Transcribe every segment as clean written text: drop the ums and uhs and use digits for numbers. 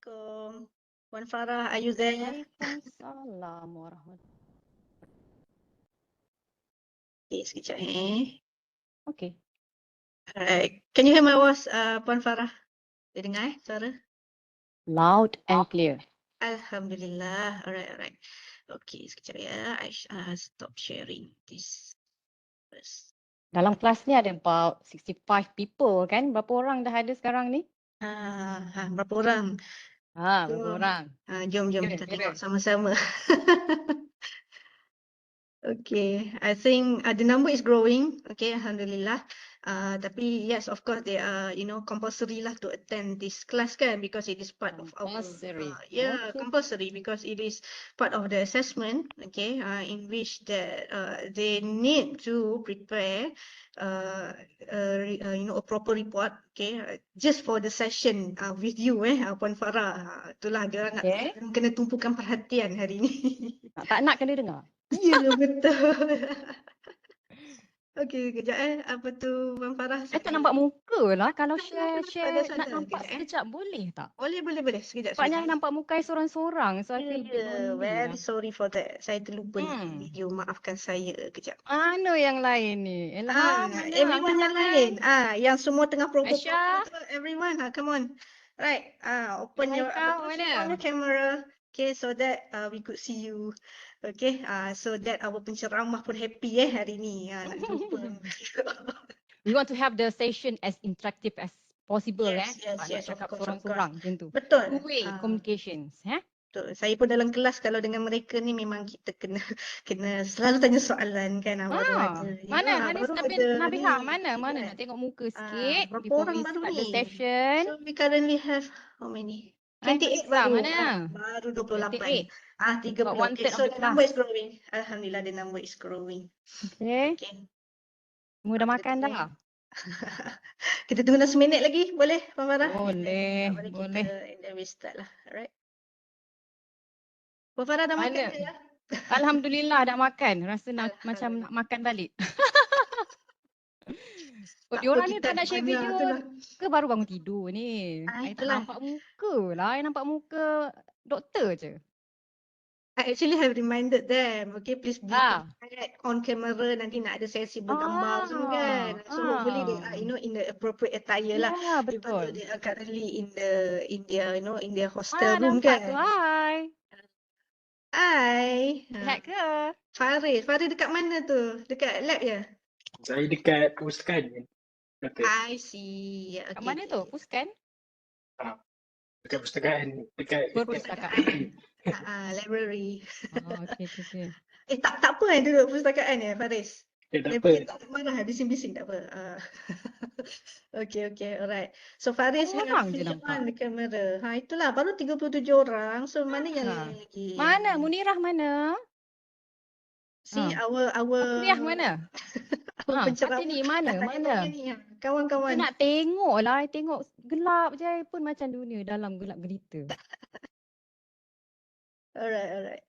Assalamualaikum. Puan Farah, are you there? Waalaikumsalam warahmatullahi. Okay, sekejap Okay. Alright. Can you hear my voice, Puan Farah? Boleh dengar suara? Loud and clear. Alhamdulillah. Alright. Okay, sekejap ya. I stop sharing this first. Dalam kelas ni ada about 65 people kan? Berapa orang dah ada sekarang ni? Berapa orang? Berapa orang? Jom Kira, kita kira. tengok sama-sama. Okay, I think the number is growing. Okay, Alhamdulillah. Tapi yes, of course, they are, compulsory lah to attend this class kan, because it is part of our, Compulsory. yeah, Okay. compulsory because it is part of the assessment, okay, in which that they need to prepare, a proper report, okay, just for the session with you, Puan Farah. Itulah dia nak Okay. kena tumpukan perhatian hari ni. Tak nak kena dengar. Ya, betul. Okey, kejap Apa tu, Puan Farah? Saya tak nampak muka lah. Kalau Ada share nak ada, nampak kejap sekejap boleh tak? Boleh. Sekejap. Nampaknya nampak muka saya sorang-sorang. So I feel a bit lonely Very lah. sorry for that. Saya terlupa nak video. Maafkan saya. Kejap. Mana yang lain ni? Ilham, mana? Everyone yang lain. Yang semua tengah proper Aisyah. tu. Everyone. Come on. Right. Open your Haikal, on your camera. Okay, so that we could see you. Okay, so that our penceramah pun happy hari ni. Nak jumpa. We want to have the session as interactive as possible, Yes, Tak nak of cakap course. sorang-sorang macam tu. Betul. Two-way communications, Betul. Saya pun dalam kelas kalau dengan mereka ni memang kita kena selalu tanya soalan kan. Baru ada. Mana Hanis baru ada Nabihah? ni. Mana nak tengok muka sikit Berapa before orang we baru start ni? the session. So we currently have how many? Hai, 28 Vanessa, baru. mana? Baru 28. 28. 30. About 1/3 Okay, of so the the number class. is growing. Alhamdulillah, the number is growing. Okay. Semua dah Kita makan tunggu. dah? Kita tunggu 10 minit lagi, boleh, Puan Farah? Boleh. And then we start lah, alright? Puan Farah dah makan ke ya? Alhamdulillah dah makan. Rasa macam nak makan balik. Diorang ni tak nak share video ke baru bangun tidur ni? I tak nampak muka lah. I nampak muka doktor je. I actually have reminded them, okay, please be quiet on camera, nanti nak ada sesi bergambar semua kan. So hopefully they are, in the appropriate attire lah. Ya, betul. Even though they are currently in their hostel room nampak kan. tu, hai. Hai. Sihat ke? Farid dekat mana tu? Dekat lab ya? Saya dekat pustakaan. I see. Okay, kat mana tu? Puskan? Dekat pustakaan. Dekat perpustakaan. Library. Okay. Tak apa duduk pustakaan ya, Faris? Tak apa. Tak marah, bising-bising tak apa. Okay, alright. So Faris have switch on the camera. Itulah, baru 37 orang. So mana yang lain lagi? Mana? Munirah mana? See, our Afriah mana? penceramah. Fatini mana? Kawan-kawan. Kita nak tengok lah. Tengok gelap je pun macam dunia dalam gelap gelita. Alright.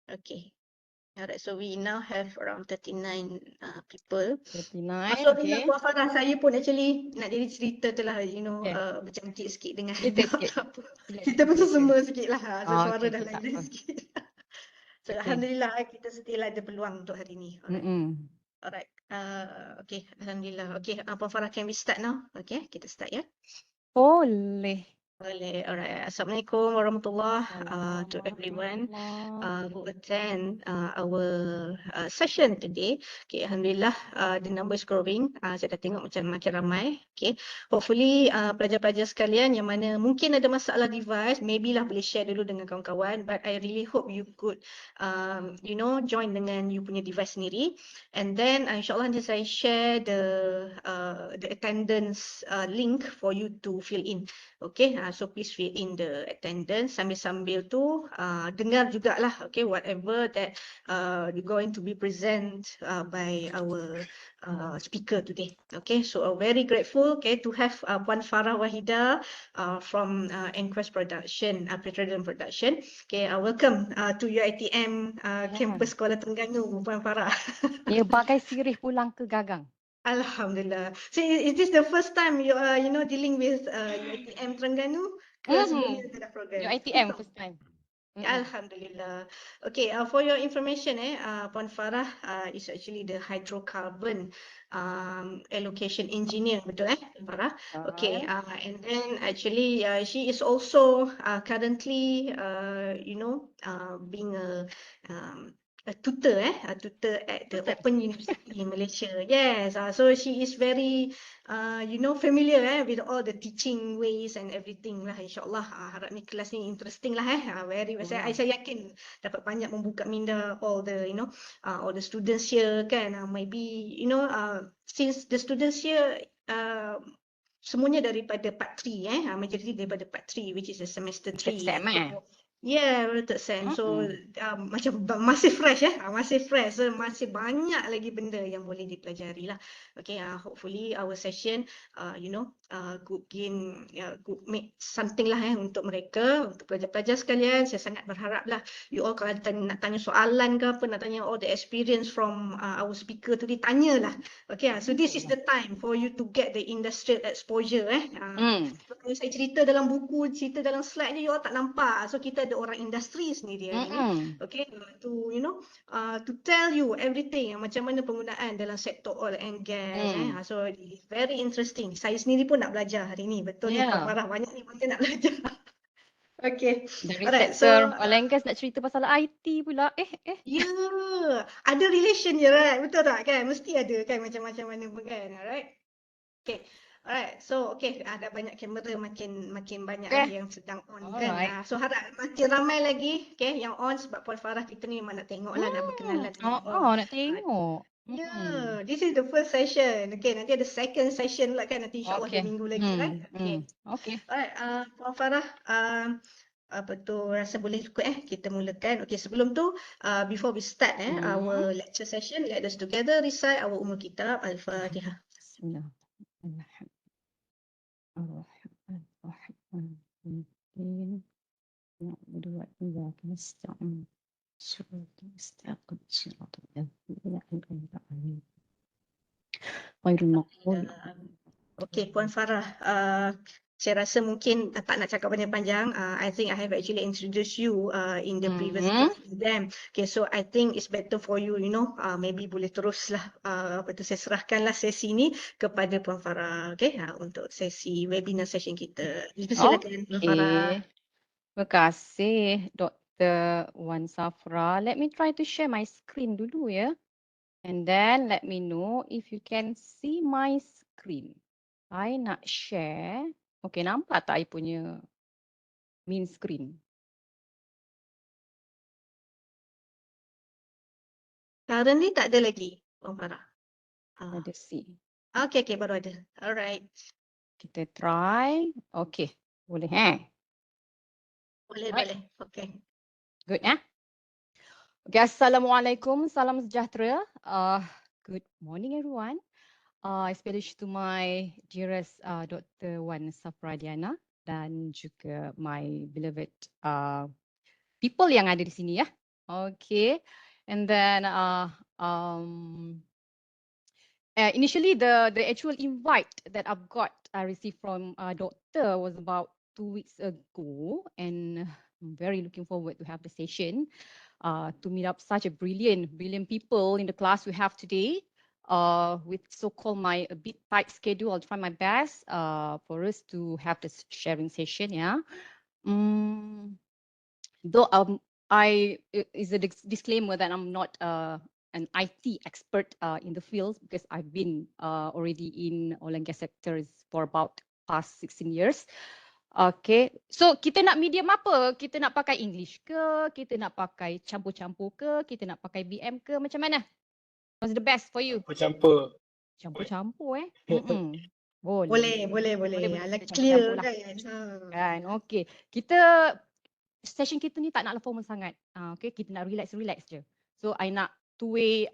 Okay. Alright, so we now have around 39 people. 39, okay. Puan Farah, saya pun actually nak jadi cerita tu lah, bercantik sikit dengan kita pun semua sikit lah. So suara dah lain sikit. So Alhamdulillah kita still ada peluang untuk hari ni. Alright. Okay, Alhamdulillah. Okay, Puan Farah, can we start now? Okay, kita start ya. Boleh. Alright. Assalamualaikum warahmatullahi to everyone who attend our session today. Okay, Alhamdulillah, the number is growing. Saya dah tengok macam makin ramai. Okay, hopefully pelajar-pelajar sekalian yang mana mungkin ada masalah device, maybe lah boleh share dulu dengan kawan-kawan. But I really hope you could, join dengan you punya device sendiri. And then insyaAllah nanti saya share the attendance link for you to fill in. Okay, so please fill in the attendance. Sambil-sambil tu dengar jugalah, okay, whatever that going to be present by our speaker today. Okay, so very grateful, okay, to have Puan Farah Wahida from Enquest Production, Petroleum Production. Okay, welcome to UiTM campus Kuala Terengganu, Puan Farah. Ya, bagai sirih pulang ke gagang. Alhamdulillah. So is this the first time you are dealing with UiTM Terengganu ke sebelum ni dah program? Your ITM first time. Alhamdulillah. Okay, for your information, Puan Farah is actually the hydrocarbon allocation engineer, betul Puan Farah? Okay, and then actually she is also currently, being a tutor, a tutor at the Open University in Malaysia. Yes, so she is very familiar with all the teaching ways and everything lah, insyaAllah. Harap ni kelas ni interesting lah very, saya yakin dapat banyak membuka minda all the, all the students here kan. Maybe, since the students here, semuanya daripada part 3 majority daripada part 3 which is the semester 3. Yeah, third sem. So macam masih fresh masih fresh. So masih banyak lagi benda yang boleh dipelajari lah. Okay, hopefully our session could gain, could make something lah untuk mereka, untuk pelajar-pelajar sekalian. Saya sangat berharap lah you all kalau nak tanya soalan ke apa, nak tanya all the experience from our speaker tadi, tanyalah. Okay, so this is the time for you to get the industrial exposure Kalau saya cerita dalam buku, cerita dalam slide ni, you all tak nampak. So kita ada orang industri sendiri hari ni. Okay, to to tell you everything macam mana penggunaan dalam sektor oil and gas. So it's very interesting. Saya sendiri pun nak belajar hari ni. Betul ni Puan Farah, banyak ni benda nak belajar. Okay. Dari Alright, sektor oil and gas nak cerita pasal IT pula. Yeah, ada relation je, right? Betul tak kan? Mesti ada kan macam-macam mana pun kan. Alright. Okay. Alright, so ada banyak kamera, makin banyak yang sedang on kan. So harap makin ramai lagi yang on, sebab Puan Farah kita ni memang nak tengok lah, nak berkenalan dengan nak tengok. Yeah, this is the first session. Okay, nanti ada second session pula kan, nanti insyaAllah 2 minggu lagi, right? Okay. Alright, Puan Farah, apa tu, rasa boleh cukup kita mulakan. Okay, sebelum tu, before we start our lecture session, let us together recite our Ummul Kitab Al-Fatihah. Bismillahirrahmanirrahim. نعبد وإياك نستعين صراط المستقيم صراط الذين أنعمت عليهم غير المغضوب. Okay, Puan Farah, saya rasa mungkin tak nak cakap panjang-panjang. I think I have actually introduced you in the previous program. Okay, so I think it's better for you, maybe boleh teruslah, saya serahkanlah sesi ni kepada Puan Farah, okay, untuk sesi webinar session kita. Silakan Puan Farah. Terima kasih Dr. Wan Safra. Let me try to share my screen dulu ya. And then let me know if you can see my screen. I nak share. Okay, nampak tak I punya main screen? Currently tak ada lagi, Puan Farah. Ada see. Okay, baru ada. Alright. Kita try. Okay, boleh Boleh. Okay. Good Okay, Assalamualaikum, salam sejahtera. Good morning everyone. Especially to my dearest Dr. Wan Safradiana dan juga my beloved people yang ada di sini ya. Okay. And then initially the actual invite that I've got received from doctor was about 2 weeks ago, and I'm very looking forward to have the session to meet up such a brilliant people in the class we have today. With so-called my a bit tight schedule, I'll try my best for us to have this sharing session. Though is a disclaimer that I'm not an IT expert in the field, because I've been already in oil and gas sectors for about past 16 years. Okay, so kita nak medium apa? Kita nak pakai English ke? Kita nak pakai campur-campur ke? Kita nak pakai BM ke? Macam mana? What's the best for you? Campur-campur. Campur-campur Boleh. Kita Clear campur-campur lah. kan. Okay. Session kita ni tak nak formal sangat. Okay, kita nak relax je. So I nak two-way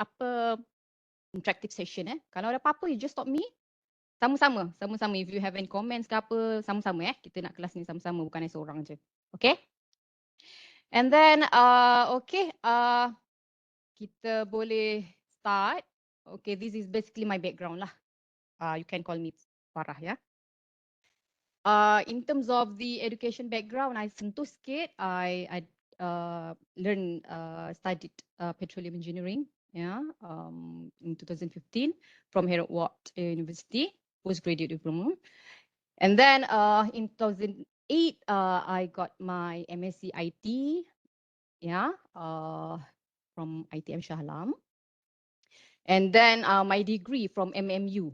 interactive session Kalau ada apa-apa, you just stop me. Sama-sama. If you have any comments ke apa, sama-sama Kita nak kelas ni sama-sama, bukan seorang je. Okay? And then kita boleh start. Okay, this is basically my background lah. You can call me Farah In terms of the education background, I sentuh sikit. I studied petroleum engineering, in 2015 from Harold Watt University, postgraduate diploma. And then in 2008, I got my MSc IT, from ITM Shah Alam. And then my degree from MMU,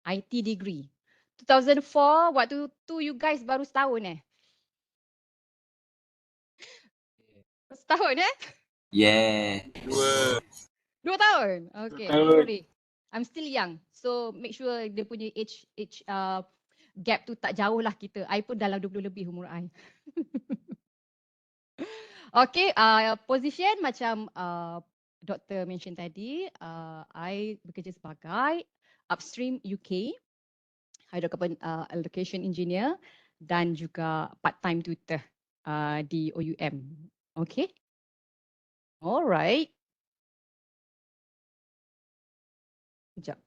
IT degree. 2004, waktu tu you guys baru setahun Setahun Yeah. 2 tahun? Okay, tahun. sorry. I'm still young. So make sure dia punya age gap tu tak jauh lah kita. I pun dalam 20 lebih umur I. Okay, position macam Doktor mention tadi, I bekerja sebagai upstream UK hydrocarbon allocation engineer dan juga part-time tutor di OUM. Okay. Alright. Sekejap.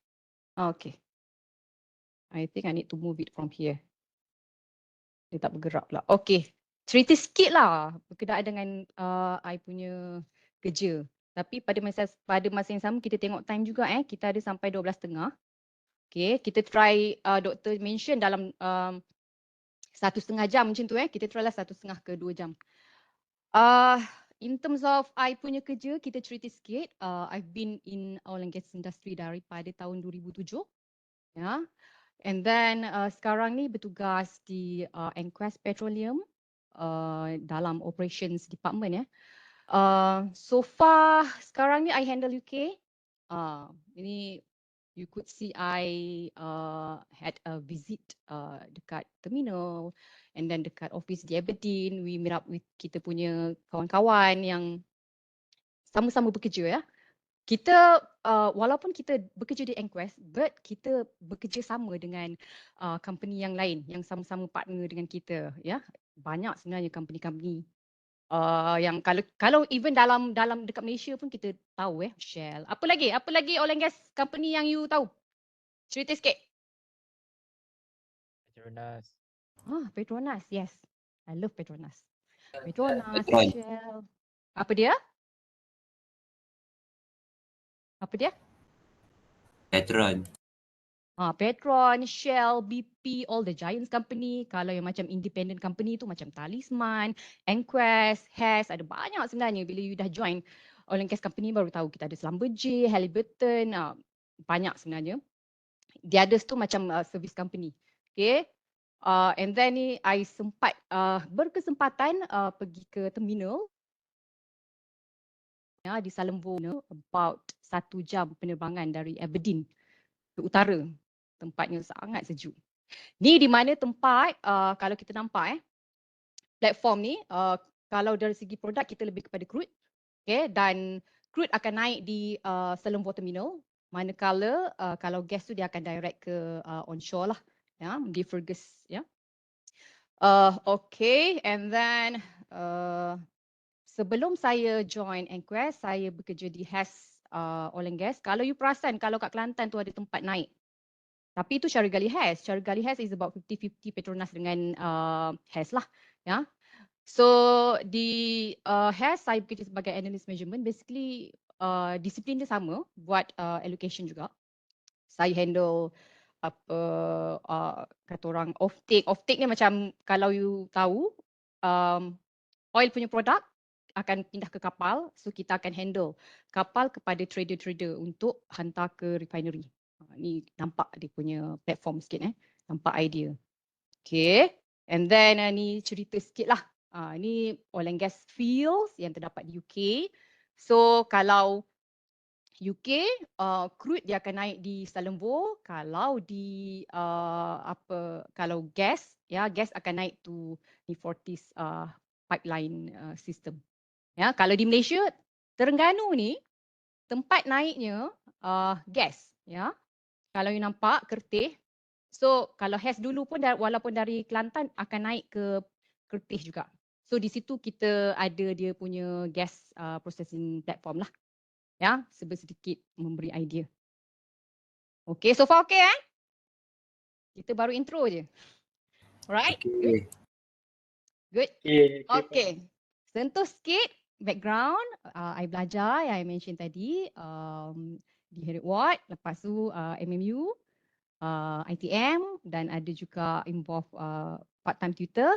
Okay. I think I need to move it from here. Dia tak bergerak pula. Okay. Cerita sikit lah berkenaan dengan I punya kerja. Tapi pada masa yang sama kita tengok time juga kita ada sampai 12.30. Okay, kita try doktor mention dalam 1.5 jam macam tu kita try lah 1.5 ke 2 jam. In terms of I punya kerja, kita cerita sikit. I've been in oil and gas industry daripada tahun 2007. And then sekarang ni bertugas di Enquest Petroleum dalam operations department So far sekarang ni I handle UK. Ini you could see I had a visit dekat terminal and then dekat office di Aberdeen. We meet up with kita punya kawan-kawan yang sama-sama bekerja Kita walaupun kita bekerja di Enquest, but kita bekerja sama dengan company yang lain yang sama-sama partner dengan kita Banyak sebenarnya company-company yang kalau even dalam dekat Malaysia pun kita tahu Shell. Apa lagi oil and gas company yang you tahu? Cerita sikit. Petronas. Petronas, yes. I love Petronas. Petronas, Petron. Shell. Apa dia? Petron. Petron, Shell, BP, all the giants company. Kalau yang macam independent company tu macam Talisman, Enquest, Hess, ada banyak sebenarnya bila you dah join oil and gas company baru tahu kita ada Schlumberger, Halliburton, banyak sebenarnya. The others tu macam service company. Okay. And then ni I sempat berkesempatan pergi ke terminal di Salembo, about 1 jam penerbangan dari Aberdeen ke utara. Tempatnya sangat sejuk. Ni di mana tempat kalau kita nampak platform ni kalau dari segi produk kita lebih kepada crude dan crude akan naik di Salembo terminal, manakala kalau gas tu dia akan direct ke onshore lah di Fergus okay, and then sebelum saya join Enquest, saya bekerja di Hess Oil and Gas. Kalau you perasan kalau kat Kelantan tu ada tempat naik, tapi itu Syarigali Hess. Syarigali Hess is about 50-50 Petronas dengan Hess lah. So di Hess saya bekerja sebagai analyst measurement. Basically disiplin dia sama buat allocation juga. Saya handle kata orang offtake. Offtake ni macam kalau you tahu oil punya produk akan pindah ke kapal. So kita akan handle kapal kepada trader-trader untuk hantar ke refinery. Ni nampak dia punya platform sikit nampak idea. Okay, and then ni cerita sikit lah. Ni oil and gas fields yang terdapat di UK. So kalau UK crude dia akan naik di Salembo. Kalau di kalau gas gas akan naik to the Fortis pipeline system. Kalau di Malaysia Terengganu ni tempat naiknya gas Kalau you nampak Kertih. So kalau Hess dulu pun walaupun dari Kelantan akan naik ke Kertih juga. So di situ kita ada dia punya gas processing platform lah. Sedikit memberi idea. Okay, so far okay Kita baru intro je. Alright, good. Okay. Good. Okay, okay. Okay. Sentuh sikit background. I belajar yang I mention tadi di Heriot Ward, lepas tu MMU, ITM dan ada juga involve part-time tutor.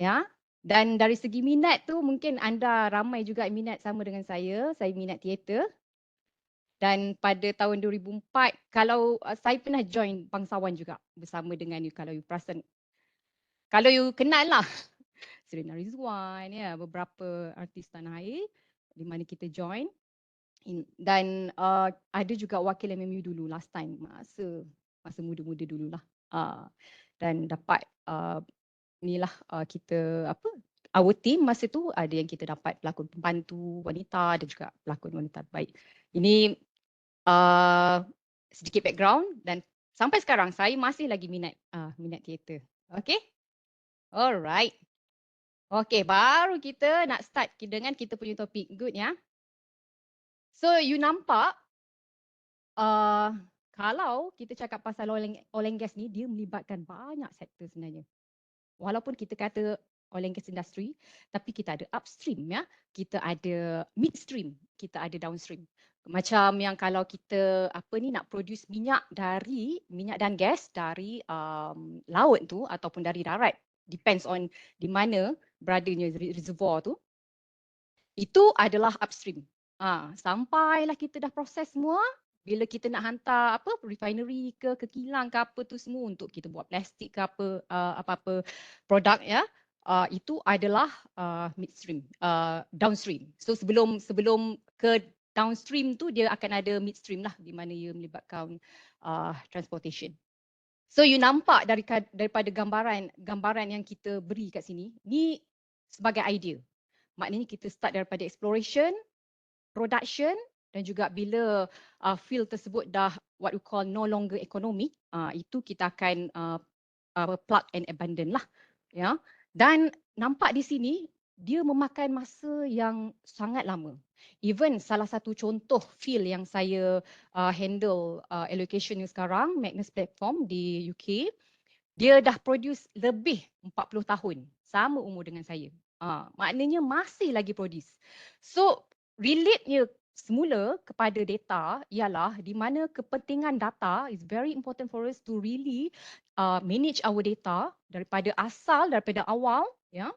Ya. Dan dari segi minat tu mungkin anda ramai juga minat sama dengan saya. Saya minat teater. Dan pada tahun 2004, kalau saya pernah join bangsawan juga bersama dengan you, kalau you perasan. Kalau you kenal lah. Serena Rizwan, ya, beberapa artis tanah air di mana kita join. Dan ada juga wakil MMU dulu last time, masa muda-muda dululah. Dan dapat inilah kita our team masa tu ada yang kita dapat pelakon pembantu wanita dan juga pelakon wanita baik. Ini sedikit background dan sampai sekarang saya masih lagi minat teater. Okay? Alright. Okay, baru kita nak start dengan kita punya topik. Good ya. So you nampak kalau kita cakap pasal oil and gas ni, dia melibatkan banyak sektor sebenarnya. Walaupun kita kata oil and gas industry, tapi kita ada upstream ya, kita ada midstream, kita ada downstream. Macam yang kalau kita nak produce minyak dan gas dari laut tu ataupun dari darat, depends on di mana beradanya reservoir tu, itu adalah upstream. Sampailah kita dah proses semua, bila kita nak hantar refinery ke kilang ke apa tu semua untuk kita buat plastik ke apa-apa produk ya, itu adalah midstream, downstream. So sebelum ke downstream tu dia akan ada midstream lah, di mana ia melibatkan transportation. So you nampak daripada gambaran yang kita beri kat sini, ni sebagai idea. Maknanya kita start daripada exploration, production dan juga bila field tersebut dah what we call no longer economic, itu kita akan plug and abandon lah. Ya. Dan nampak di sini dia memakan masa yang sangat lama. Even salah satu contoh field yang saya handle allocationnya sekarang, Magnus Platform di UK, dia dah produce lebih 40 tahun, sama umur dengan saya. Maknanya masih lagi produce. So relate-nya semula kepada data ialah di mana kepentingan data is very important for us to really manage our data daripada awal ya,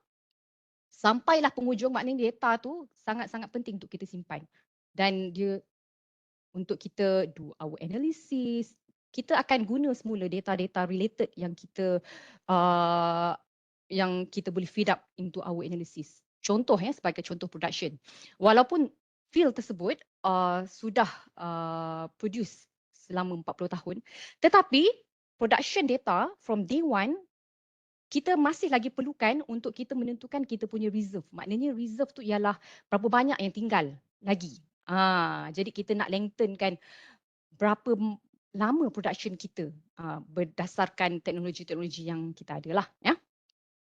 sampailah penghujung. Maknanya data tu sangat-sangat penting untuk kita simpan. Dan dia untuk kita do our analysis, kita akan guna semula data-data related yang kita boleh feed up into our analysis. Contoh sebagai contoh production. Walaupun field tersebut sudah produce selama 40 tahun, tetapi production data from day one kita masih lagi perlukan untuk kita menentukan kita punya reserve. Maknanya reserve tu ialah berapa banyak yang tinggal lagi. Jadi kita nak lengthenkan berapa lama production kita berdasarkan teknologi-teknologi yang kita ada lah ya.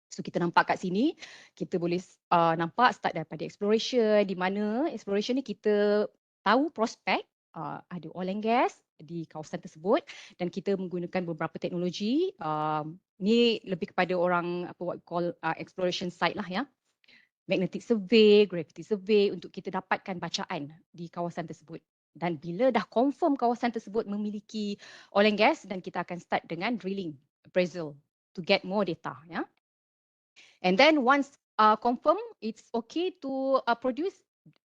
So kita nampak kat sini, kita boleh nampak start daripada exploration, di mana exploration ni kita tahu prospek ada oil and gas di kawasan tersebut dan kita menggunakan beberapa teknologi. Ni lebih kepada orang what we call exploration site lah ya. Magnetic survey, gravity survey untuk kita dapatkan bacaan di kawasan tersebut. Dan bila dah confirm kawasan tersebut memiliki oil and gas, dan kita akan start dengan drilling, appraisal to get more data ya. And then once confirm it's okay to produce,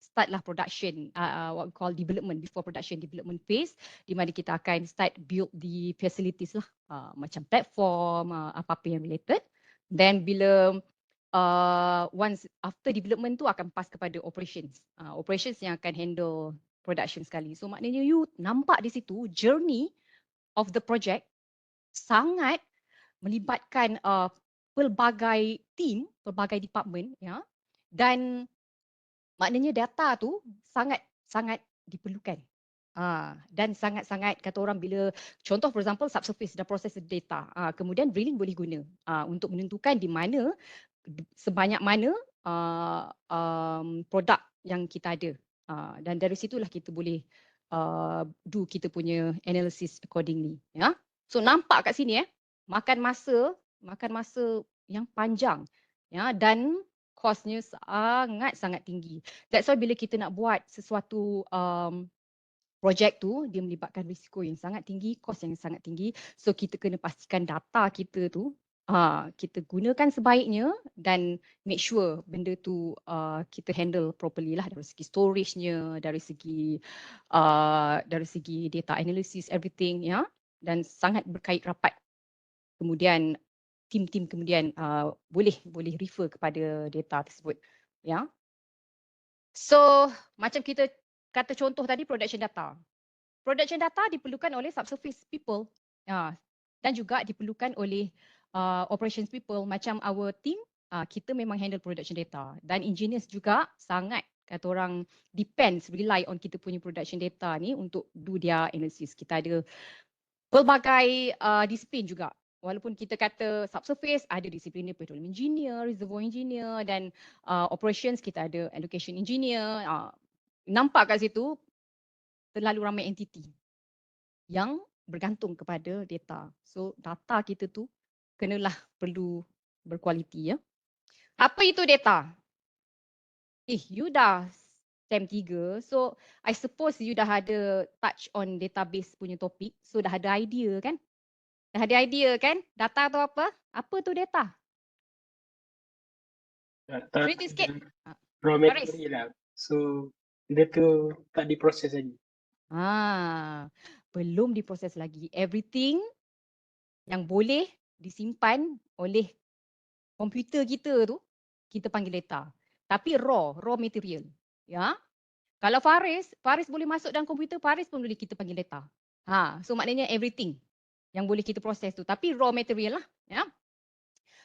startlah production, what we call development, before production development phase, di mana kita akan start build the facilities lah, macam platform, apa-apa yang related. Then bila once after development tu akan pass kepada operations. Operations yang akan handle production sekali. So maknanya you nampak di situ journey of the project sangat melibatkan pelbagai team, pelbagai department ya. Dan maknanya data tu sangat diperlukan. Dan sangat-sangat kata orang bila contoh for example subsurface dah proses data, kemudian drilling boleh guna untuk menentukan di mana sebanyak mana produk yang kita ada. Dan dari situlah kita boleh do kita punya analysis accordingly ya. So nampak kat sini makan masa makan masa yang panjang, ya, dan kosnya sangat-sangat tinggi. That's why bila kita nak buat sesuatu projek tu, dia melibatkan risiko yang sangat tinggi, kos yang sangat tinggi. So kita kena pastikan data kita tu kita gunakan sebaiknya dan make sure benda tu kita handle properly lah dari segi storage-nya, dari segi data analysis, everything, ya, dan sangat berkait rapat. Kemudian tim-tim kemudian boleh refer kepada data tersebut, ya. So macam kita kata contoh tadi, production data. Production data diperlukan oleh subsurface people, dan juga diperlukan oleh operations people. Macam our team, kita memang handle production data, dan engineers juga sangat, kata orang, rely on kita punya production data ni untuk do their analysis. Kita ada pelbagai disiplin juga. Walaupun kita kata subsurface, ada disiplin dia petroleum engineer, reservoir engineer, dan operations kita ada allocation engineer. Nampak kat situ terlalu ramai entiti yang bergantung kepada data. So data kita tu kenalah perlu berkualiti, ya. Apa itu data? You dah STEM 3, so I suppose you dah ada touch on database punya topik, so dah ada idea kan? Dah ada idea kan? Data tu apa? Apa tu data? Data Cerita sikit. raw Faris. material lah. So dia tu tak diproses lagi. Belum diproses lagi. Everything yang boleh disimpan oleh komputer kita tu, kita panggil data. Tapi raw material. Ya. Kalau Faris boleh masuk dalam komputer, Faris pun boleh kita panggil data. So maknanya everything yang boleh kita proses tu. Tapi raw material lah. Ya.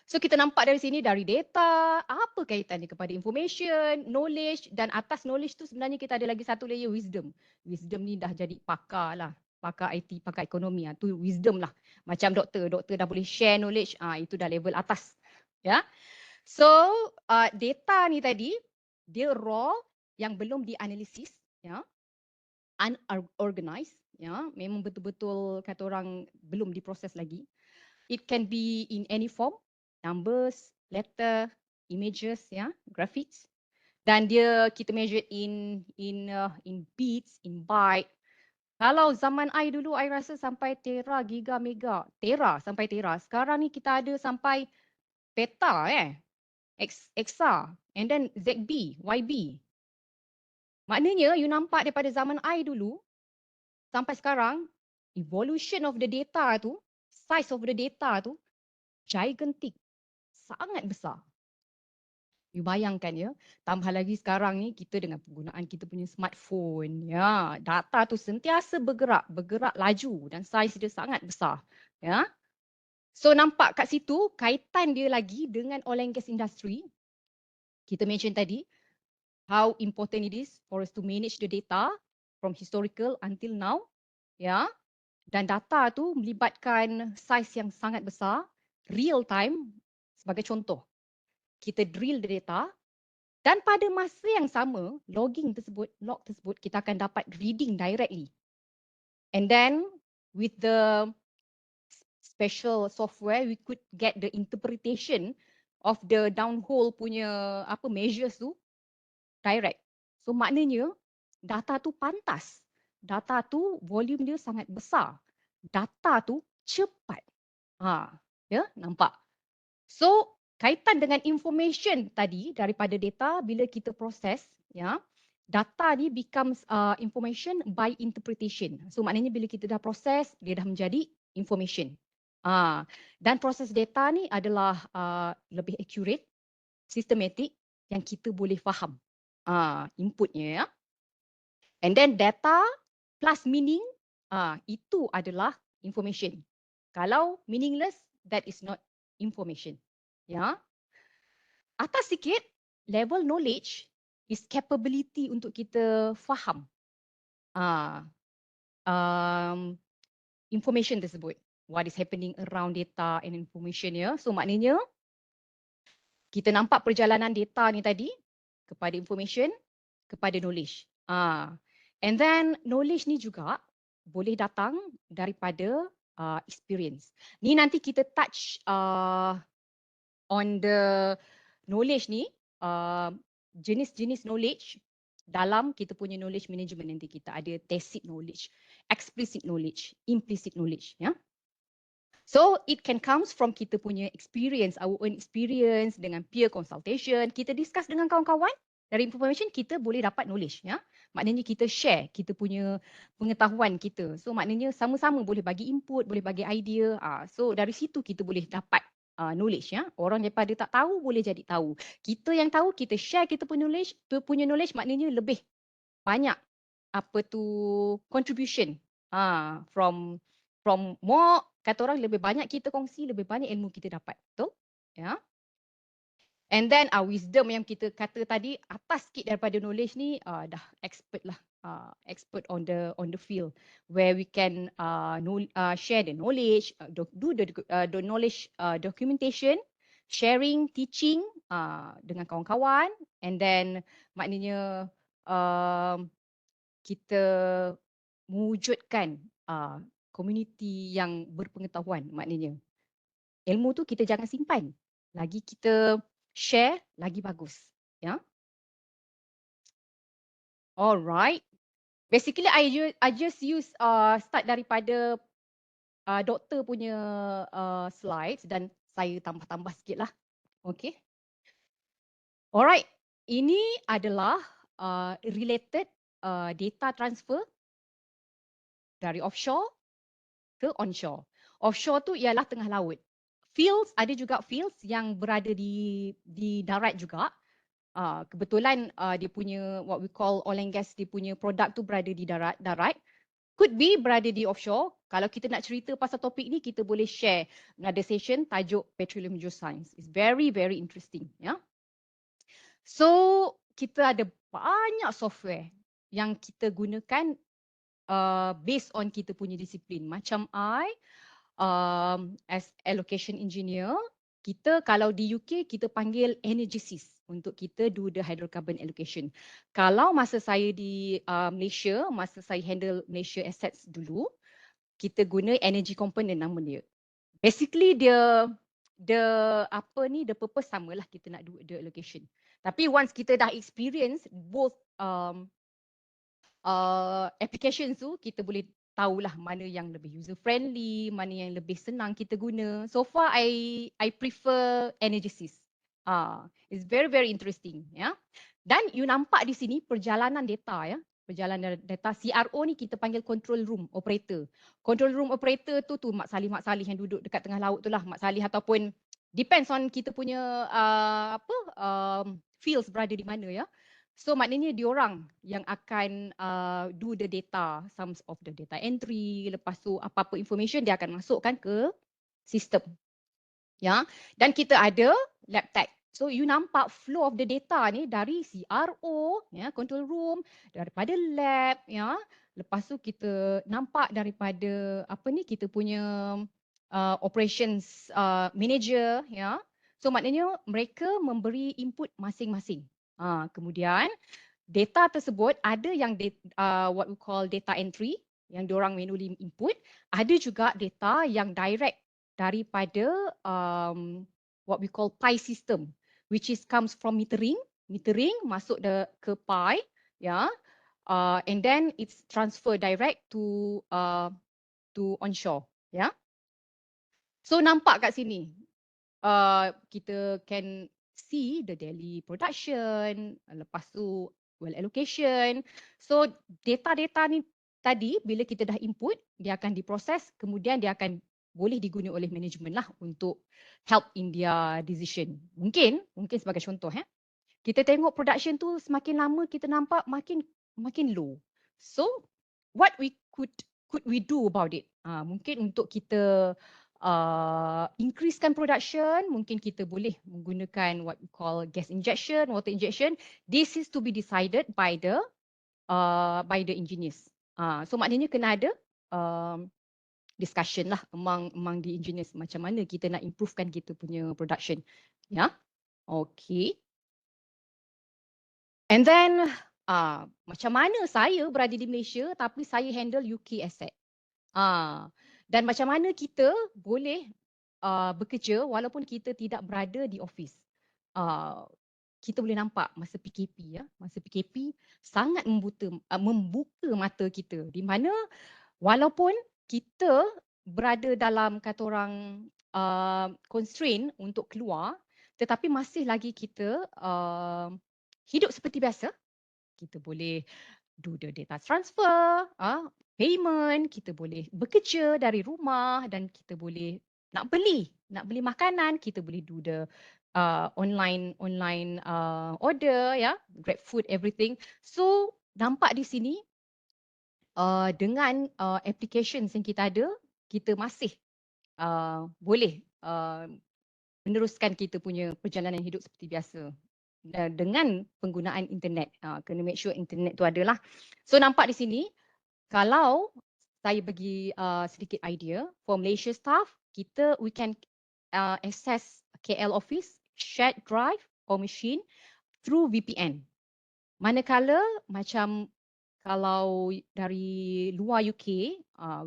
So kita nampak dari sini, dari data, apa kaitannya kepada information, knowledge, dan atas knowledge tu sebenarnya kita ada lagi satu layer, wisdom. Wisdom ni dah jadi pakar lah. Pakar IT, pakar ekonomi. Tu wisdom lah. Macam doktor dah boleh share knowledge, itu dah level atas. Ya. So data ni tadi, dia raw yang belum dianalisis, ya, unorganized, ya, memang betul-betul kata orang belum diproses lagi. It can be in any form, numbers, letter, images, ya, graphics. Dan dia kita measure in bits, in byte. Kalau zaman I dulu, I rasa sampai tera, giga, mega, tera sampai tera. Sekarang ni kita ada sampai peta, exa, and then ZB, YB. Maknanya you nampak daripada zaman I dulu sampai sekarang, evolution of the data tu, size of the data tu gigantic, sangat besar. You bayangkan, ya, tambah lagi sekarang ni kita dengan penggunaan kita punya smartphone, ya, data tu sentiasa bergerak laju dan saiz dia sangat besar, ya. So nampak kat situ kaitan dia lagi dengan oil and gas industry. Kita mention tadi how important it is for us to manage the data from historical until now, ya. Dan data tu melibatkan saiz yang sangat besar, real time. Sebagai contoh, kita drill the data dan pada masa yang sama, log tersebut kita akan dapat reading directly. And then with the special software, we could get the interpretation of the downhole punya measures tu direct. So maknanya data tu pantas. Data tu volume dia sangat besar. Data tu cepat. Ya, nampak. So kaitan dengan information tadi daripada data, bila kita proses, ya, data ni becomes information by interpretation. So maknanya bila kita dah proses, dia dah menjadi information. Dan proses data ni adalah lebih accurate, systematic, yang kita boleh faham inputnya, ya. And then data plus meaning, itu adalah information. Kalau meaningless, that is not information. Ya. Atas sikit, level knowledge is capability untuk kita faham information tersebut. What is happening around data and information, ya. So maknanya kita nampak perjalanan data ni tadi kepada information, kepada knowledge. And then knowledge ni juga boleh datang daripada experience. Ni nanti kita touch on the knowledge ni, jenis-jenis knowledge dalam kita punya knowledge management. Nanti kita ada tacit knowledge, explicit knowledge, implicit knowledge, ya. So it can comes from kita punya experience, our own experience dengan peer consultation. Kita discuss dengan kawan-kawan, dari information kita boleh dapat knowledge, ya. Maknanya kita share kita punya pengetahuan kita. So maknanya sama-sama boleh bagi input, boleh bagi idea. So dari situ kita boleh dapat knowledge, ya. Orang daripada tak tahu boleh jadi tahu. Kita yang tahu kita share kita punya knowledge maknanya lebih banyak contribution from more, kata orang lebih banyak kita kongsi, lebih banyak ilmu kita dapat. Betul? Ya. And then wisdom yang kita kata tadi, atas sikit daripada knowledge ni dah expert lah. Expert on the field where we can share the knowledge, do the knowledge documentation, sharing, teaching dengan kawan-kawan, and then maknanya kita mewujudkan community yang berpengetahuan. Maknanya ilmu tu kita jangan simpan, lagi kita share lagi bagus, ya. Alright. Basically I just use start daripada doktor punya slides dan saya tambah-tambah sikit lah. Okay. Alright. Ini adalah related data transfer dari offshore ke onshore. Offshore tu ialah tengah laut. Fields, ada juga fields yang berada di darat juga. Kebetulan dia punya what we call oil and gas, dia punya produk tu berada di darat. Could be berada di offshore. Kalau kita nak cerita pasal topik ni, kita boleh share another session tajuk Petroleum Geoscience. It's very, very interesting. Ya. So, kita ada banyak software yang kita gunakan based on kita punya disiplin. Macam as allocation engineer, kita kalau di UK kita panggil energesis untuk kita do the hydrocarbon allocation. Kalau masa saya di Malaysia, masa saya handle Malaysia assets dulu, kita guna energy component nama dia. Basically the purpose samalah, kita nak do the allocation. Tapi once kita dah experience both applications tu, kita boleh tahulah mana yang lebih user friendly, mana yang lebih senang kita guna. So far I prefer energesis. It's very, very interesting, ya. Dan you nampak di sini perjalanan data, ya. Perjalanan data CRO ni kita panggil control room operator. Control room operator tu Mak Salih yang duduk dekat tengah laut tu lah, Mak Salih, ataupun depends on kita punya fields berada di mana, ya. So maknanya diorang yang akan do the data, some of the data entry, lepas tu apa-apa information dia akan masukkan ke sistem. Ya, dan kita ada lab tech. So you nampak flow of the data ni dari CRO, ya, control room, daripada lab, ya. Lepas tu kita nampak daripada kita punya operations manager, ya. So maknanya mereka memberi input masing-masing. Kemudian data tersebut ada yang what we call data entry yang diorang manually input, ada juga data yang direct daripada what we call pi system, which is comes from metering masuk ke pi, ya, and then it's transfer direct to onshore, ya. So nampak kat sini kita can see the daily production, lepas tu well allocation. So data-data ni tadi bila kita dah input, dia akan diproses, kemudian dia akan boleh digunakan oleh management lah untuk help in their decision. Mungkin sebagai contoh, kita tengok production tu semakin lama kita nampak makin low. So what could we do about it? Mungkin untuk kita increasekan production, mungkin kita boleh menggunakan what we call gas injection, water injection. This is to be decided by the engineers. So maknanya kena ada discussion lah among the engineers, macam mana kita nak improvekan kita punya production. Ya, okay. And then macam mana saya berada di Malaysia tapi saya handle UK asset. Dan macam mana kita boleh bekerja walaupun kita tidak berada di office. Kita boleh nampak masa PKP, masa PKP sangat membuka mata kita, di mana walaupun kita berada dalam kata orang constraint untuk keluar, tetapi masih lagi kita hidup seperti biasa. Kita boleh do the data transfer, payment, kita boleh bekerja dari rumah dan kita boleh nak beli makanan, kita boleh do the online order, Grab food, everything. So nampak di sini dengan applications yang kita ada, kita masih boleh meneruskan kita punya perjalanan hidup seperti biasa dengan penggunaan internet. Kena make sure internet tu adalah. So nampak di sini, kalau saya bagi sedikit idea, for Malaysia staff, we can access KL office, shared drive or machine through VPN. Manakala macam kalau dari luar UK,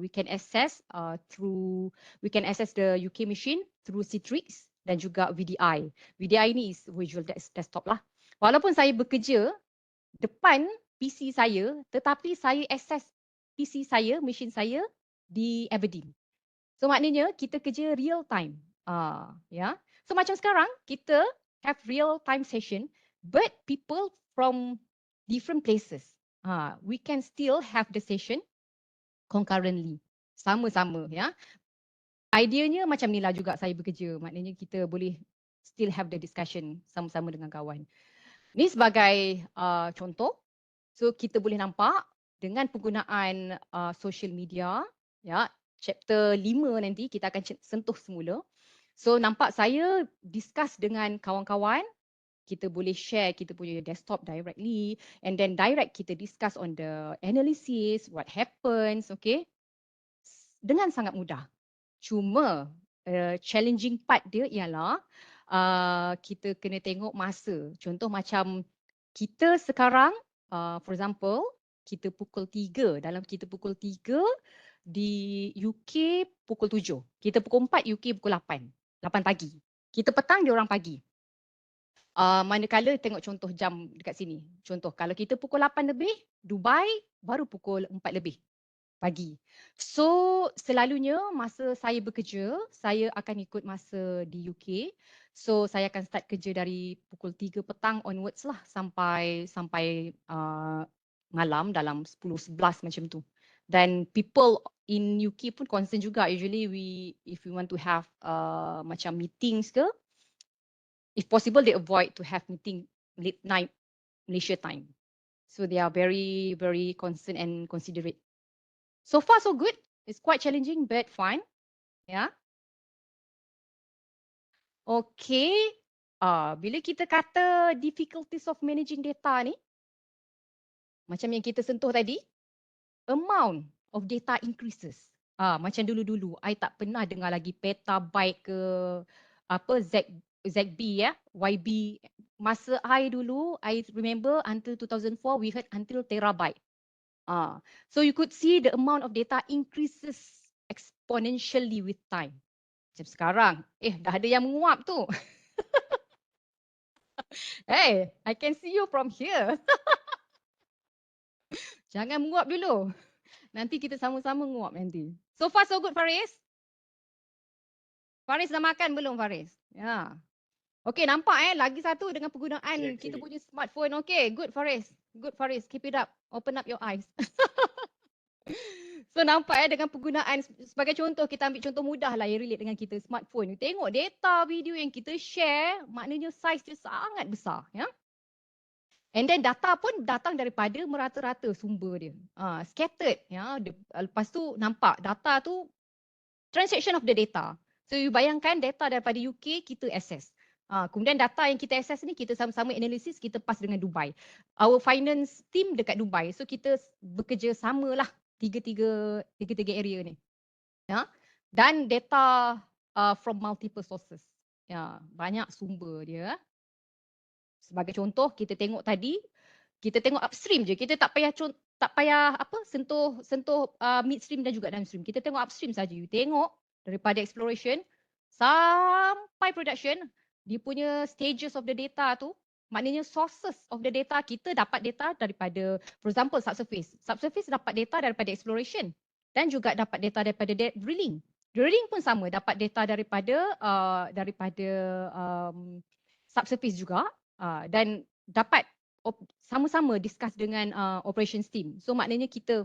we can access the UK machine through Citrix dan juga VDI. VDI ni is Visual Desktop lah. Walaupun saya bekerja depan PC saya, tetapi saya access PC saya, machine saya di Aberdeen. So maknanya kita kerja real time. So macam sekarang kita have real time session, but people from different places. We can still have the session concurrently. Sama-sama, Ideanya macam ni lah juga saya bekerja. Maknanya kita boleh still have the discussion sama-sama dengan kawan. Ni sebagai contoh. So kita boleh nampak dengan penggunaan social media, chapter 5 nanti kita akan sentuh semula. So nampak saya discuss dengan kawan-kawan, kita boleh share kita punya desktop directly, and then direct kita discuss on the analysis, what happens, okay? Dengan sangat mudah. Cuma challenging part dia ialah kita kena tengok masa. Contoh macam kita sekarang, for example, kita pukul 3, dalam kita pukul 3, di UK pukul 7. Kita pukul 4, UK pukul 8 pagi. Kita petang, dia orang pagi. Manakala tengok contoh jam dekat sini. Contoh kalau kita pukul 8 lebih, Dubai baru pukul 4 lebih pagi. So selalunya masa saya bekerja, saya akan ikut masa di UK. So saya akan start kerja dari pukul 3 petang onwards lah sampai malam dalam 10-11 macam tu. Dan people in UK pun concern juga. Usually if we want to have macam meetings ke, if possible they avoid to have meeting late night Malaysia time. So they are very, very concerned and considerate. So far so good. It's quite challenging but fun. Okay. Bila kita kata difficulties of managing data ni, macam yang kita sentuh tadi, amount of data increases. Macam dulu-dulu, I tak pernah dengar lagi petabyte ke ZB, YB. Masa I dulu, I remember until 2004, we heard until terabyte. So you could see the amount of data increases exponentially with time. Macam sekarang, dah ada yang menguap tu. Hey, I can see you from here. Jangan menguap dulu. Nanti kita sama-sama menguap nanti. So far so good, Faris? Faris dah makan belum, Faris? Ya. Okay, nampak lagi satu dengan penggunaan kita punya smartphone. Okay, good, Faris. Good, Faris. Keep it up. Open up your eyes. So nampak dengan penggunaan, sebagai contoh, kita ambil contoh mudah lah yang relate dengan kita, smartphone. Tengok data video yang kita share, maknanya size dia sangat besar. And then data pun datang daripada merata-rata sumber dia. Scattered. Lepas tu nampak data tu, transaction of the data. So you bayangkan data daripada UK kita access. Kemudian data yang kita access ni kita sama-sama analisis, kita pass dengan Dubai. Our finance team dekat Dubai. So kita bekerja samalah tiga-tiga area ni. Dan data from multiple sources. Banyak sumber dia. Sebagai contoh, kita tengok tadi, kita tengok upstream je. Kita tak payah tak payah sentuh midstream dan juga downstream. Kita tengok upstream saja. You tengok daripada exploration sampai production, dia punya stages of the data tu, maknanya sources of the data, kita dapat data daripada, for example, subsurface. Subsurface dapat data daripada exploration dan juga dapat data daripada drilling. Drilling pun sama, dapat data daripada subsurface juga, dan dapat sama-sama discuss dengan operations team. So maknanya kita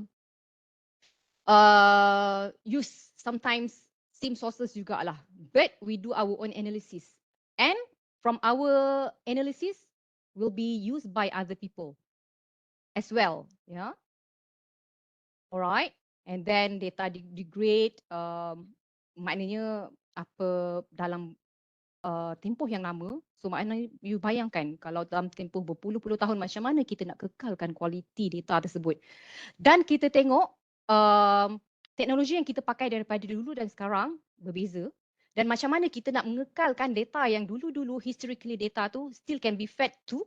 use sometimes same sources jugalah, but we do our own analysis, and from our analysis will be used by other people as well, yeah. Alright, and then data degrade, maknanya dalam tempoh yang lama. So maknanya you bayangkan kalau dalam tempoh berpuluh-puluh tahun macam mana kita nak kekalkan kualiti data tersebut. Dan kita tengok teknologi yang kita pakai daripada dulu dan sekarang berbeza. Dan macam mana kita nak mengekalkan data yang dulu-dulu historically data tu still can be fed to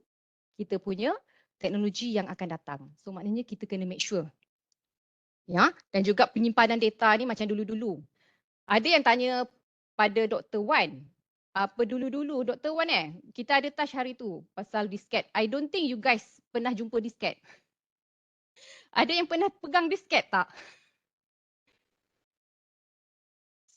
kita punya teknologi yang akan datang. So maknanya kita kena make sure. Ya, dan juga penyimpanan data ni macam dulu-dulu. Ada yang tanya pada Dr. Wan, apa dulu-dulu Dr. Wan kita ada touch hari tu pasal disket. I don't think you guys pernah jumpa disket. Ada yang pernah pegang disket tak?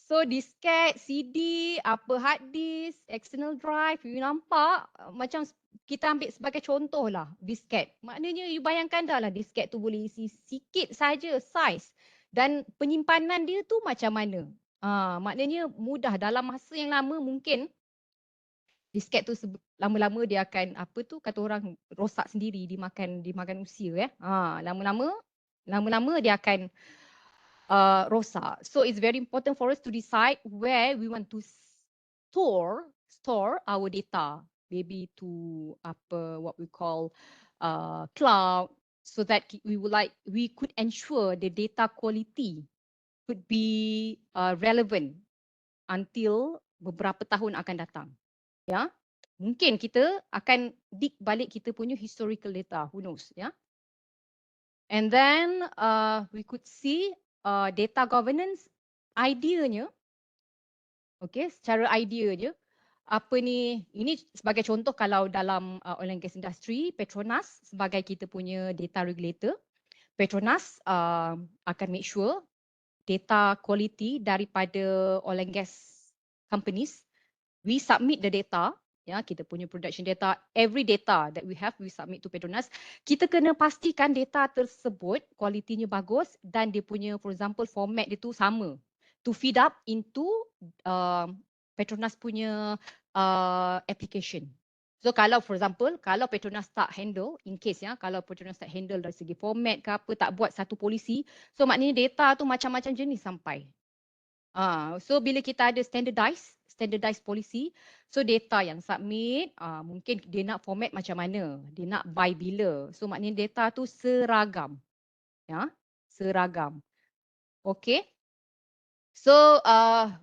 So disket, CD, hard disk, external drive, you nampak macam kita ambil sebagai contoh lah disket. Maknanya you bayangkan dah lah disket tu boleh isi sikit saja size dan penyimpanan dia tu macam mana. Maknanya mudah, dalam masa yang lama mungkin disket tu lama-lama dia akan kata orang rosak sendiri, dimakan usia lama-lama dia akan rosak. So it's very important for us to decide where we want to store our data, maybe to what we call cloud, so that we could ensure the data quality could be relevant until beberapa tahun akan datang. Ya, mungkin kita akan dig balik kita punya historical data, who knows, ya. And then we could see data governance ideanya, okay, secara idea je, ini sebagai contoh kalau dalam oil and gas industry, Petronas sebagai kita punya data regulator, Petronas akan make sure data quality daripada oil and gas companies, we submit the data, ya, kita punya production data, every data that we have, we submit to Petronas. Kita kena pastikan data tersebut kualitinya bagus dan dia punya, for example, format dia tu sama to feed up into Petronas punya application. So kalau for example, kalau Petronas tak handle, in case ya, kalau Petronas tak handle dari segi format ke apa, tak buat satu polisi, so maknanya data tu macam-macam jenis sampai. So bila kita ada standardized policy, so data yang submit, mungkin dia nak format macam mana, dia nak buy bila, so maknanya data tu seragam, ya, seragam. Okay. So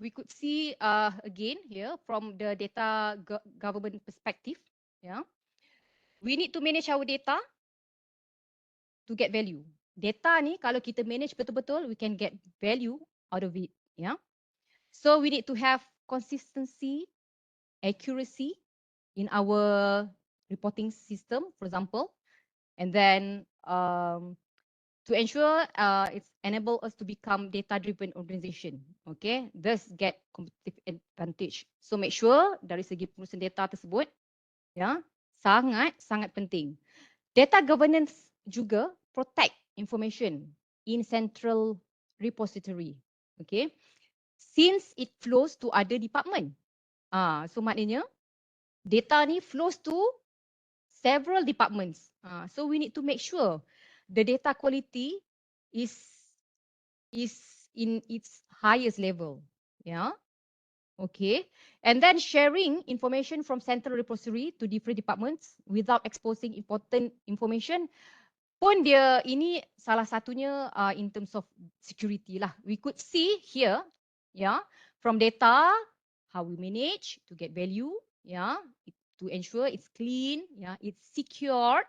we could see again here from the data government perspective, yeah, we need to manage our data to get value. Data ni kalau kita manage betul-betul, we can get value out of it, yeah. So we need to have consistency, accuracy in our reporting system, for example, and then to ensure it's enable us to become data-driven organization, okay, thus get competitive advantage. So make sure dari segi pengurusan data tersebut, ya, sangat penting. Data governance juga protect information in central repository, okay, since it flows to other department. So maknanya data ni flows to several departments. So we need to make sure the data quality is in its highest level. Yeah. Okay. And then sharing information from central repository to different departments without exposing important information pun dia ini salah satunya in terms of security lah. We could see here, yeah, from data how we manage to get value, yeah, to ensure it's clean, yeah, it's secured,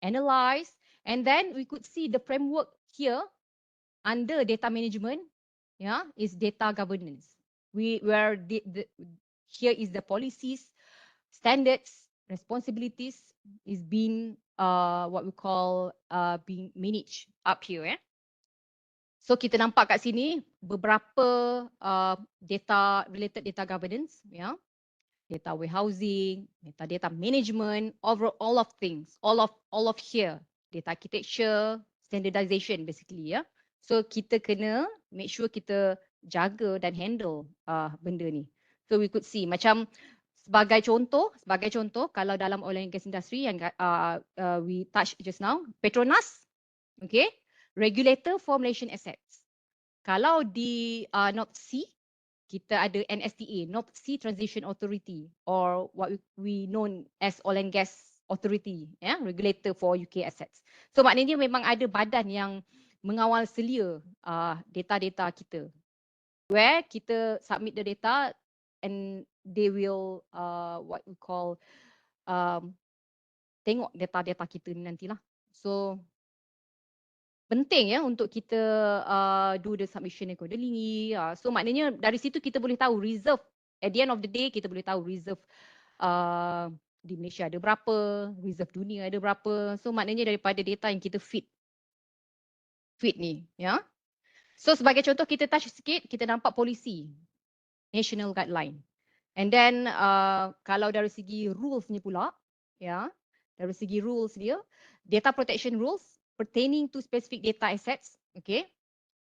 analyzed, And then we could see the framework here under data management, yeah, is data governance. Where here is the policies, standards, responsibilities is being what we call being managed up here. So kita nampak kat sini beberapa related data governance, data warehousing, data management, overall all of things, all of here, data architecture, standardization basically, So kita kena make sure kita jaga dan handle benda ni. So we could see macam sebagai contoh kalau dalam oil and gas industry yang we touch just now, Petronas, okay, regulator for Malaysian assets. Kalau di North Sea, kita ada NSTA, North Sea Transition Authority, or what we known as Oil and Gas Authority, regulator for UK assets. So maknanya memang ada badan yang mengawal selia data-data kita, where kita submit the data and they will what we call tengok data-data kita ni nantilah. So penting untuk kita do the submission accordingly. So maknanya dari situ kita boleh tahu reserve. At the end of the day kita boleh tahu reserve di Malaysia ada berapa, reserve dunia ada berapa. So maknanya daripada data yang kita feed ni, So sebagai contoh kita touch sikit, kita nampak polisi, national guideline. And then kalau dari segi rules ni pula, dari segi rules dia, data protection rules pertaining to specific data assets, okay?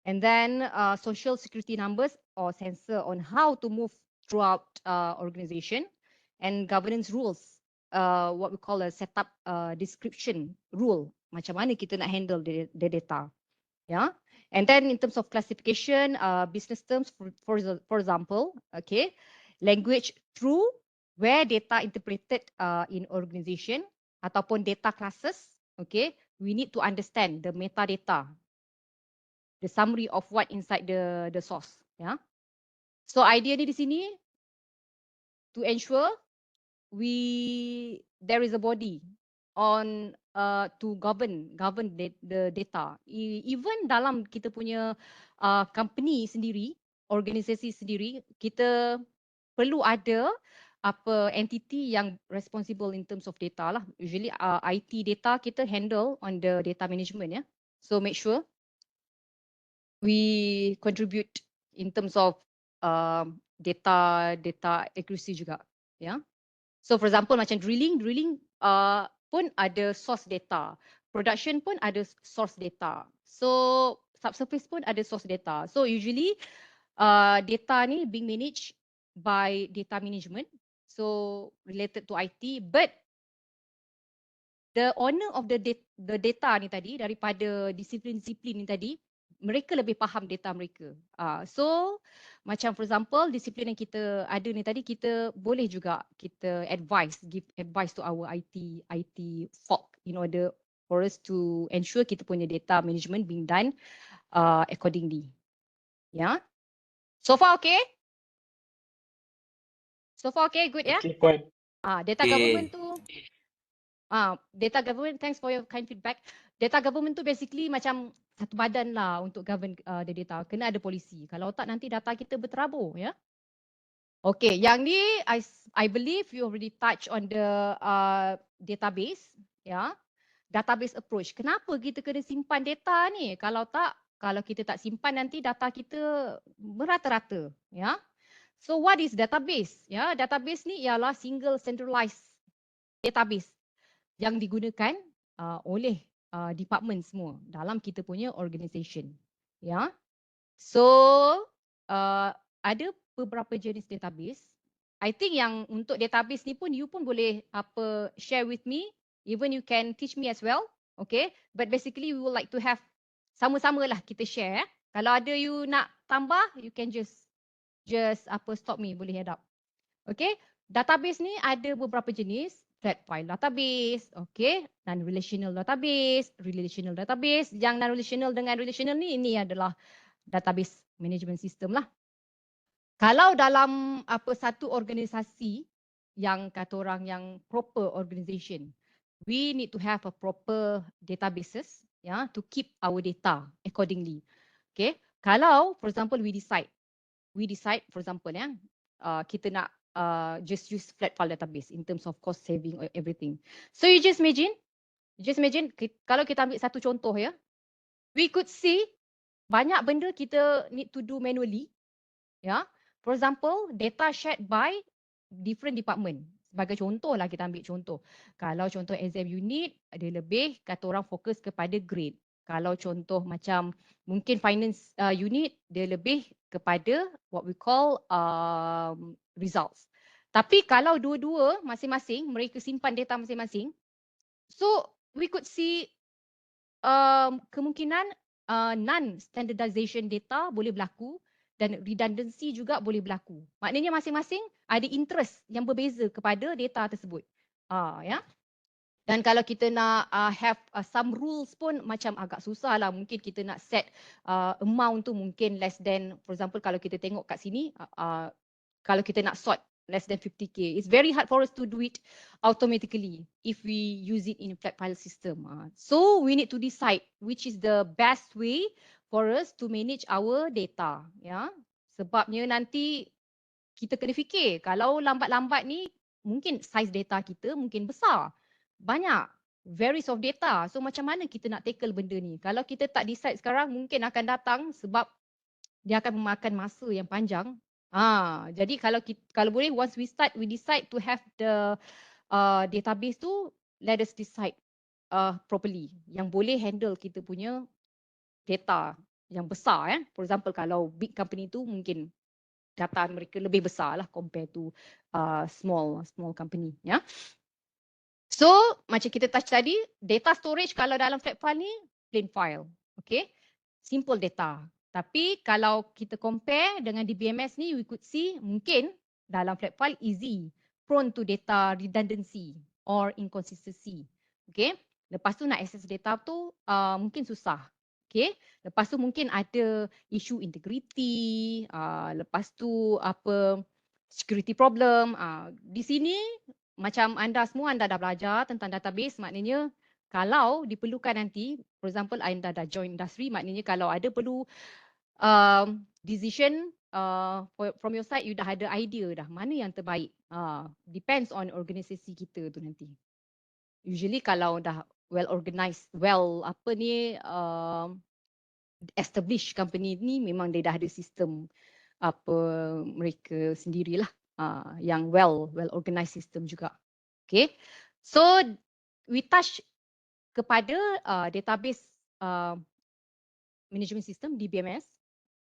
And then social security numbers or sensor on how to move throughout organization, and governance rules, what we call a setup description rule, macam mana kita nak handle the data, And then in terms of classification, business terms, for example, okay, language through where data interpreted in organization ataupun data classes, okay, we need to understand the metadata, the summary of what inside the source, So idea ni di sini to ensure there is a body on to govern the data. Even dalam kita punya company sendiri, organisasi sendiri, kita perlu ada entity yang responsible in terms of data lah. Usually IT data kita handle on the data management, So make sure we contribute in terms of data accuracy juga, So for example macam drilling pun ada source data, production pun ada source data, so subsurface pun ada source data. So usually data ni being managed by data management, so related to IT, but the owner of the data ni tadi, daripada disiplin-disiplin ni tadi, mereka lebih faham data mereka. So macam for example disiplin yang kita ada ni tadi, kita boleh juga kita give advice to our IT folk in order for us to ensure kita punya data management being done accordingly. So far okay? So far okay, good ya? Okay, Puan. Data government tu data government, thanks for your kind feedback. Data government tu basically macam satu badan lah untuk govern the data. Kena ada polisi. Kalau tak nanti data kita berterabur, Okay, yang ni I believe you already touch on the database, Database approach. Kenapa kita kena simpan data ni? Kalau kita tak simpan nanti data kita merata-rata, So what is database? Database ni ialah single centralized database yang digunakan oleh department semua dalam kita punya organisation, So ada beberapa jenis database. I think yang untuk database ni pun you pun boleh share with me, even you can teach me as well, okay? But basically we would like to have sama-sama lah kita share. Kalau ada you nak tambah, you can just stop me, boleh head up. Okay, database ni ada beberapa jenis. Flat file database, okay, non-relational database, relational database. Yang non-relational dengan relational ni, ini adalah database management system lah. Kalau dalam satu organisasi yang kata orang yang proper organisation, we need to have a proper databases to keep our data accordingly. Okay, kalau for example we decide for example kita nak just use flat file database in terms of cost saving or everything. So you just imagine kalau kita ambil satu contoh we could see banyak benda kita need to do manually. For example, data shared by different department. Sebagai contoh lah, kita ambil contoh. Kalau contoh exam unit, dia lebih kata orang fokus kepada grade. Kalau contoh macam mungkin finance unit, dia lebih kepada what we call results. Tapi kalau dua-dua masing-masing, mereka simpan data masing-masing, so we could see kemungkinan non-standardization data boleh berlaku dan redundancy juga boleh berlaku. Maknanya masing-masing ada interest yang berbeza kepada data tersebut. Dan kalau kita nak have some rules pun macam agak susah lah. Mungkin kita nak set amount tu mungkin less than, for example kalau kita tengok kat sini, kalau kita nak sort less than 50k. It's very hard for us to do it automatically if we use it in a flat file system. So we need to decide which is the best way for us to manage our data. Sebabnya nanti kita kena fikir kalau lambat-lambat ni mungkin size data kita mungkin besar. Banyak varies of data. So macam mana kita nak tackle benda ni? Kalau kita tak decide sekarang mungkin akan datang sebab dia akan memakan masa yang panjang. Jadi kalau boleh once we decide to have the database tu, let us decide properly yang boleh handle kita punya data yang besar. For example kalau big company tu mungkin data mereka lebih besar lah compare to small company. So macam kita touch tadi, data storage kalau dalam flat file ni plain file. Okay, simple data. Tapi kalau kita compare dengan DBMS ni, we could see mungkin dalam flat file easy, prone to data redundancy or inconsistency. Okay, lepas tu nak access data tu mungkin susah. Okay, lepas tu mungkin ada isu integrity, lepas tu apa security problem. Di sini macam anda dah belajar tentang database, maknanya kalau diperlukan nanti, for example anda dah join industry, maknanya kalau ada perlu decision from your side, you dah ada idea dah mana yang terbaik. Depends on organisasi kita tu nanti. Usually kalau dah well organized, established company ni memang dia dah ada sistem mereka sendirilah yang well organized system juga. Okay, so we touch kepada database management system DBMS.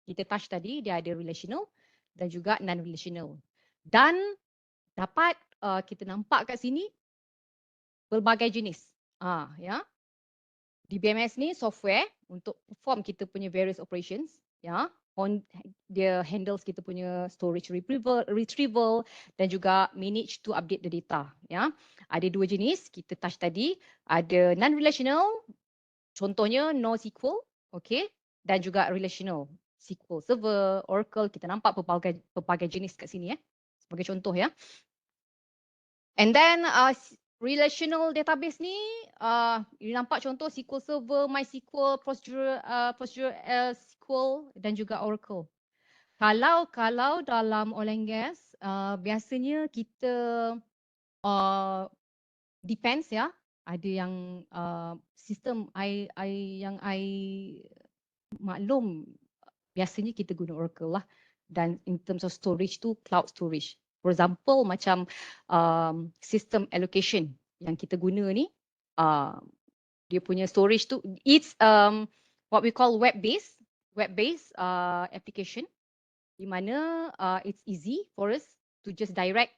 Kita touch tadi dia ada relational dan juga non-relational. Dan dapat kita nampak kat sini pelbagai jenis. DBMS ni software untuk perform kita punya various operations. Dia handles kita punya storage retrieval dan juga manage to update the data. Ada dua jenis kita touch tadi. Ada non-relational, contohnya NoSQL, okay, dan juga relational. SQL Server, Oracle, kita nampak pelbagai jenis kat sini sebagai contoh And then relational database ni you nampak contoh SQL Server, MySQL, Procedural SQL dan juga Oracle. Kalau dalam oil and gas biasanya kita depends ada yang sistem yang maklum biasanya kita guna Oracle lah, dan in terms of storage tu cloud storage. For example macam system allocation yang kita guna ni, dia punya storage tu it's what we call web-based application, di mana it's easy for us to just direct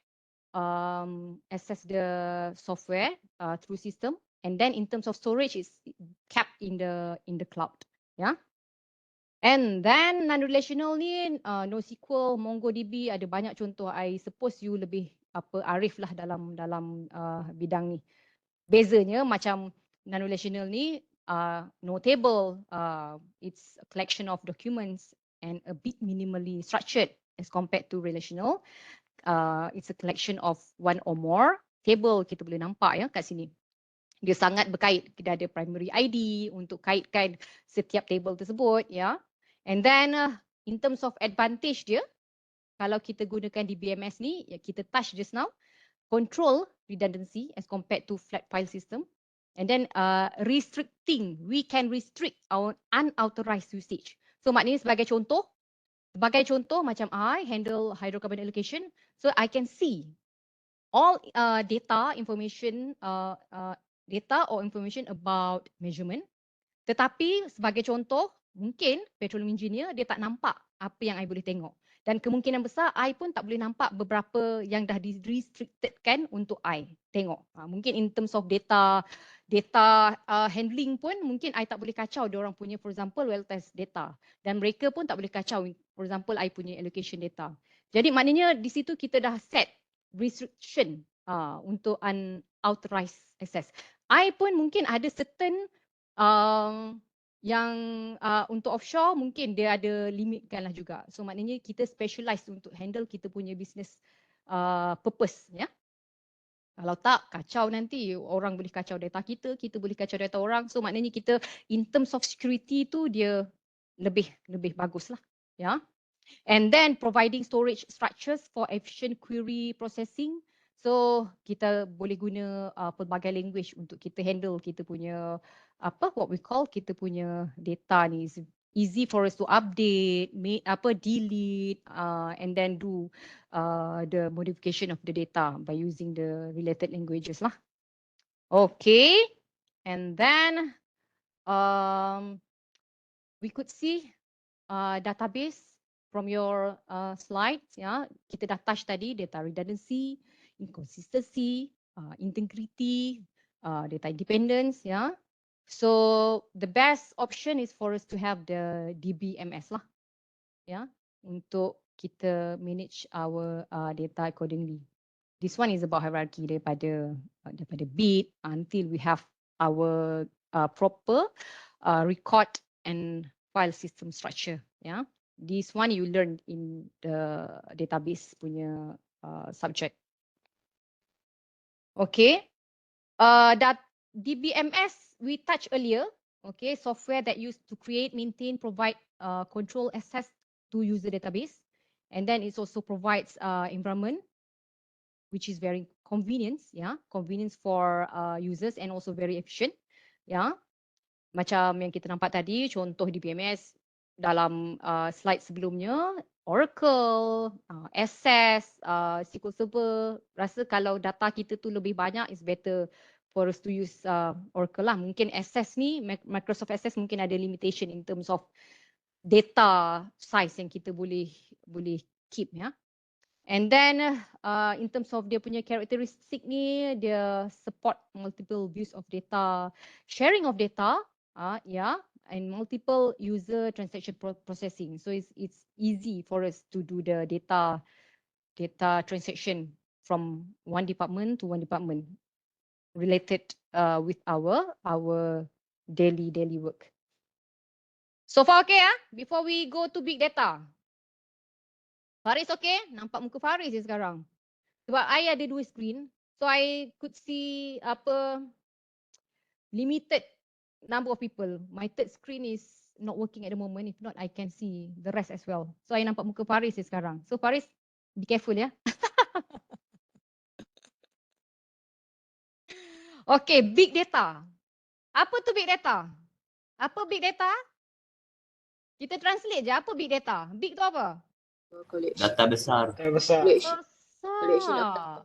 access the software through system, and then in terms of storage it's kept in the cloud. And then non-relational ni NoSQL, MongoDB, ada banyak contoh. I suppose you lebih arif lah dalam bidang ni. Bezanya macam non-relational ni no table, it's a collection of documents and a bit minimally structured as compared to relational. It's a collection of one or more table, kita boleh nampak kat sini. Dia sangat berkait. Kita ada primary ID untuk kaitkan setiap table tersebut, ya. And then in terms of advantage dia, kalau kita gunakan di BMS ni, ya, kita touch just now, control redundancy as compared to flat file system. And then restricting, we can restrict our unauthorized usage. So maknanya sebagai contoh macam I handle hydrocarbon allocation, so I can see all data or information about measurement. Tetapi sebagai contoh, mungkin petroleum engineer dia tak nampak apa yang I boleh tengok. Dan kemungkinan besar I pun tak boleh nampak beberapa yang dah di-restrictedkan untuk I tengok. Mungkin in terms of data handling pun mungkin I tak boleh kacau diorang punya, for example, well test data. Dan mereka pun tak boleh kacau, for example, I punya allocation data. Jadi maknanya di situ kita dah set restriction untuk unauthorized access. I pun mungkin ada certain yang untuk offshore mungkin dia ada limitkan lah juga. So maknanya kita specialize untuk handle kita punya business purpose, ya. Kalau tak, kacau nanti. Orang boleh kacau data kita boleh kacau data orang. So maknanya kita in terms of security tu dia lebih bagus lah, ya. And then providing storage structures for efficient query processing. So kita boleh guna pelbagai language untuk kita handle kita punya what we call kita punya data ni. It's easy for us to update, delete, and then do the modification of the data by using the related languages lah. Okay, and then we could see database from your slides, ya. Kita dah touch tadi data redundancy, inconsistency, integrity, data independence, ya. So the best option is for us to have the DBMS lah, ya, untuk kita manage our data accordingly. This one is about hierarchy daripada bit until we have our proper record and file system structure, ya. This one you learn in the database punya subject. Okay, that DBMS we touched earlier. Okay, software that used to create, maintain, provide control access to user database, and then it also provides environment, which is very convenient, yeah, convenience for users and also very efficient, yeah. Macam yang kita nampak tadi, contoh DBMS dalam slide sebelumnya, Oracle, Access, SQL Server. Rasa kalau data kita tu lebih banyak, it's better for us to use Oracle lah. Mungkin Access ni, Microsoft Access mungkin ada limitation in terms of data size yang kita boleh keep, ya. And then in terms of dia punya characteristic ni, dia support multiple views of data, sharing of data, yeah, and multiple user transaction processing. So it's easy for us to do the data transaction from one department to one department related with our daily work. So far okay, before we go to big data. Faris okay? Nampak muka Faris je sekarang. Sebab I ada 2 screen. So I could see limited number of people. My third screen is not working at the moment. If not, I can see the rest as well. So I nampak muka Faris je sekarang. So Faris, be careful ya. Okay, big data. Apa tu big data? Apa big data? Kita translate je. Apa big data? Big tu apa? Data besar. Data besar. Collection of data.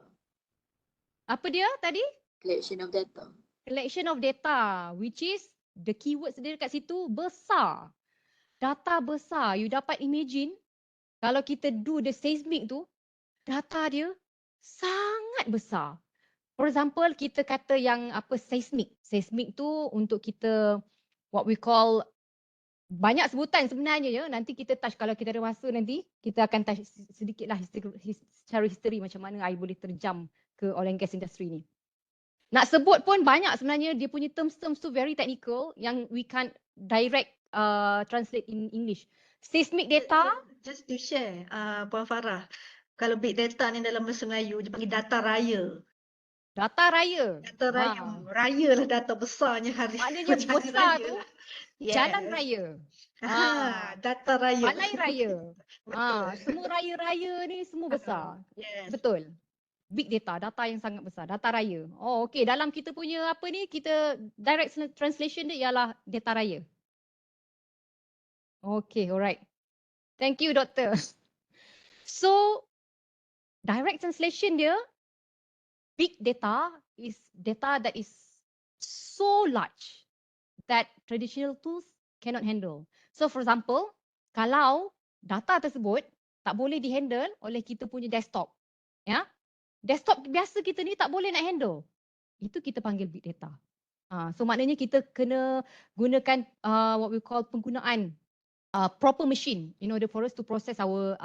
Apa dia tadi? Collection of data. Collection of data, which is the keywords dia dekat situ besar. Data besar. You dapat imagine kalau kita do the seismic tu, data dia sangat besar. For example, kita kata yang seismic. Seismic tu untuk kita what we call banyak sebutan sebenarnya ya. Nanti kita touch kalau kita ada masa nanti kita akan touch sedikitlah secara history macam mana I boleh terjam ke oil and gas industry ni. Nak sebut pun banyak sebenarnya dia punya terms tu very technical yang we can't direct translate in English. Seismic data. Just to share, Puan Farah, kalau big data ni dalam bahasa Melayu dia panggil data raya. Data raya. Data raya. Raya lah data besarnya hari. Maknanya Macam hari besar raya tu lah. jalan Yes. raya. Data raya. Balai raya. Betul. Semua raya-raya ni semua besar. Yes. Betul. Big data yang sangat besar, data raya. Oh, okey. Dalam kita punya apa ni, kita direct translation dia ialah data raya. Okay, alright. Thank you, Doktor. So, direct translation dia, big data is data that is so large that traditional tools cannot handle. So, for example, kalau data tersebut tak boleh dihandle oleh kita punya desktop, ya, desktop biasa kita ni tak boleh nak handle, itu kita panggil big data. So maknanya kita kena gunakan what we call penggunaan proper machine in order for us to process our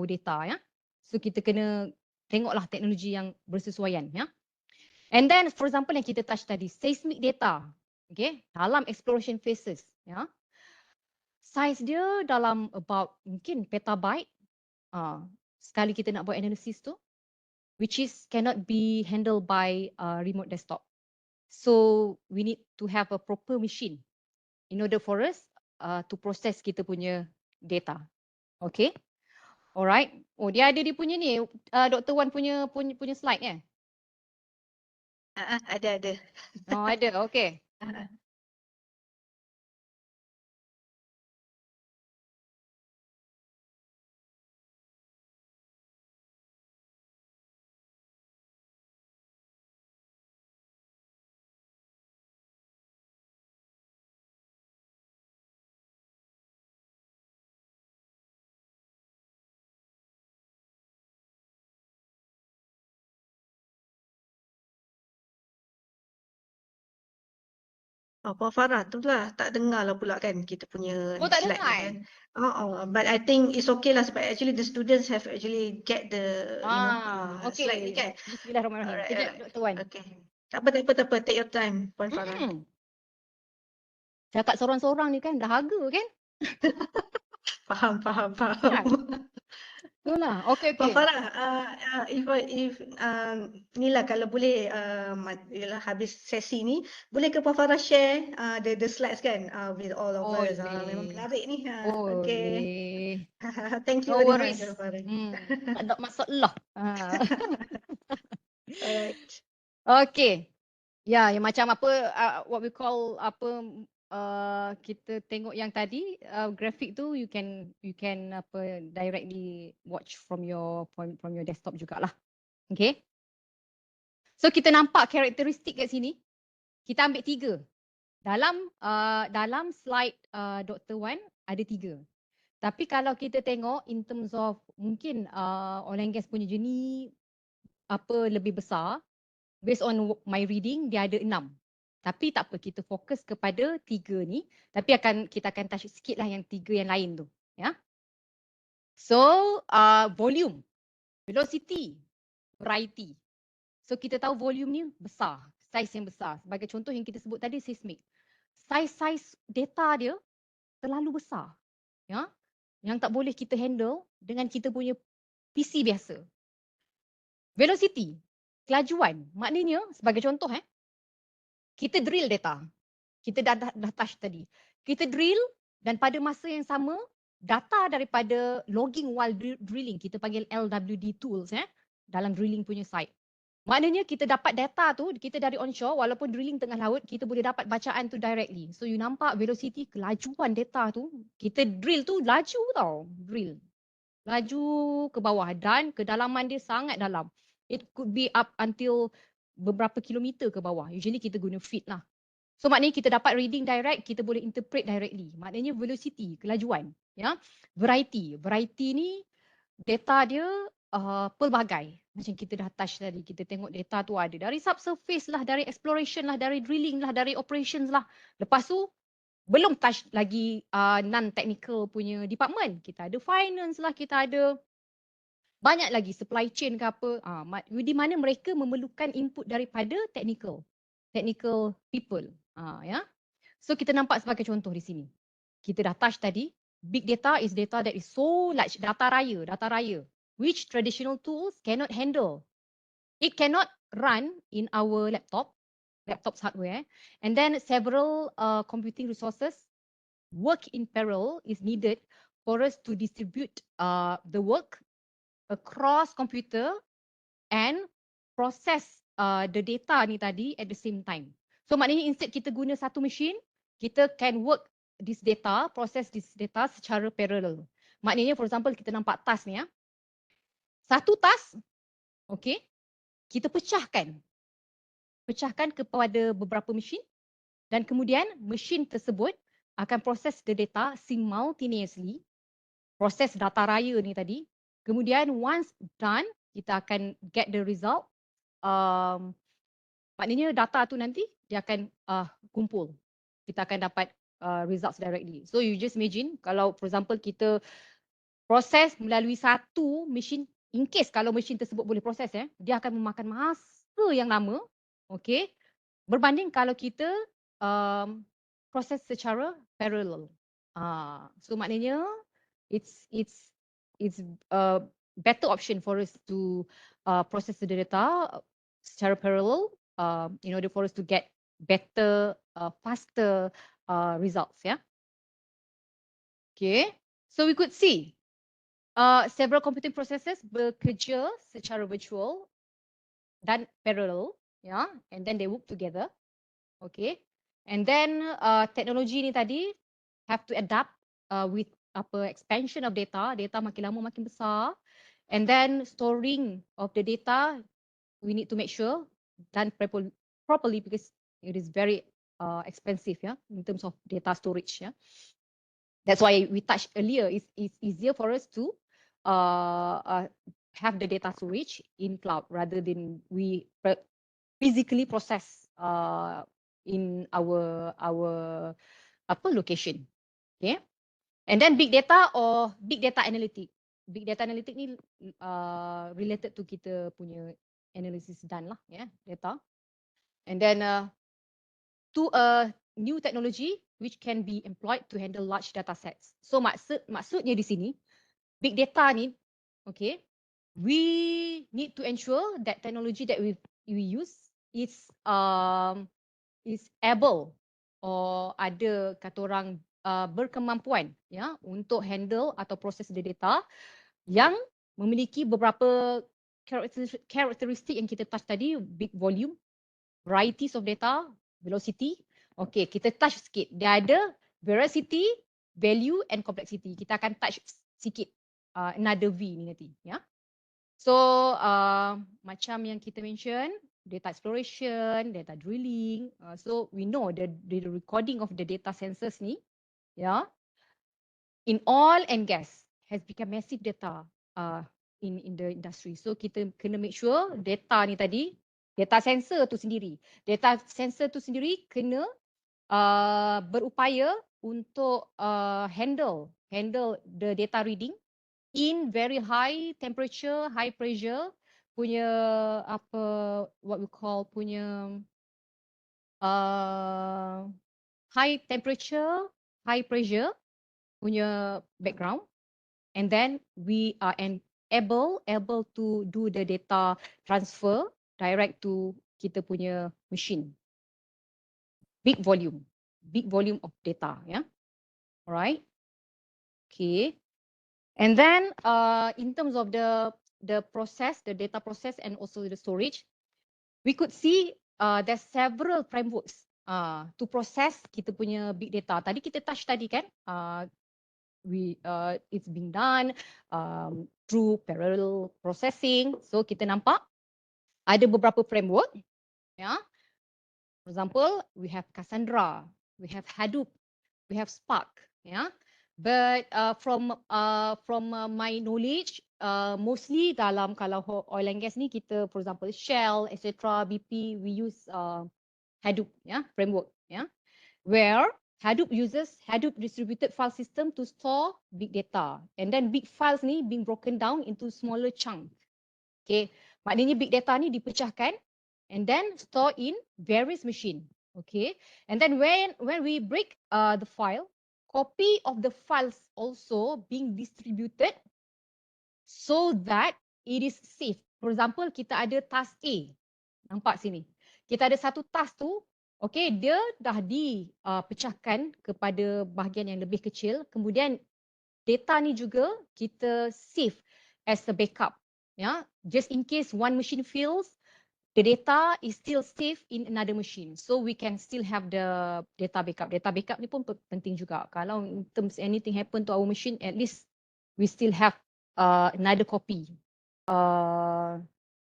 data, ya. So kita kena tengoklah teknologi yang bersesuaian, ya. And then for example yang kita touch tadi, seismic data, okay, dalam exploration phases, ya. Size dia dalam about mungkin petabyte. Sekali kita nak buat analysis tu, which is cannot be handled by remote desktop. So we need to have a proper machine in order for us to process kita punya data. Okay. Alright. Oh, dia ada dia punya ni, Dr. Wan punya slide ya? Ada. Oh, ada. Okay. Puan Farah tu lah, tak dengar lah pula kan kita punya Oh, tak slide dengar ni kan. But I think it's okay lah sebab actually the students have actually get the Okay. slide ni kan. Bismillahirrahmanirrahim. Alright, Kejap, alright. Dr. Wan. Okay. Tak apa. Take your time, Puan Farah. Cakap seorang-seorang ni kan dahaga kan? Faham. Kan? Itulah. Okay. Puan Farah, if ni lah kalau boleh yalah, habis sesi ni, boleh ke Puan Farah share the slides kan with all of us. Memang Boleh. menarik ni. Boleh. Thank you No very worries. much, Puan Farah. Tak ada masalah. Alright. Okay. Ya, yang macam apa what we call kita tengok yang tadi grafik tu you can directly watch from your desktop jugalah. Okay. So kita nampak karakteristik kat sini. Kita ambil 3. Dalam slide Dr. Wan ada 3. Tapi kalau kita tengok in terms of mungkin oil and gas punya jenis lebih besar, based on my reading dia ada 6. Tapi tak apa, kita fokus kepada 3 ni. Tapi kita akan touch sikit lah yang 3 yang lain tu. Ya. So, volume, velocity, variety. So, kita tahu volume ni besar, size yang besar. Sebagai contoh yang kita sebut tadi, seismic. Size data dia terlalu besar. Ya. Yang tak boleh kita handle dengan kita punya PC biasa. Velocity, kelajuan. Maknanya, sebagai contoh kita drill data. Kita dah touch tadi. Kita drill dan pada masa yang sama data daripada logging while drilling, kita panggil LWD tools dalam drilling punya site. Maknanya kita dapat data tu, kita dari onshore walaupun drilling tengah laut, kita boleh dapat bacaan tu directly. So you nampak velocity, kelajuan data tu, kita drill tu laju tau, drill. Laju ke bawah dan kedalaman dia sangat dalam. It could be up until beberapa kilometer ke bawah. Usually kita guna feet lah. So maknanya kita dapat reading direct, kita boleh interpret directly. Maknanya velocity, kelajuan. Ya. Variety ni data dia pelbagai. Macam kita dah touch tadi, kita tengok data tu ada dari subsurface lah, dari exploration lah, dari drilling lah, dari operations lah. Lepas tu belum touch lagi non-technical punya department. Kita ada finance lah, kita ada banyak lagi supply chain ke apa. Di mana mereka memerlukan input daripada technical people. Ya. So kita nampak sebagai contoh di sini. Kita dah touch tadi, big data is data that is so large, data raya, which traditional tools cannot handle. It cannot run in our laptop's hardware, and then several computing resources work in parallel is needed for us to distribute the work across computer and process the data ni tadi at the same time. So maknanya instead kita guna satu machine, kita can work this data, process this data secara parallel. Maknanya for example kita nampak task ni ya. Satu task, okay, kita pecahkan kepada beberapa mesin dan kemudian mesin tersebut akan proses the data simultaneously, proses data raya ni tadi. Kemudian once done, kita akan get the result. Maknanya data tu nanti dia akan kumpul. Kita akan dapat results directly. So you just imagine kalau for example kita proses melalui satu mesin, in case kalau mesin tersebut boleh proses dia akan memakan masa yang lama, okay, berbanding kalau kita proses secara parallel. So maknanya it's a better option for us to process the data secara parallel in order for us to get better, faster results. Yeah. Okay. So we could see several computing processes bekerja secara virtual dan parallel, yeah, and then they work together, okay. And then teknologi ni tadi have to adapt with expansion of data makin lama makin besar, and then storing of the data we need to make sure done properly because it is very expensive, yeah, in terms of data storage, yeah. That's why we touched earlier. It's easier for us to have the data storage in cloud rather than we physically process in our location. Okay. And then big data or big data analytic. Big data analytic ni related to kita punya analysis done lah, yeah, data. And then to a new technology which can be employed to handle large data sets. So maksudnya di sini, big data ni, okay, we need to ensure that technology that we use is able or ada kata orang berkemampuan ya untuk handle atau proses the data yang memiliki beberapa karakteristik yang kita touch tadi, big volume, varieties of data, velocity. Okay, kita touch sikit. Dia ada veracity, value and complexity. Kita akan touch sikit another V ni nanti. Ya. So macam yang kita mention, data exploration, data drilling. So we know the recording of the data sensors ni, ya, in oil and gas has become massive data in the industry. So kita kena make sure data ni tadi, data sensor tu sendiri kena berupaya untuk handle the data reading in very high temperature, high pressure punya what we call punya high temperature, high pressure punya background, and then we are able to do the data transfer direct to kita punya machine. Big volume of data, yeah. Alright. Okay. And then in terms of the process, the data process and also the storage, we could see there's several frameworks to process kita punya big data. Tadi kita touch tadi kan, it's being done through parallel processing. So kita nampak ada beberapa framework, ya. For example, we have Cassandra, we have Hadoop, we have Spark, ya. But from my knowledge, mostly dalam kalau oil and gas ni kita, for example, Shell, etc., BP, we use Hadoop, ya, framework, ya, where Hadoop uses Hadoop distributed file system to store big data, and then big files ni being broken down into smaller chunk. Okay, maknanya big data ni dipecahkan and then store in various machine. Okay, and then when we break the file, copy of the files also being distributed so that it is safe. For example, kita ada task A. Nampak sini. Kita ada satu task tu, okey, dia dah dipecahkan kepada bahagian yang lebih kecil. Kemudian data ni juga kita save as a backup. Ya, just in case one machine fails, the data is still safe in another machine. So we can still have the data backup. Data backup ni pun penting juga. Kalau in terms anything happen to our machine, at least we still have another copy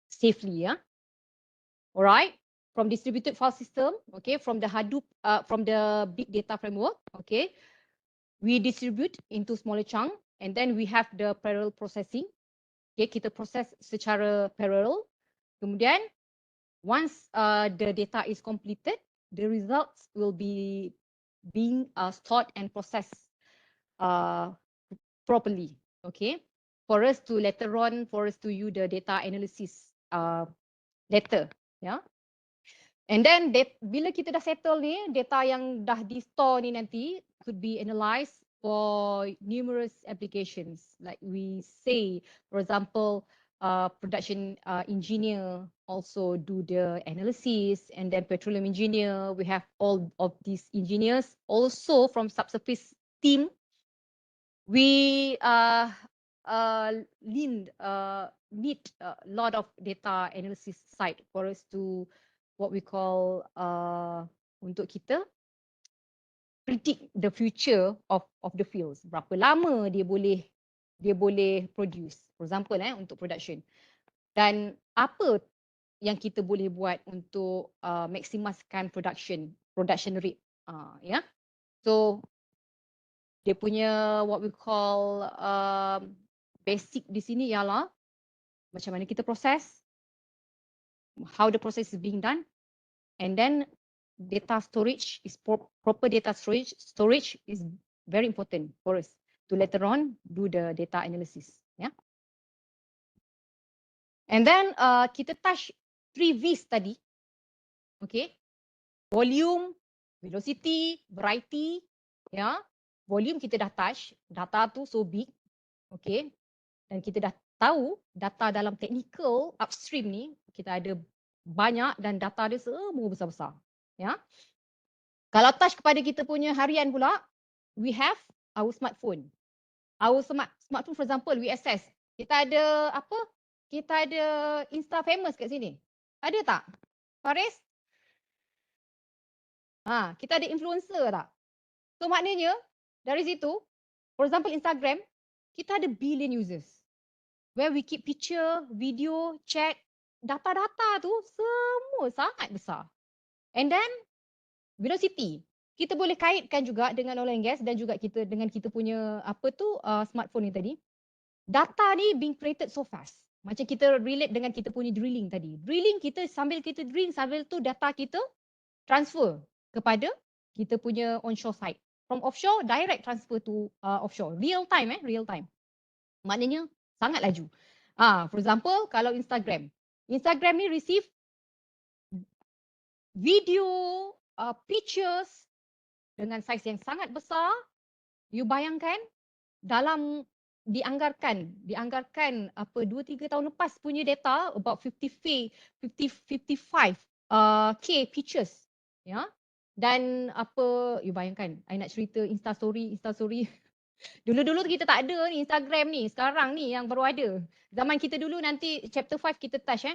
safely. Ya. Alright, from distributed file system, okay, from the Hadoop, from the big data framework, okay, we distribute into smaller chunk, and then we have the parallel processing. Okay, kita proses secara parallel. Kemudian, once the data is completed, the results will be being stored and processed properly. Okay, for us to later on, for us to use the data analysis later. Yeah. And then bila kita dah settle ni, data yang dah di-store ni nanti could be analysed for numerous applications. Like we say, for example, production engineer also do the analysis, and then petroleum engineer, we have all of these engineers. Also from subsurface team, we need a lot of data analysis site for us to what we call untuk kita predict the future of the fields. Berapa lama dia boleh produce, for example untuk production. Dan apa yang kita boleh buat untuk maksimaskan production rate. Yeah. So dia punya what we call basic di sini ialah macam mana kita proses, how the process is being done, and then data storage is proper data storage is very important for us to later on do the data analysis. Yeah. And then kita touch 3 V's tadi. Okay. Volume, velocity, variety. Yeah. Volume kita dah touch, data tu so big. Okay. Dan kita dah tahu data dalam technical upstream ni kita ada banyak dan data dia semua besar-besar. Ya. Kalau touch kepada kita punya harian pula, we have our smartphone. Our smartphone, for example, we access. Kita ada apa? Kita ada Insta famous kat sini. Ada tak? Faris? Kita ada influencer tak? So maknanya dari situ, for example Instagram, kita ada billion users. Where we keep picture, video, chat, data-data tu semua sangat besar. And then velocity. Kita boleh kaitkan juga dengan oil and gas dan juga kita dengan kita punya smartphone ni tadi. Data ni being created so fast. Macam kita relate dengan kita punya drilling tadi. Drilling kita sambil kita drilling, sambil tu data kita transfer kepada kita punya onshore site. From offshore, direct transfer to offshore. Real time. Maknanya sangat laju. For example, kalau Instagram. Instagram ni receive video, pictures dengan saiz yang sangat besar. You bayangkan dalam dianggarkan 2-3 tahun lepas punya data about 55 k pictures. Ya. Dan you bayangkan, I nak cerita Insta story. Dulu-dulu kita tak ada ni Instagram ni, sekarang ni yang baru ada. Zaman kita dulu nanti chapter 5 kita touch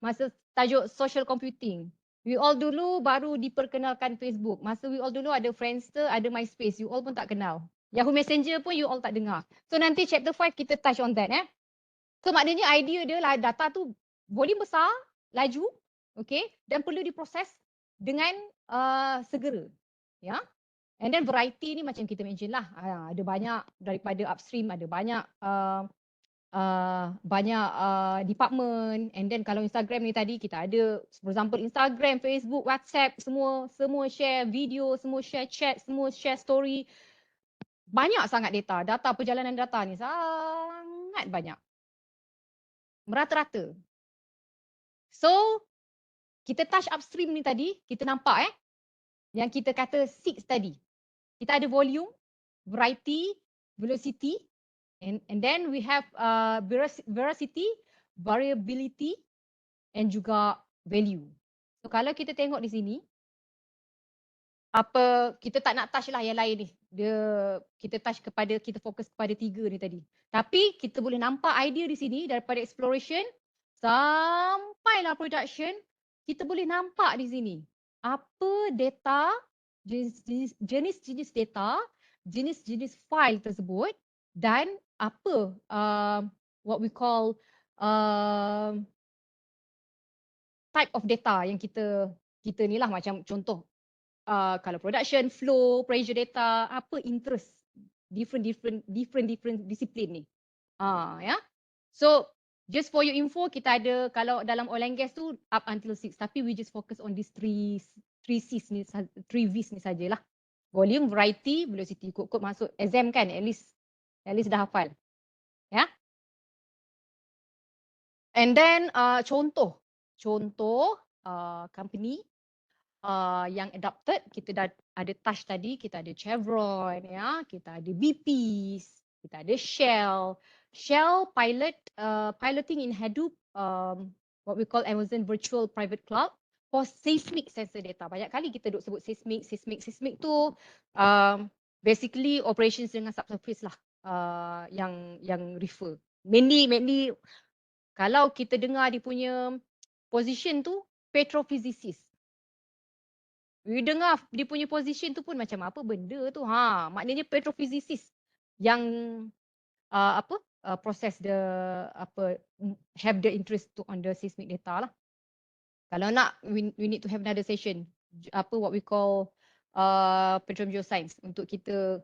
masa tajuk social computing. We all dulu baru diperkenalkan Facebook. Masa we all dulu ada Friendster, ada MySpace, you all pun tak kenal. Yahoo Messenger pun you all tak dengar. So nanti chapter 5 kita touch on that. So maknanya idea dia lah data tu volume besar, laju, okay, dan perlu diproses dengan segera. Ya. And then variety ni macam kita mention lah. Ada banyak daripada upstream, ada banyak department. And then kalau Instagram ni tadi kita ada, for example Instagram, Facebook, WhatsApp, semua share video, semua share chat, semua share story. Banyak sangat data perjalanan data ni sangat banyak. Merata-rata. So kita touch upstream ni tadi, kita nampak yang kita kata 6 tadi. Kita ada volume, variety, velocity, and then we have veracity, variability, and juga value. So kalau kita tengok di sini, apa kita tak nak touch lah yang lain ni. Kita touch kepada, kita fokus kepada 3 ni tadi. Tapi kita boleh nampak idea di sini daripada exploration sampailah production, kita boleh nampak di sini apa data, jenis-jenis data, jenis-jenis file tersebut dan apa what we call type of data yang kita ni lah, macam contoh kalau production, flow, pressure data, apa interest different disiplin ni. Ya. So just for your info, kita ada kalau dalam oil and gas tu up until 6, tapi we just focus on these three V's ni sajalah. Volume, variety, velocity. Kod masuk exam kan, at least dah hafal. Ya. And then contoh company yang adopted, kita dah ada touch tadi, kita ada Chevron, ya, kita ada BP, kita ada Shell piloting in Hadoop, what we call Amazon Virtual Private Cloud for seismic sensor data. Banyak kali kita duk sebut seismic tu basically operations dengan subsurface lah, yang refer. Mainly kalau kita dengar dia punya position tu petrophysicist. We dengar dia punya position tu pun macam apa benda tu. Maknanya petrophysicist yang proses have the interest on the seismic data lah. Kalau nak, we need to have another session, what we call petroleum geoscience, untuk kita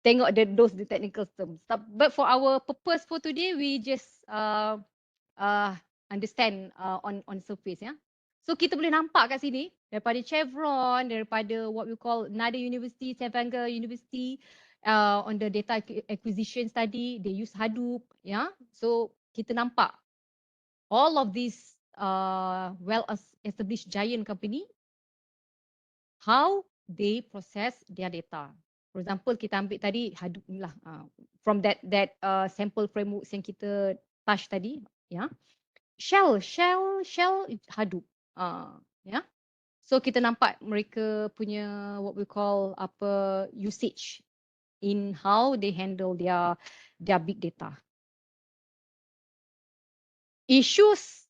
tengok the technical terms. But for our purpose for today, we just understand on surface, ya. So kita boleh nampak kat sini daripada Chevron, daripada what we call another university, Stavanger University, on the data acquisition study, they use Hadoop, ya. So kita nampak all of these well established giant company, how they process their data. For example, kita ambil tadi Hadoop ni lah, from that sample frameworks yang kita touch tadi, ya. Shell Hadoop, ya. So kita nampak mereka punya what we call usage in how they handle their big data. Issues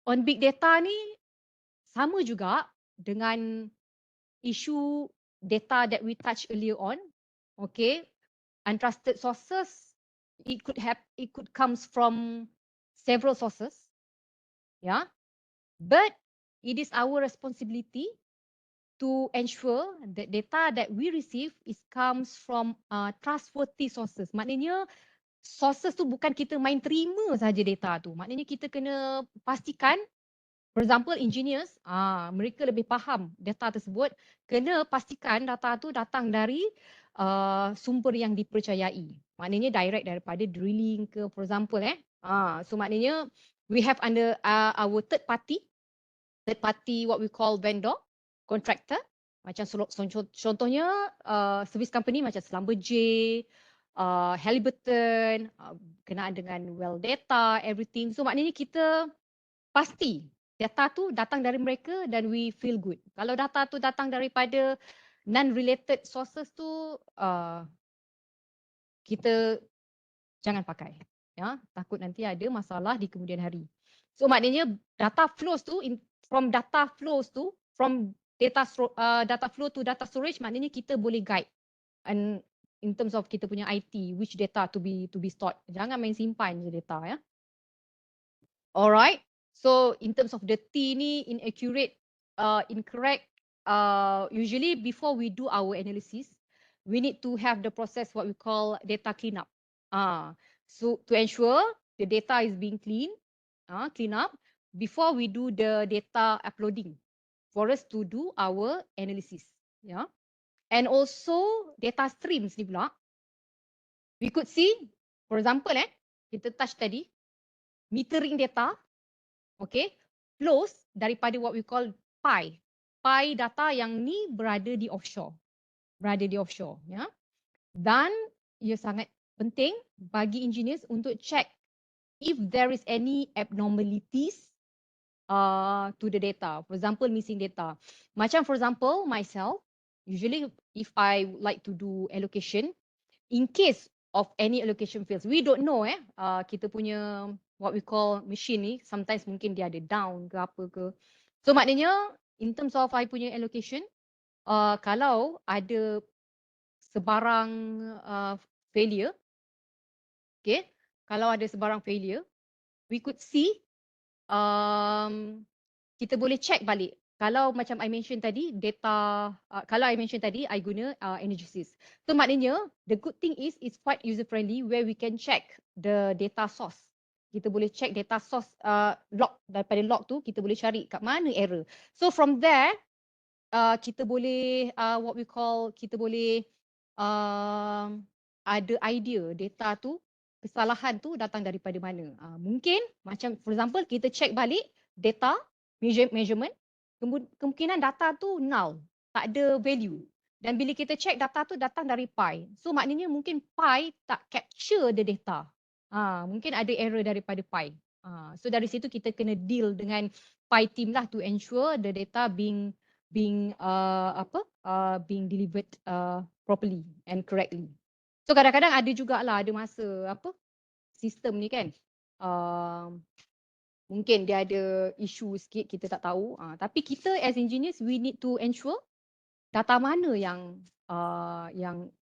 on big data ni sama juga dengan isu data that we touch earlier on. Okay, untrusted sources, it could comes from several sources, yeah, but it is our responsibility to ensure that data that we receive comes from trustworthy sources. Maknanya sources tu bukan kita main terima saja data tu. Maknanya kita kena pastikan, for example engineers, mereka lebih faham data tersebut, kena pastikan data tu datang dari sumber yang dipercayai. Maknanya direct daripada drilling ke, for example, so maknanya we have under our third party what we call vendor, contractor, macam contohnya service company macam Schlumberger, Halliburton, kenaan dengan well data, everything. So maknanya kita pasti data tu datang dari mereka dan we feel good. Kalau data tu datang daripada non-related sources tu, kita jangan pakai. Ya, takut nanti ada masalah di kemudian hari. So maknanya data flows tu, from data flow to data storage, maknanya kita boleh guide. And in terms of kita punya IT, which data to be stored. Jangan main simpan je data, ya. Alright. So in terms of the T ni, inaccurate, incorrect, usually before we do our analysis, we need to have the process what we call data cleanup. So to ensure the data is being clean up before we do the data uploading for us to do our analysis. Yeah. And also data streams ni pula, we could see, for example, kita touch tadi, metering data, okay, flows daripada what we call pi data yang ni berada di offshore, ya. Dan ia sangat penting bagi engineers untuk check if there is any abnormalities to the data. For example, missing data. Macam for example, myself, usually if I would like to do allocation, in case of any allocation fails, we don't know kita punya what we call machine ni, sometimes mungkin dia ada down ke apa ke. So maknanya in terms of I punya allocation, kalau ada sebarang failure, okay, kalau ada sebarang failure, we could see kita boleh check balik. Kalau macam I mention tadi, data, kalau I mention tadi, I guna energy sys. So maknanya, the good thing is, it's quite user friendly where we can check the data source. Kita boleh check data source log, daripada log tu, kita boleh cari kat mana error. So from there, kita boleh, what we call, kita boleh ada idea data tu, kesalahan tu datang daripada mana. Mungkin, macam for example, kita check balik data, measurement, kemungkinan data tu null, tak ada value. Dan bila kita check data tu datang dari pi. So maknanya mungkin pi tak capture the data. Mungkin ada error daripada pi. So dari situ kita kena deal dengan pi team lah to ensure the data being delivered properly and correctly. So kadang-kadang ada jugalah ada masa sistem ni kan. Mungkin dia ada isu sikit, kita tak tahu. Tapi kita as engineers, we need to ensure data mana yang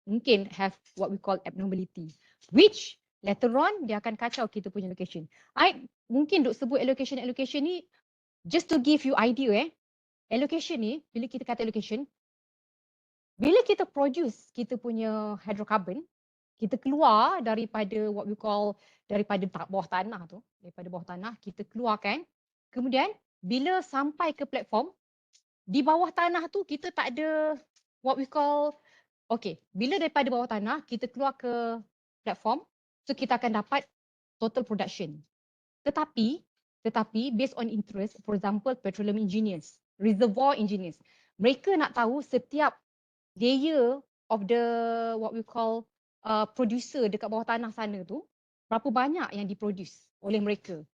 mungkin have what we call abnormality. Which later on, dia akan kacau kita punya allocation. Mungkin duk sebut allocation ni, just to give you idea allocation ni, bila kita kata allocation, bila kita produce kita punya hydrocarbon, kita keluar daripada what we call daripada bawah tanah tu, daripada bawah tanah kita keluarkan. Kemudian bila sampai ke platform, di bawah tanah tu kita tak ada what we call, bila daripada bawah tanah kita keluar ke platform, so kita akan dapat total production. Tetapi based on interest, for example petroleum engineers, reservoir engineers, mereka nak tahu setiap layer of the what we call producer dekat bawah tanah sana tu, berapa banyak yang diproduce oleh mereka.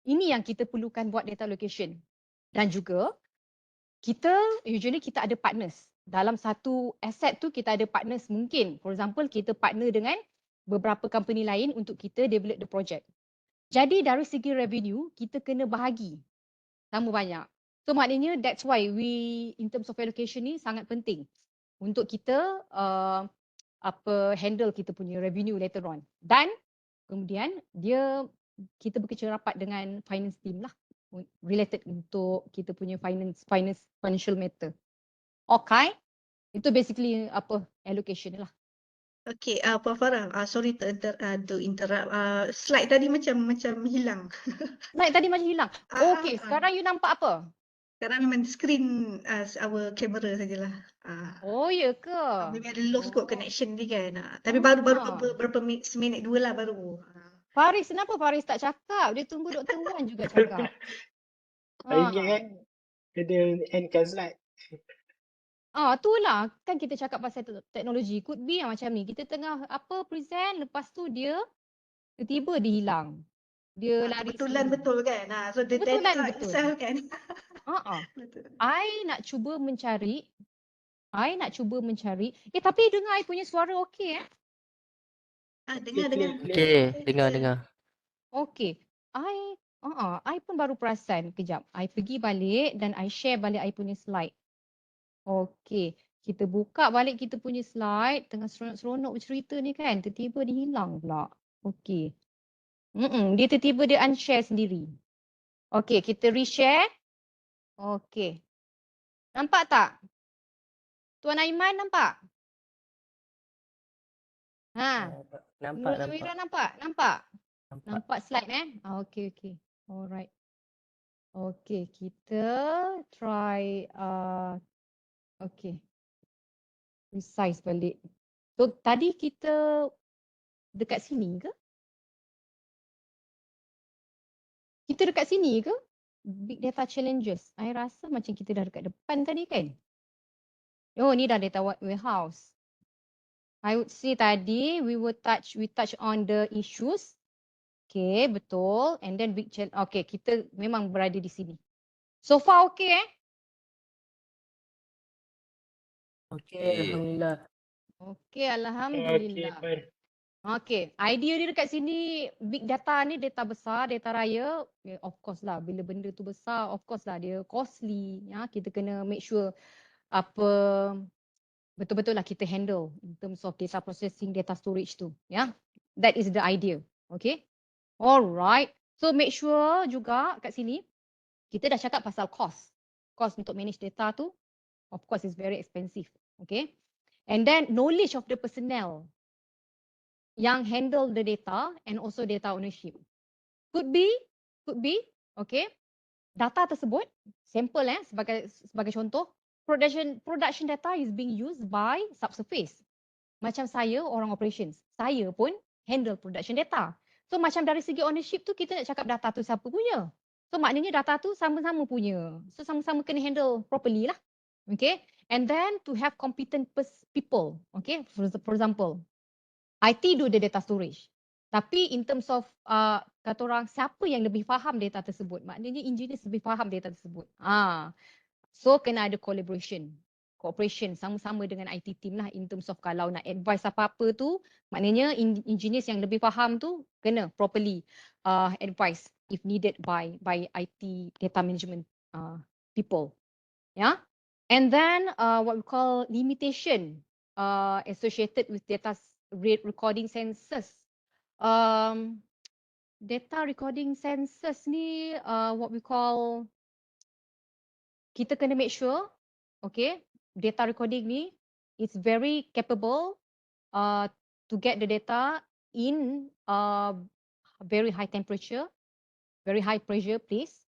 Ini yang kita perlukan buat data allocation. Dan juga usually kita ada partners. Dalam satu asset tu kita ada partners mungkin. For example, kita partner dengan beberapa company lain untuk kita develop the project. Jadi dari segi revenue, kita kena bahagi sama banyak. So maknanya that's why we in terms of allocation ni sangat penting untuk kita handle kita punya revenue later on. Dan kemudian kita bekerja rapat dengan finance team lah related untuk kita punya financial matter. Okay, itu basically allocation lah. Okay, Puan Farah, sorry to interrupt. Slide tadi macam hilang. Slide tadi macam hilang. Okay, sekarang you nampak apa? Sekarang memang screen our camera sajalah. Oh, ya ke? Maybe ada lost kot connection ni kan. Tapi baru berapa seminit dua lah baru. Faris, kenapa Faris tak cakap? Dia tunggu Dr. Wan juga cakap. Ingat kan? Ada endkan slide. Itulah. Kan kita cakap pasal teknologi. Could be macam ni. Kita tengah present, lepas tu dia tiba-tiba dia hilang. Dia lari Kebetulan sendiri. betul kan. So the Kebetulan data betul. itself kan. Betul. I nak cuba mencari. Tapi dengar I punya suara okey Dengar. Okey, dengar. Okey. I pun baru perasan. Kejap. I pergi balik dan I share balik I punya slide. Okey. Kita buka balik kita punya slide. Tengah seronok bercerita ni kan. Tiba-tiba dia hilang pula. Okey. Dia tiba-tiba dia unshare sendiri. Okey. Kita reshare. Okey. Nampak tak? Tuan Aiman nampak? Nampak. Nampak slide okey. Alright. Okey, kita try okey. Resize balik. So tadi kita dekat sini ke? Kita dekat sini ke? Big data challenges. I rasa macam kita dah dekat depan tadi kan? Oh, ni dah data warehouse. I would say tadi we touch on the issues. Okay, betul. And then big challenge. Okay, kita memang berada di sini. So far okay Okey, alhamdulillah. Okay, Okay, alhamdulillah. fine. Okay, idea dia dekat sini big data ni data besar, data raya, of course lah bila benda tu besar, of course lah dia costly, ya. Kita kena make sure apa betul-betul lah kita handle in terms of data processing, data storage tu, ya. That is the idea. Okay. Alright. So make sure juga kat sini kita dah cakap pasal cost. Cost untuk manage data tu of course is very expensive. Okay. And then knowledge of the personnel yang handle the data and also data ownership. Could be, okay. Data tersebut, sampel sebagai contoh, production data is being used by subsurface. Macam saya orang operations, saya pun handle production data. So macam dari segi ownership tu kita nak cakap data tu siapa punya. So maknanya data tu sama-sama punya. So sama-sama kena handle properly lah. Okay. And then to have competent people. Okay. For example, IT do the data storage. Tapi in terms of kata orang siapa yang lebih faham data tersebut? Maknanya engineers lebih faham data tersebut. So kena ada collaboration, cooperation sama-sama dengan IT team lah in terms of kalau nak advice apa-apa tu, maknanya engineers yang lebih faham tu kena properly advice if needed by IT data management people. Yeah. And then what we call limitation associated with data rate recording sensors. Data recording sensors ni what we call kita kena make sure, okay, data recording ni it's very capable to get the data in very high temperature, very high pressure place,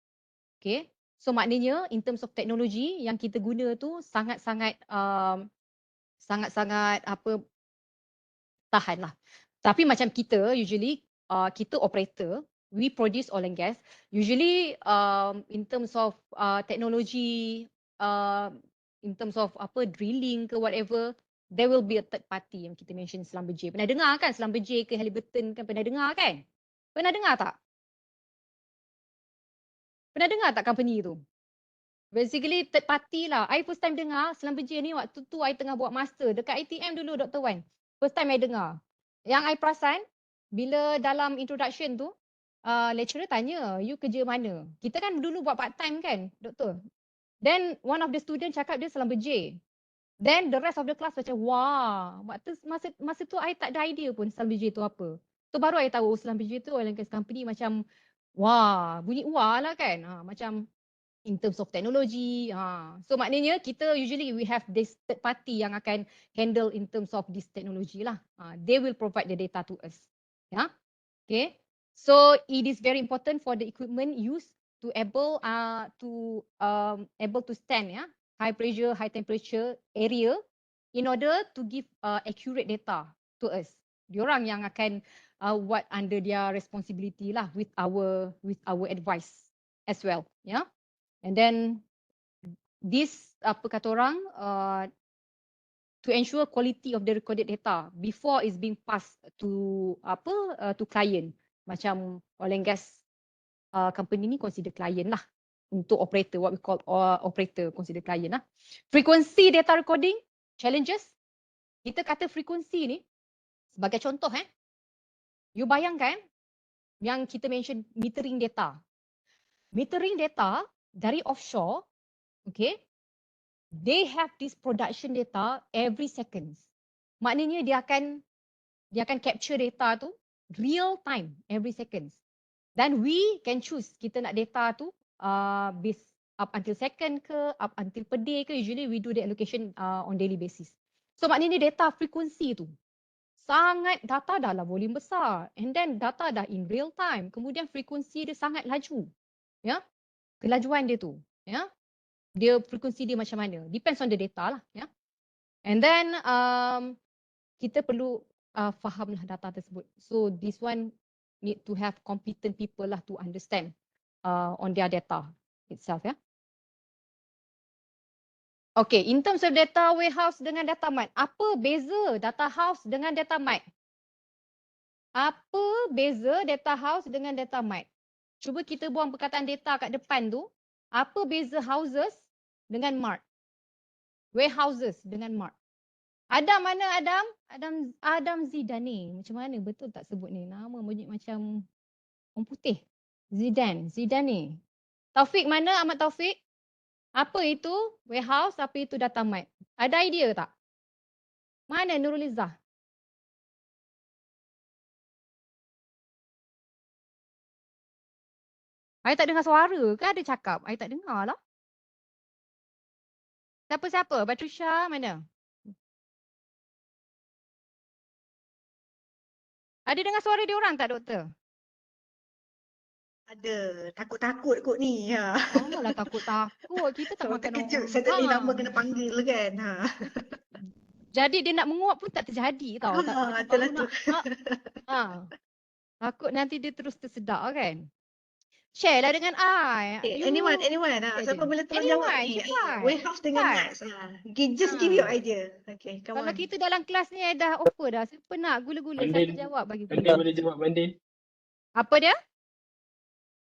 okay. So maknanya in terms of teknologi yang kita guna tu sangat-sangat apa tahan lah. Tapi macam kita usually kita operator, we produce oil and gas. Usually in terms of teknologi, in terms of apa drilling ke whatever, there will be a third party yang kita mention Schlumberger. Pernah dengar kan Schlumberger ke Halliburton kan pernah dengar kan? Pernah dengar tak? Pernah dengar tak company tu? Basically third party lah. I first time dengar Schlumberger ni waktu tu I tengah buat master dekat ITM dulu Dr. Wan. First time I dengar. Yang I perasan bila dalam introduction tu lecturer tanya, you kerja mana? Kita kan dulu buat part time kan, doktor. Then one of the student cakap dia Schlumberger. Then the rest of the class macam wah, masa tu I tak ada idea pun Schlumberger tu apa. So baru I tahu Schlumberger tu oil and gas company macam wah, bunyi wah lah kan. Macam in terms of teknologi. So maknanya kita usually we have this third party yang akan handle in terms of this technology lah. They will provide the data to us. Yeah. Okay. So it is very important for the equipment used to able to stand high pressure, high temperature area in order to give accurate data to us. Diorang yang akan what under their responsibility lah with our advice as well. Yeah. And then this apa kata orang to ensure quality of the recorded data before it's being passed to to client. Macam oil and gas company ni consider client lah untuk operator, what we call operator consider client lah. Frequency data recording challenges. Kita kata frequency ni sebagai contoh you bayangkan yang kita mention metering data. Metering data dari offshore, okay, they have this production data every seconds. Maknanya dia akan capture data tu real time every seconds. Then we can choose kita nak data tu based up until second ke, up until per day ke. Usually we do the allocation on daily basis. So maknanya data frequency tu sangat data dah lah volume besar, and then data dah in real time. Kemudian frequency dia sangat laju. Ya. Kelajuan dia tu, ya. Dia frekuensi dia macam mana? Depends on the data lah, ya. And then kita perlu fahamlah data tersebut. So this one need to have competent people lah to understand on their data itself, ya. Okay, in terms of data warehouse dengan data mart, apa beza data house dengan data mart? Apa beza data house dengan data mart? Cuba kita buang perkataan data kat depan tu. Apa beza houses dengan mart? Warehouses dengan mart. Adam mana Adam? Adam Zidane. Macam mana betul tak sebut ni? Nama bunyi macam orang putih. Zidane. Taufik mana? Ahmad Taufik? Apa itu warehouse? Apa itu data mart? Ada idea tak? Mana Nurul Izzah? I tak dengar suara ke ada cakap? I tak dengar lah. Siapa? Batrisha mana? Ada dengar suara dia orang tak doktor? Ada, takut-takut kot ni. Ha. Janganlah takut-takut. Kita tak Sebab makan terkejut, orang. suddenly nama kena panggil kan. Ha. Jadi dia nak menguap pun tak terjadi tau. Tak, macam Itulah baru tu. nak. Ha. Takut nanti dia terus tersedak kan. Share lah dengan I. Okay, You anyone. share Siapa je. boleh tolong jawab Anyone, ni? cepat. Warehouse dengan Cepat. mats. Just give Ha. your idea. Okay, come Kalau on. kita dalam kelas ni dah offer dah. Siapa nak gula-gula? Siapa Mandin. jawab bagi Mandin gula? boleh jawab, Mandin. Apa dia?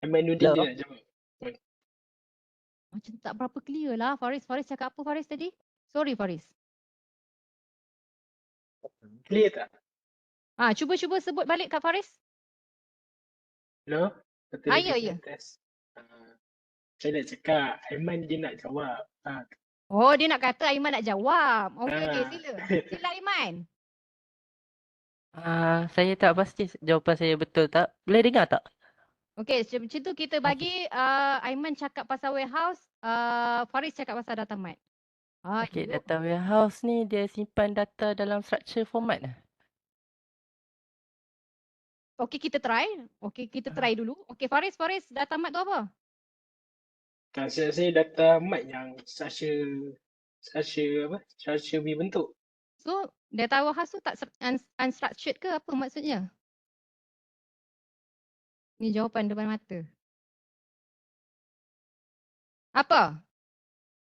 Aimanuddin Hello. dia nak jawab. Macam tak berapa clear lah. Faris cakap apa Faris tadi? Sorry Faris. Clear tak? Cuba sebut balik kat Faris. Hello? Satu Ya, lagi ya. test. Saya nak cakap, Aiman dia nak jawab. Oh, dia nak kata Aiman nak jawab. Okey, Ah. sila. Sila Aiman. Saya tak pasti jawapan saya betul tak. Boleh dengar tak? Okey, macam tu kita bagi Aiman cakap pasal warehouse, Faris cakap pasal data mart. Okey, You. data warehouse ni dia simpan data dalam structure format. Okey, kita try. Okey, kita try dulu. Okey, Faris, data mart tu apa? Tak, saya data mat yang structure bentuk. So, data warehouse tu tak unstructured ke apa maksudnya? Ni jawapan depan mata. Apa?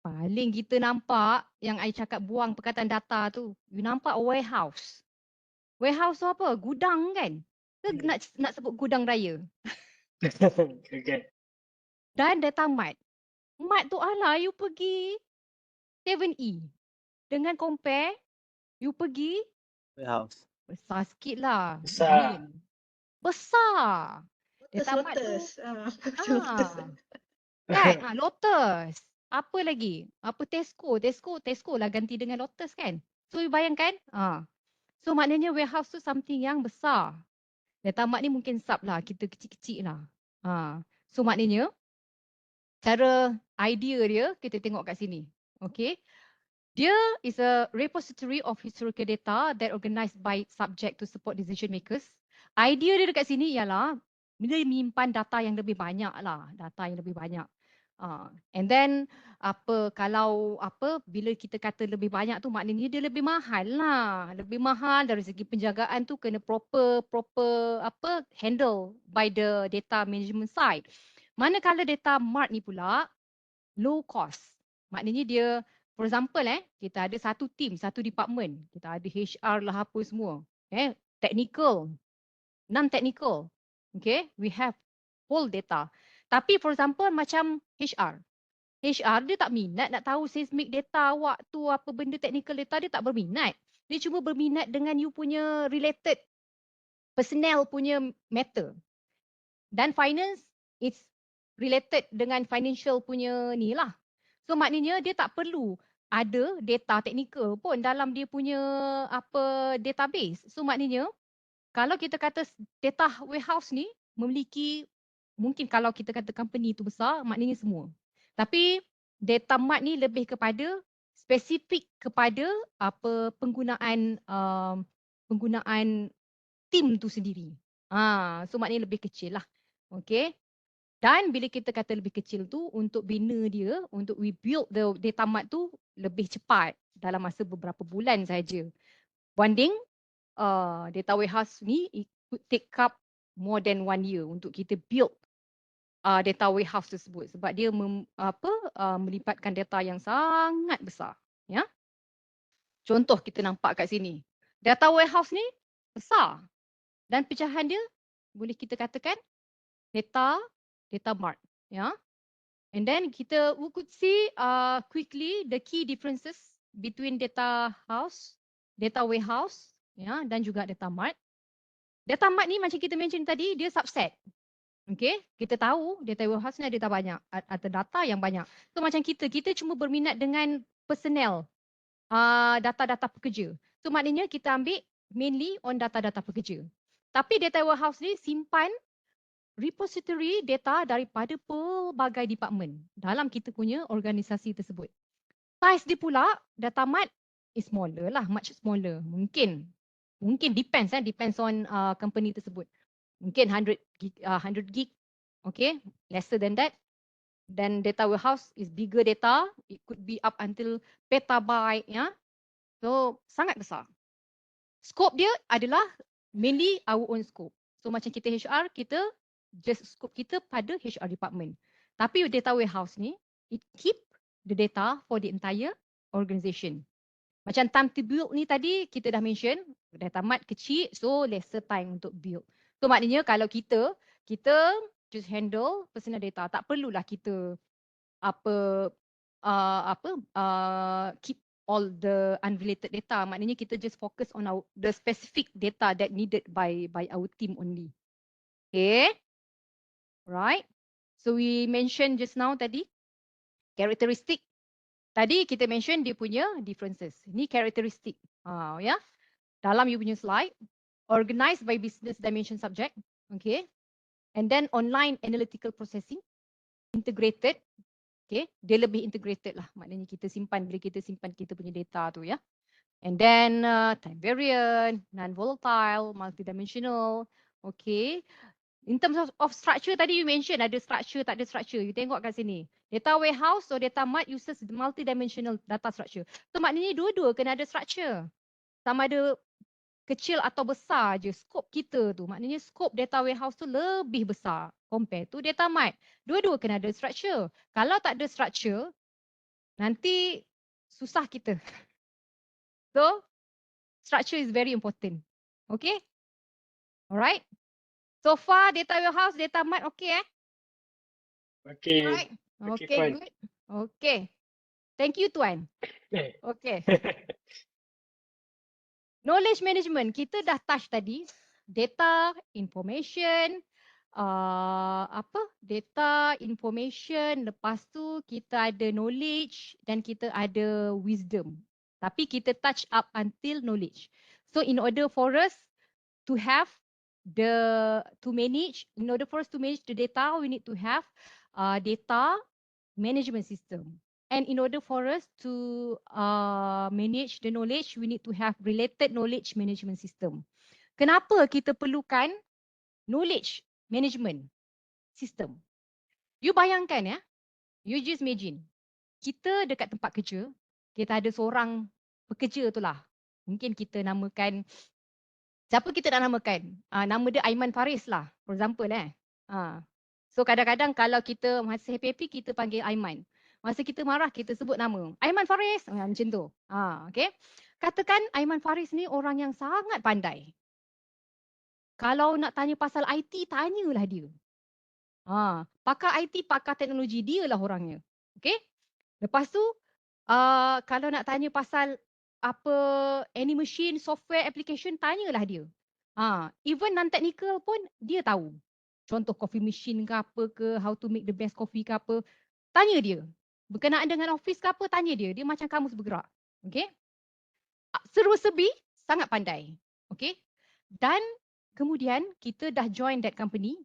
Paling kita nampak yang I cakap buang perkataan data tu. You nampak warehouse. Warehouse tu apa? Gudang kan? Ke nak sebut gudang raya? Okay. Dan data mart. Mart tu alah you pergi 7E. Dengan compare, you pergi Warehouse. besar sikit lah. Besar. Besar. Data mart tu. Lotus. Macam Lotus. Kan? Lotus. Apa lagi? Apa Tesco lah ganti dengan Lotus kan? So you bayangkan? So maknanya warehouse tu something yang besar. Data mart ni mungkin sub lah. Kita kecil-kecil lah. So maknanya cara idea dia kita tengok kat sini. Okay. Dia is a repository of historical data that organized by subject to support decision makers. Idea dia dekat sini ialah dia menyimpan data yang lebih banyak lah. Data yang lebih banyak. And then bila kita kata lebih banyak tu maknanya dia lebih mahal lah. Lebih mahal dari segi penjagaan tu kena proper handle by the data management side. Manakala data mart ni pula low cost. Maknanya dia, for example kita ada satu team, satu department. Kita ada HR lah apa semua. Technical, non-technical. Okay, we have whole data. Tapi for example macam HR. HR dia tak minat nak tahu seismic data awak tu apa benda technical data dia tak berminat. Dia cuma berminat dengan you punya related personnel punya matter. Dan finance it's related dengan financial punya ni lah. So maknanya dia tak perlu ada data technical pun dalam dia punya database. So maknanya kalau kita kata data warehouse ni memiliki, mungkin kalau kita kata company tu besar maknanya semua. Tapi data mart ni lebih kepada spesifik kepada penggunaan tim tu sendiri. So maknanya lebih kecil lah. Okay. Dan bila kita kata lebih kecil tu untuk bina dia, untuk we build the data mart tu lebih cepat dalam masa beberapa bulan saja. Banding data warehouse ni it could take up more than 1 year untuk kita build data warehouse tersebut sebab dia melibatkan data yang sangat besar. Ya. Contoh kita nampak kat sini. Data warehouse ni besar dan pecahan dia boleh kita katakan data mart. Ya. And then we could see quickly the key differences between data house, data warehouse, ya, dan juga data mart. Data mart ni macam kita mention tadi, dia subset. Okay, kita tahu data warehouse ni ada data banyak, ada data yang banyak. So macam kita cuma berminat dengan personnel, data-data pekerja. So maknanya kita ambil mainly on data-data pekerja. Tapi data warehouse ni simpan repository data daripada pelbagai department dalam kita punya organisasi tersebut. Size dia pula, data mart is smaller lah, much smaller. Mungkin depends on company tersebut. Mungkin 100 gig, okay, lesser than that. Then data warehouse is bigger data, it could be up until petabyte, ya. So sangat besar. Scope dia adalah mainly our own scope. So macam kita HR, kita just scope kita pada HR department. Tapi data warehouse ni, it keep the data for the entire organisation. Macam time to build ni tadi kita dah mention, data mart kecil, so lesser time untuk build. So maknanya kalau kita just handle personal data, tak perlulah kita keep all the unrelated data. Maknanya kita just focus on the specific data that needed by our team only. Okay, right? So we mentioned just now tadi characteristic. Tadi kita mention dia punya differences. Ni characteristic. Ya. Dalam you punya slide, organized by business dimension subject. Okay. And then online analytical processing, integrated. Okay. Dia lebih integrated lah. Maknanya kita simpan, bila kita simpan kita punya data tu ya. And then time variant, non-volatile, multidimensional. Okay. In terms of structure tadi you mention ada structure, tak ada structure. You tengok kat sini. Data warehouse or data mart uses multidimensional data structure. So maknanya dua-dua kena ada structure. Sama ada kecil atau besar je scope kita tu. Maknanya scope data warehouse tu lebih besar compare to data mart. Dua-dua kena ada structure. Kalau tak ada structure, nanti susah kita. So, structure is very important. Okay? Alright? So far data warehouse, data mart okay Okay. Alright. Okay, Okay, Tuan. good. Okay. Thank you, Tuan. Eh. Okay. Knowledge management, kita dah touch tadi. Data, information, data, information. Lepas tu kita ada knowledge dan kita ada wisdom. Tapi kita touch up until knowledge. So in order for us to manage the data, we need to have data management system. And in order for us to manage the knowledge, we need to have related knowledge management system. Kenapa kita perlukan knowledge management system? You bayangkan ya, you just imagine, kita dekat tempat kerja, kita ada seorang pekerja tu lah. Mungkin kita namakan, siapa kita nak namakan? Nama dia Aiman Faris lah, for example . So kadang-kadang kalau kita masa happy-happy, kita panggil Aiman. Masa kita marah, kita sebut nama. Aiman Faris, macam tu. Okay. Katakan Aiman Faris ni orang yang sangat pandai. Kalau nak tanya pasal IT, tanyalah dia. Pakar IT, pakar teknologi, dia lah orangnya. Okay. Lepas tu, kalau nak tanya pasal any machine, software, application, tanyalah dia. Even non-technical pun dia tahu. Contoh coffee machine ke apa ke, how to make the best coffee ke apa, tanya dia. Berkenaan dengan office ke apa, tanya dia. Dia macam kamus bergerak. Okay. Serba-serbi, sangat pandai. Okay. Dan kemudian kita dah join that company.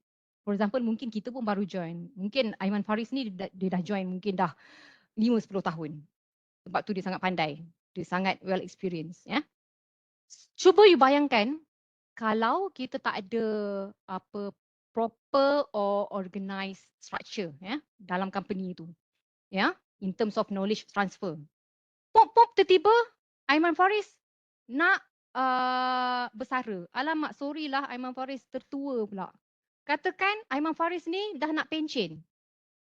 For example, mungkin kita pun baru join. Mungkin Aiman Faris ni dia dah join mungkin dah 5-10 tahun. Sebab tu dia sangat pandai. Dia sangat well experienced. Ya. Cuba you bayangkan kalau kita tak ada proper or organized structure ya dalam company itu. Ya, in terms of knowledge transfer. Pop tiba-tiba Aiman Faris nak bersara. Alamak, sorry lah Aiman Faris tertua pula. Katakan Aiman Faris ni dah nak pencen.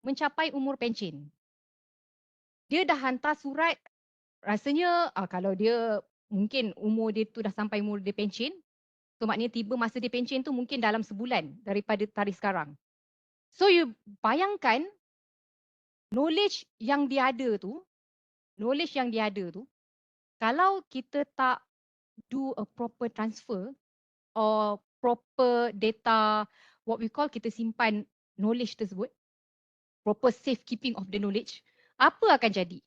Mencapai umur pencen. Dia dah hantar surat, rasanya kalau dia mungkin umur dia tu dah sampai umur dia pencen. So maknanya tiba masa dia pencen tu mungkin dalam sebulan daripada tarikh sekarang. So you bayangkan knowledge yang dia ada tu, kalau kita tak do a proper transfer or proper data, what we call kita simpan knowledge tersebut, proper safekeeping of the knowledge, apa akan jadi?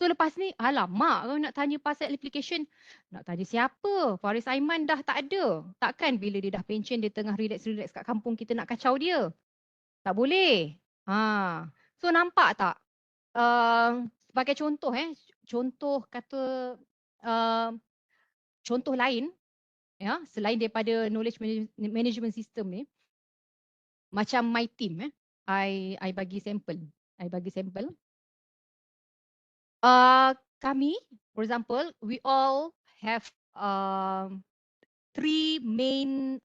So lepas ni, alamak kalau nak tanya pasal application, nak tanya siapa? Faris Aiman dah tak ada. Takkan bila dia dah pension, dia tengah relax-relax kat kampung, kita nak kacau dia? Tak boleh. So nampak tak? Sebagai contoh, contoh kata, contoh lain, ya, selain daripada knowledge management system ni, macam my team, I bagi sampel. Kami, for example, we all have 3 main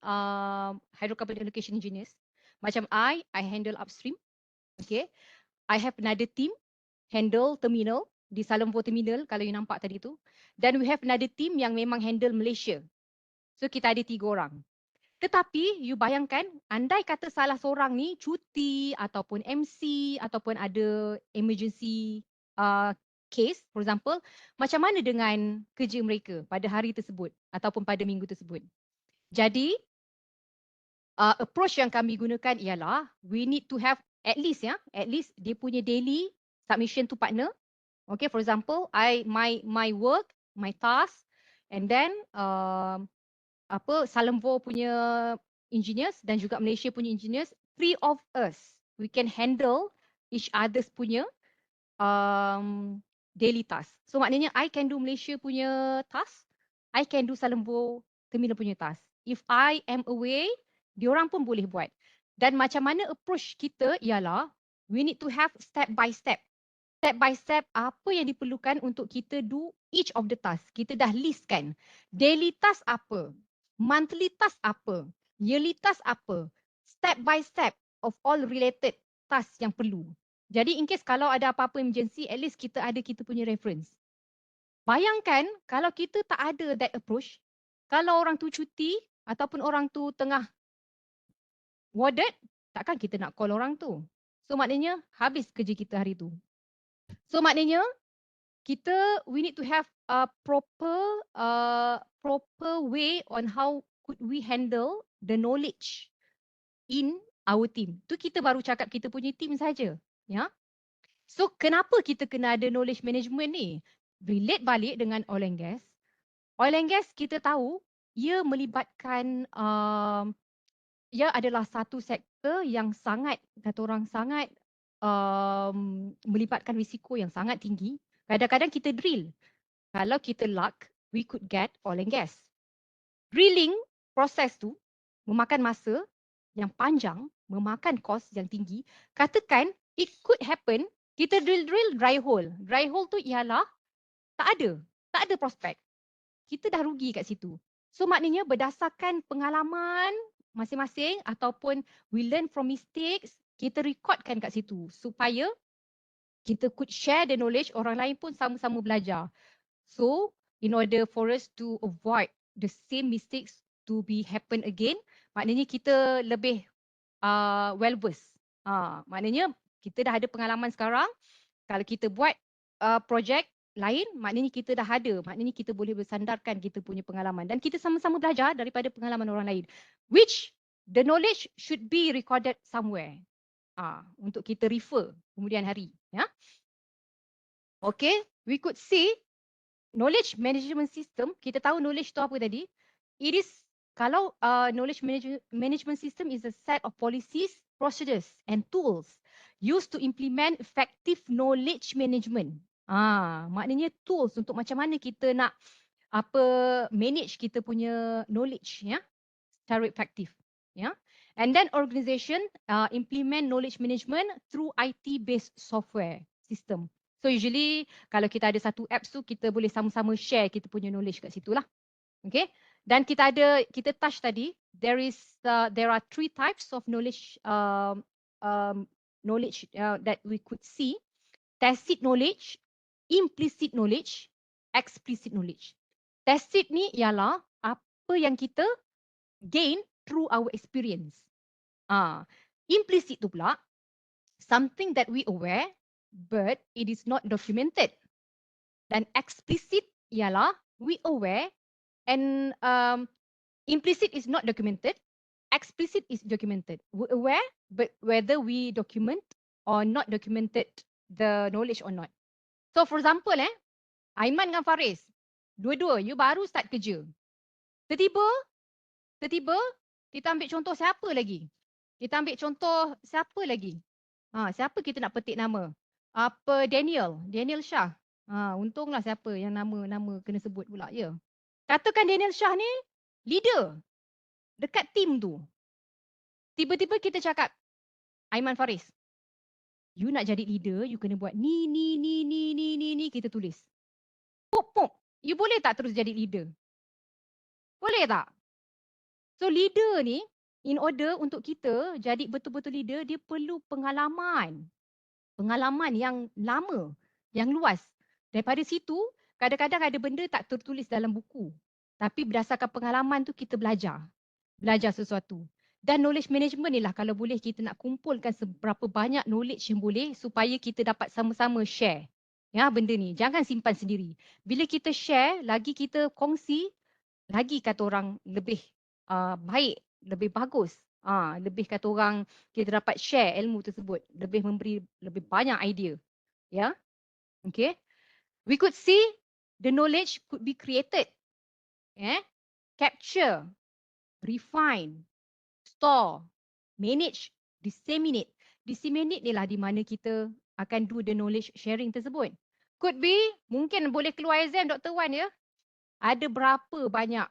hydrocarbon allocation engineers. Macam I handle upstream. Okay. I have another team handle terminal di Salemvo terminal kalau you nampak tadi tu. Dan we have another team yang memang handle Malaysia. So kita ada 3 orang. Tetapi you bayangkan, andai kata salah seorang ni cuti ataupun MC ataupun ada emergency case, for example, macam mana dengan kerja mereka pada hari tersebut ataupun pada minggu tersebut. Jadi, approach yang kami gunakan ialah we need to have at least dia punya daily submission to partner. Okay, for example, my work, my task, and then Salemvo punya engineers dan juga Malaysia punya engineers, 3 of us, we can handle each other's punya daily task. So maknanya I can do Malaysia punya task, I can do Salemvo terminal punya task. If I am away, diorang pun boleh buat. Dan macam mana approach kita ialah we need to have step by step apa yang diperlukan untuk kita do each of the task. Kita dah listkan daily task apa, monthly task apa, yearly task apa, step by step of all related task yang perlu. Jadi in case kalau ada apa-apa emergency, at least kita ada kita punya reference. Bayangkan kalau kita tak ada that approach, kalau orang tu cuti ataupun orang tu tengah warded, takkan kita nak call orang tu. So maknanya habis kerja kita hari tu. So maknanya we need to have a proper way on how could we handle the knowledge in our team. Tu kita baru cakap kita punya team saja, ya. So kenapa kita kena ada knowledge management ni? Relate balik dengan oil and gas. Oil and gas kita tahu ia melibatkan ia adalah satu sektor yang sangat, kata orang sangat melibatkan risiko yang sangat tinggi. Kadang-kadang kita drill. Kalau kita luck, we could get oil and gas. Drilling proses tu memakan masa yang panjang, memakan kos yang tinggi. Katakan it could happen, kita drill dry hole. Dry hole tu ialah tak ada prospek. Kita dah rugi kat situ. So maknanya berdasarkan pengalaman masing-masing ataupun we learn from mistakes, kita recordkan kat situ supaya kita could share the knowledge, orang lain pun sama-sama belajar. So, in order for us to avoid the same mistakes to be happen again, maknanya kita lebih well versed. Maknanya kita dah ada pengalaman sekarang. Kalau kita buat projek lain, maknanya kita dah ada. Maknanya kita boleh bersandarkan kita punya pengalaman. Dan kita sama-sama belajar daripada pengalaman orang lain. Which the knowledge should be recorded somewhere. Untuk kita refer kemudian hari. Ya. Okay, we could see knowledge management system, kita tahu knowledge tu apa tadi? It is, kalau knowledge management system is a set of policies, procedures and tools used to implement effective knowledge management. Maknanya tools untuk macam mana kita nak manage kita punya knowledge, ya, secara efektif, ya. And then organization implement knowledge management through IT based software system. So usually kalau kita ada satu apps tu, kita boleh sama-sama share kita punya knowledge kat situ lah. Okay. Dan kita touch tadi, there are 3 types of knowledge that we could see. Tacit knowledge, implicit knowledge, explicit knowledge. Tacit ni ialah apa yang kita gain through our experience. Implicit tu pula, something that we aware but it is not documented. Dan explicit ialah we aware, and implicit is not documented, explicit is documented. We aware, but whether we document or not documented the knowledge or not. So for example, Aiman dengan Faris, dua-dua you baru start kerja. Tiba-tiba kita ambil contoh siapa lagi? Kita ambil contoh siapa lagi? Siapa kita nak petik nama? Daniel Shah. Untunglah siapa yang nama kena sebut pula ya. Katakan Daniel Shah ni leader dekat tim tu. Tiba-tiba kita cakap, Aiman Faris, you nak jadi leader, you kena buat ni, kita tulis. Pop. You boleh tak terus jadi leader? Boleh tak? So leader ni, in order untuk kita jadi betul-betul leader, dia perlu pengalaman. Pengalaman yang lama, yang luas. Daripada situ, kadang-kadang ada benda tak tertulis dalam buku. Tapi berdasarkan pengalaman tu kita belajar sesuatu. Dan knowledge management ni lah kalau boleh kita nak kumpulkan seberapa banyak knowledge yang boleh supaya kita dapat sama-sama share. Ya, benda ni. Jangan simpan sendiri. Bila kita share, lagi kita kongsi, lagi kata orang lebih baik, lebih bagus. Lebih kata orang kita dapat share ilmu tersebut. Lebih memberi lebih banyak idea. Ya. Okay. We could see the knowledge could be created. Capture, refine, store, manage, disseminate. Disseminate ni lah di mana kita akan do the knowledge sharing tersebut. Could be, mungkin boleh keluar exam Dr. Wan ya. Ada berapa banyak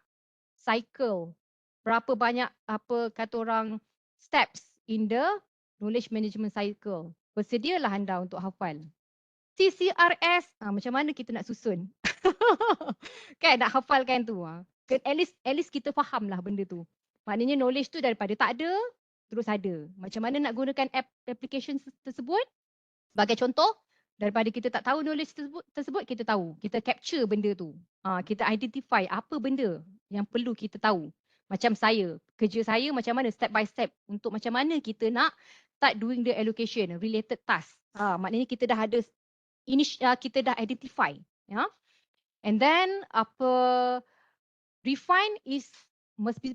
cycle, berapa banyak apa kata orang steps in the knowledge management cycle. Bersedialah anda untuk hafal. CCRS, macam mana kita nak susun? Kan nak hafalkan tu. At least kita faham lah benda tu. Maknanya knowledge tu daripada tak ada, terus ada. Macam mana nak gunakan application tersebut? Sebagai contoh, daripada kita tak tahu knowledge tersebut kita tahu. Kita capture benda tu. Kita identify apa benda yang perlu kita tahu. Macam saya, kerja saya macam mana step by step untuk macam mana kita nak start doing the allocation, related task. Maknanya kita dah ada, kita dah identify. Ya? And then refine is must be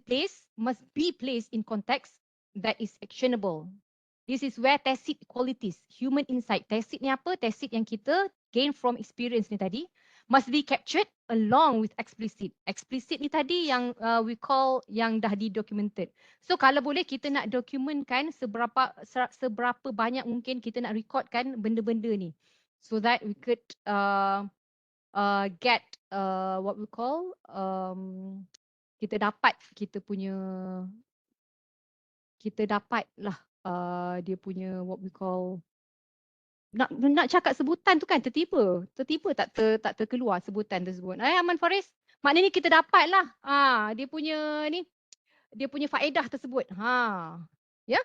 placed in context that is actionable. This is where tacit qualities, human insight. Tacit ni apa? Tacit yang kita gain from experience ni tadi must be captured along with explicit. Explicit ni tadi yang we call yang dah di-documented. So kalau boleh kita nak dokumentkan seberapa banyak mungkin kita nak recordkan benda-benda ni. So that we could get what we call kita dapat lah dia punya what we call nak cakap sebutan tu kan tertiba tak terkeluar sebutan tersebut. Aman Faris, maknanya kita dapat lah dia punya faedah tersebut. Ya.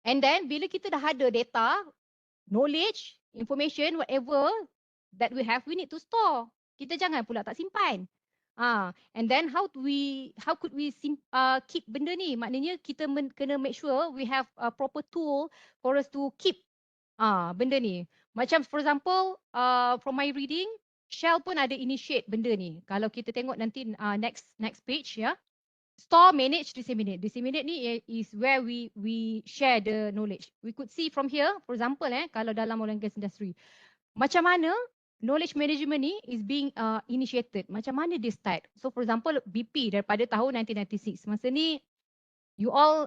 And then bila kita dah ada data, knowledge, information, whatever that we have, we need to store. Kita jangan pula tak simpan. And then how could we keep benda ni? Maknanya kita kena make sure we have a proper tool for us to keep benda ni. Macam for example, from my reading, Shell pun ada initiate benda ni. Kalau kita tengok nanti next page ya. Store, manage, disseminate. Disseminate ni is where we share the knowledge. We could see from here, for example, kalau dalam oil and gas industry, macam mana knowledge management ni is being initiated. Macam mana dia start? So for example, BP daripada tahun 1996. Masa ni, you all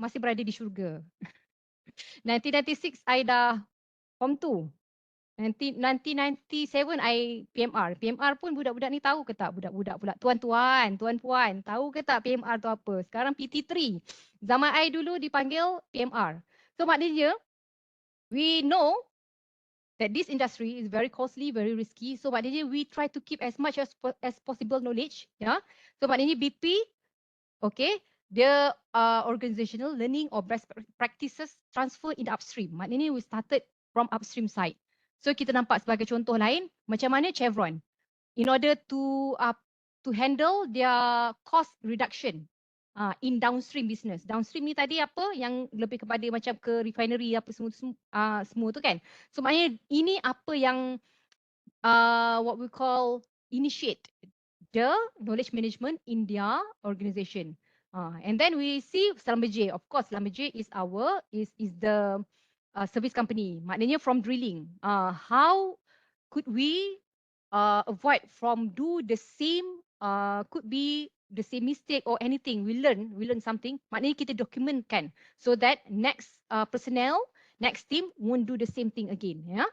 masih berada di syurga. 1996, I dah form 2. 1997 I PMR. PMR pun budak-budak ni tahu ke tak? Budak-budak pula. Tuan-puan, tahu ke tak PMR tu apa? Sekarang PT3. Zaman I dulu dipanggil PMR. So maknanya, we know that this industry is very costly, very risky. So maknanya we try to keep as much as possible knowledge. Ya. So maknanya BP, okay, dia organizational learning or best practices transfer in upstream. Maknanya we started from upstream side. So kita nampak sebagai contoh lain, macam mana Chevron, in order to handle their cost reduction, in downstream business. Downstream ni tadi apa yang lebih kepada macam ke refinery apa semua tu kan. So maknanya ini apa yang what we call initiate the knowledge management in their organization. And then we see Schlumberger. Of course, Schlumberger is the service company. Maknanya from drilling. How could we avoid from do the same could be the same mistake or anything we learn something, maknanya kita documentkan so that next personnel, next team won't do the same thing again, ya.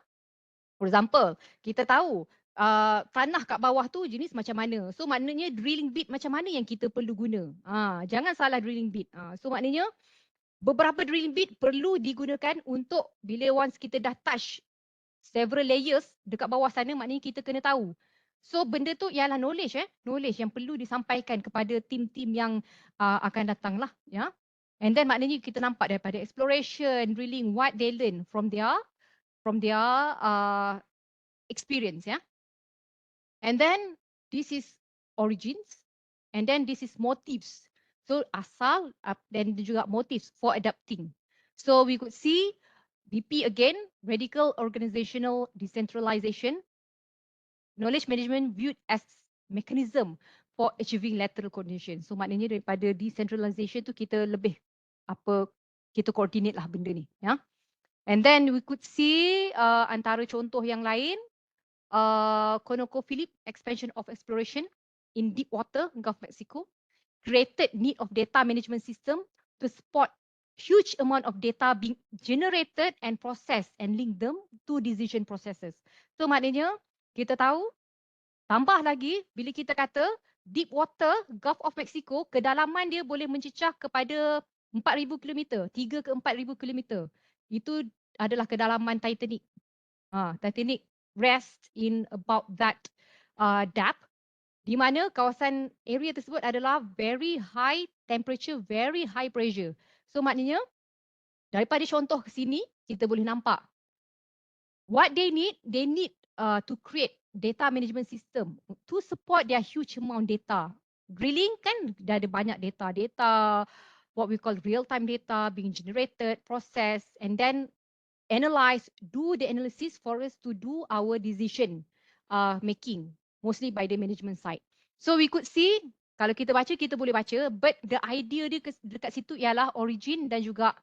For example, kita tahu tanah kat bawah tu jenis macam mana, so maknanya drilling bit macam mana yang kita perlu guna. Jangan salah drilling bit. So maknanya beberapa drilling bit perlu digunakan untuk bila once kita dah touch several layers dekat bawah sana, maknanya kita kena tahu. So benda tu ialah knowledge knowledge yang perlu disampaikan kepada tim-tim yang akan datang lah, ya. And then maknanya kita nampak daripada exploration, drilling, what they learn from their experience, ya. And then this is origins, and then this is motives. So asal dan juga motives for adapting. So we could see BP again, radical organizational decentralization, knowledge management viewed as mechanism for achieving lateral coordination. So maknanya daripada decentralization tu kita lebih kita coordinate lah benda ni, ya. And then we could see antara contoh yang lain, ConocoPhillips expansion of exploration in deep water Gulf of Mexico created need of data management system to support huge amount of data being generated and processed and link them to decision processes. So maknanya kita tahu, tambah lagi bila kita kata deep water Gulf of Mexico, kedalaman dia boleh mencecah kepada 4,000 km, 3 ke 4,000 km. Itu adalah kedalaman Titanic. Titanic rest in about that depth, di mana kawasan area tersebut adalah very high temperature, very high pressure. So maknanya daripada contoh ke sini kita boleh nampak what they need to create data management system to support their huge amount data. Drilling kan dah ada banyak data, what we call real-time data being generated, processed, and then analyze, do the analysis for us to do our decision making, mostly by the management side. So we could see, kalau kita baca, kita boleh baca, but the idea dia dekat situ ialah origin dan juga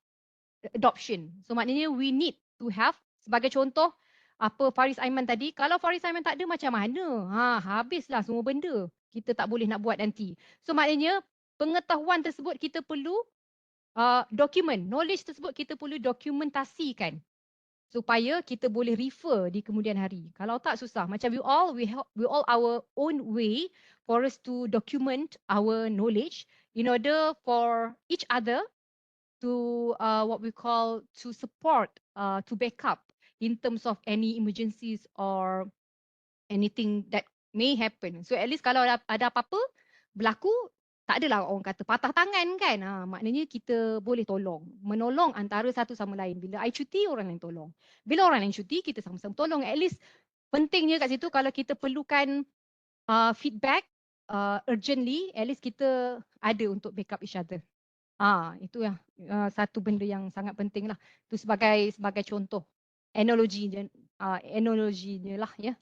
adoption. So maknanya we need to have, sebagai contoh, apa Faris Aiman tadi, kalau Faris Aiman tak ada macam mana? Habislah semua benda. Kita tak boleh nak buat nanti. So maknanya pengetahuan tersebut kita perlu dokumen, knowledge tersebut kita perlu dokumentasikan supaya kita boleh refer di kemudian hari. Kalau tak susah. Macam we all our own way for us to document our knowledge in order for each other to what we call to support, to back up in terms of any emergencies or anything that may happen. So at least kalau ada apa-apa berlaku, tak adalah orang kata patah tangan kan. Maknanya kita boleh menolong antara satu sama lain. Bila I cuti, orang lain tolong. Bila orang lain cuti, kita sama-sama tolong. At least pentingnya kat situ kalau kita perlukan feedback urgently, at least kita ada untuk backup each other. Itu yang satu benda yang sangat penting lah. Itu sebagai contoh. Analoginya lah ya.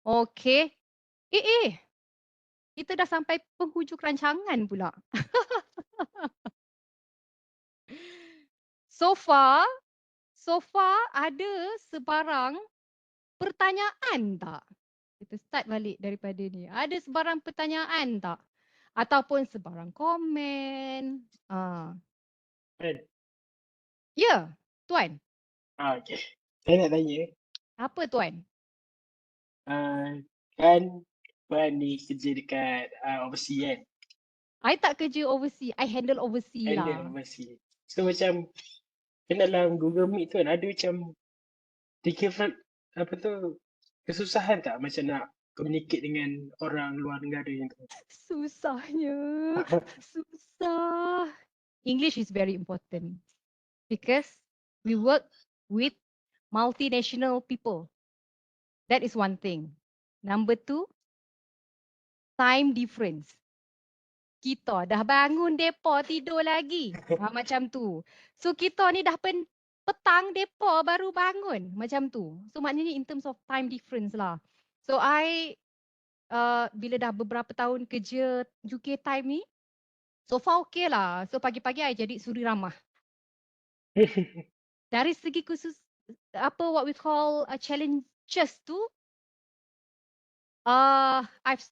Okey. Kita dah sampai penghujung rancangan pula. So far ada sebarang pertanyaan tak? Kita start balik daripada ni. Ada sebarang pertanyaan tak? Ataupun sebarang komen? Ya, Tuan. Okay. Saya nak tanya, Apa Tuan? kan Puan ni kerja dekat overseas kan? I tak kerja overseas. I handle overseas Handle lah. overseas. So macam kan dalam Google Meet tu kan ada macam kesusahan tak macam nak communicate dengan orang luar negara yang tu? Susahnya. Susah. English is very important because we work with multinational people. That is one thing. Number two, time difference. kita dah bangun depa tidur lagi. Macam tu. So kita ni dah petang depa baru bangun. Macam tu. So maknanya in terms of time difference lah. So I bila dah beberapa tahun kerja UK time ni, so far okay lah. So pagi-pagi I jadi suri ramah. Dari segi khusus what we call challenges tu, I've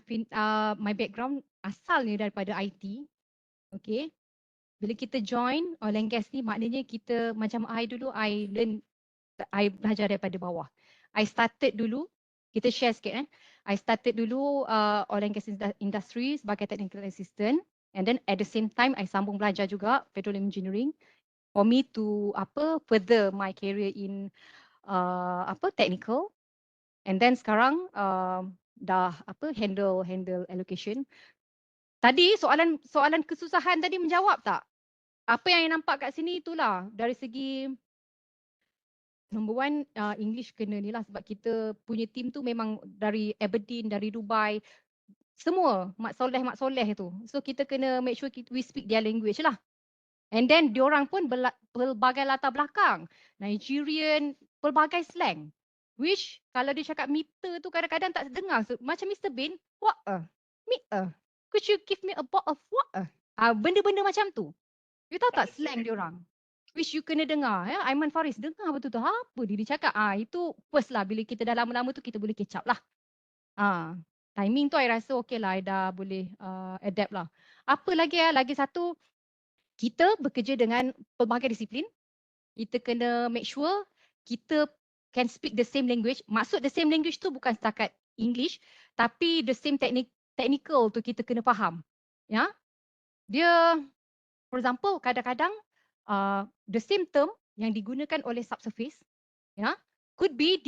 been my background asalnya daripada IT. Okay. Bila kita join oil and gas ni, maknanya kita macam I dulu, I belajar daripada bawah. I started dulu, kita share sikit I started dulu oil and gas industry sebagai technical assistant, and then at the same time I sambung belajar juga petroleum engineering for me to further my career in technical. And then sekarang dah handle allocation. Tadi soalan kesusahan tadi menjawab tak? Apa yang nampak kat sini itulah dari segi number one, English kena ni lah sebab kita punya team tu memang dari Aberdeen, dari Dubai, semua mak soleh tu. So kita kena make sure we speak their language lah. And then diorang pun pelbagai latar belakang. Nigerian, pelbagai slang. Which kalau dia cakap meter tu kadang-kadang tak dengar. So, macam Mr. Bean, what a? Meter. Could you give me a bot of what a? Benda-benda macam tu. You tahu tak slang diorang? Which you kena dengar. Ya? Aiman Faris dengar betul-betul. Apa dia cakap? Itu first lah. Bila kita dah lama-lama tu kita boleh catch up lah. Timing tu I rasa okay lah. I dah boleh adapt lah. Apa lagi lagi satu, kita bekerja dengan pelbagai disiplin. Kita kena make sure kita can speak the same language. Maksud the same language tu bukan setakat English, tapi the same technical tu kita kena faham. Ya, dia, for example, kadang-kadang the same term yang digunakan oleh subsurface, ya, could be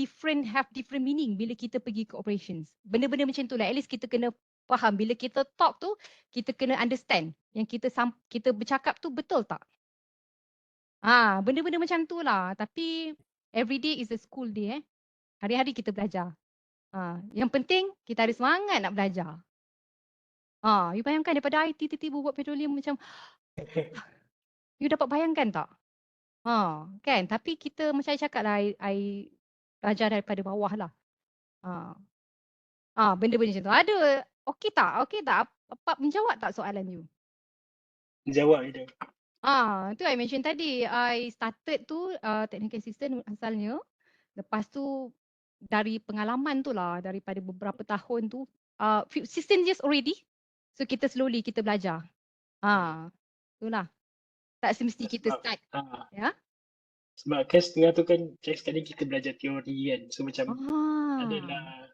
have different meaning bila kita pergi ke operations. Benda-benda macam tu lah. At least kita kena faham. Bila kita talk tu, kita kena understand yang kita bercakap tu betul tak? Benda-benda macam tu lah. Tapi every day is a school day. Hari-hari kita belajar. Yang penting kita ada semangat nak belajar. You bayangkan daripada IT tiba-tiba buat petroleum macam, you dapat bayangkan tak? Kan? Tapi kita macam saya cakap lah, I belajar daripada bawah lah. Benda-benda macam tu. Ada, okey tak? Okey tak? Apa menjawab tak soalan you? Jawab itu. Tu I mention tadi, I started tu technical assistant asalnya. Lepas tu dari pengalaman tu lah, daripada beberapa tahun tu, 16 years already. So kita slowly kita belajar. Itulah. Tak semesti kita start. Ya? Sebab kan setengah tu kan sekali kita belajar teori kan. So macam adalah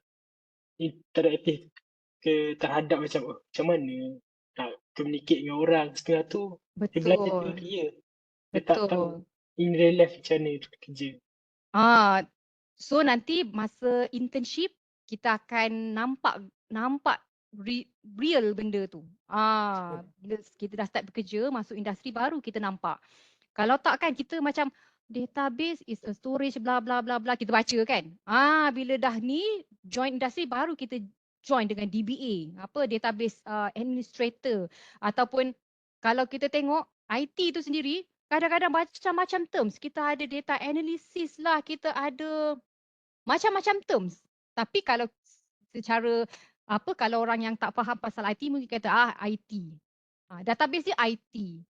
interaktif terhadap macam mana nak communicate dengan orang. Setengah tu dia belajar teori je. Dia tak tahu in real life macam mana kerja. So nanti masa internship kita akan nampak real benda tu. Bila kita dah start bekerja, masuk industri baru kita nampak. Kalau tak kan kita macam database is a storage bla bla bla bla kita baca kan. Bila dah ni join industri baru kita join dengan DBA, database administrator, ataupun kalau kita tengok IT tu sendiri kadang-kadang macam-macam terms. Kita ada data analysis lah, kita ada macam-macam terms. Tapi kalau secara kalau orang yang tak faham pasal IT mungkin kata IT. Database dia IT.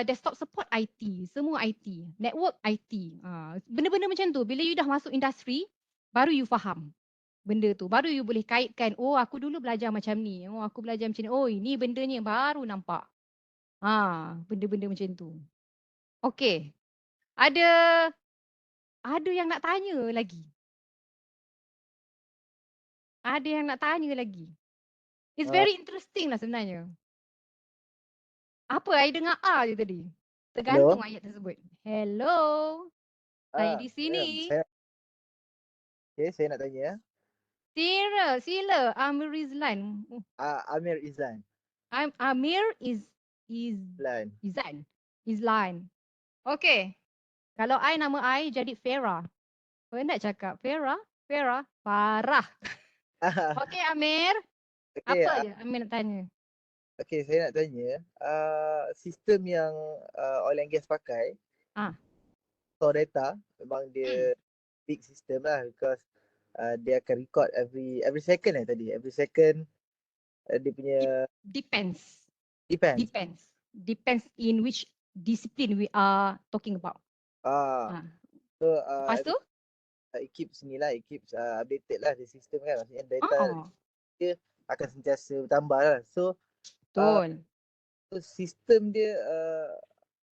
Desktop support IT, semua IT, network IT. Benda-benda macam tu. Bila you dah masuk industri, baru you faham benda tu. Baru you boleh kaitkan, aku dulu belajar macam ni. Aku belajar macam ni. Ini bendanya baru nampak. Benda-benda macam tu. Okey. Ada yang nak tanya lagi? Ada yang nak tanya lagi? It's very interesting lah sebenarnya. Apa? I dengar je tadi. Tergantung ayat tersebut. Hello. Saya di sini. Saya nak tanya. Sila. Amir Rizlan. Amir Izan. Amir Izlan. Okey. Kalau nama I jadi Farah. Kau nak cakap Farah? Farah. Okey Amir. Okay, Apa je Amir nak tanya? Okay, saya nak tanya, sistem yang oil and gas pakai, Ah. store data, memang dia big system lah because dia akan record every second tadi. Every second dia punya Depends. depends. Depends in which discipline we are talking about. Ah, so Lepas tu? it keeps updated lah the system kan. Maksudnya data dia akan sentiasa bertambah lah. So Betul. so sistem dia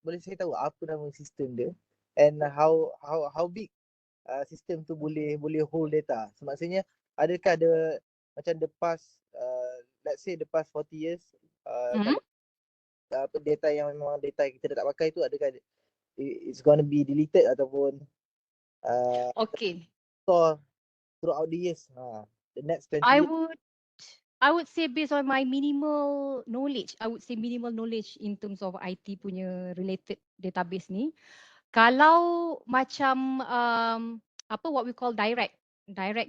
boleh saya tahu apa nama sistem dia and how big sistem tu boleh hold data. So maksudnya adakah ada macam the past let's say the past 40 years kalau data yang memang data yang kita dah tak pakai tu adakah it's gonna be deleted ataupun Okay. store throughout the years. The next 20 I years. I would say based on my minimal knowledge in terms of IT punya related database ni. Kalau macam what we call direct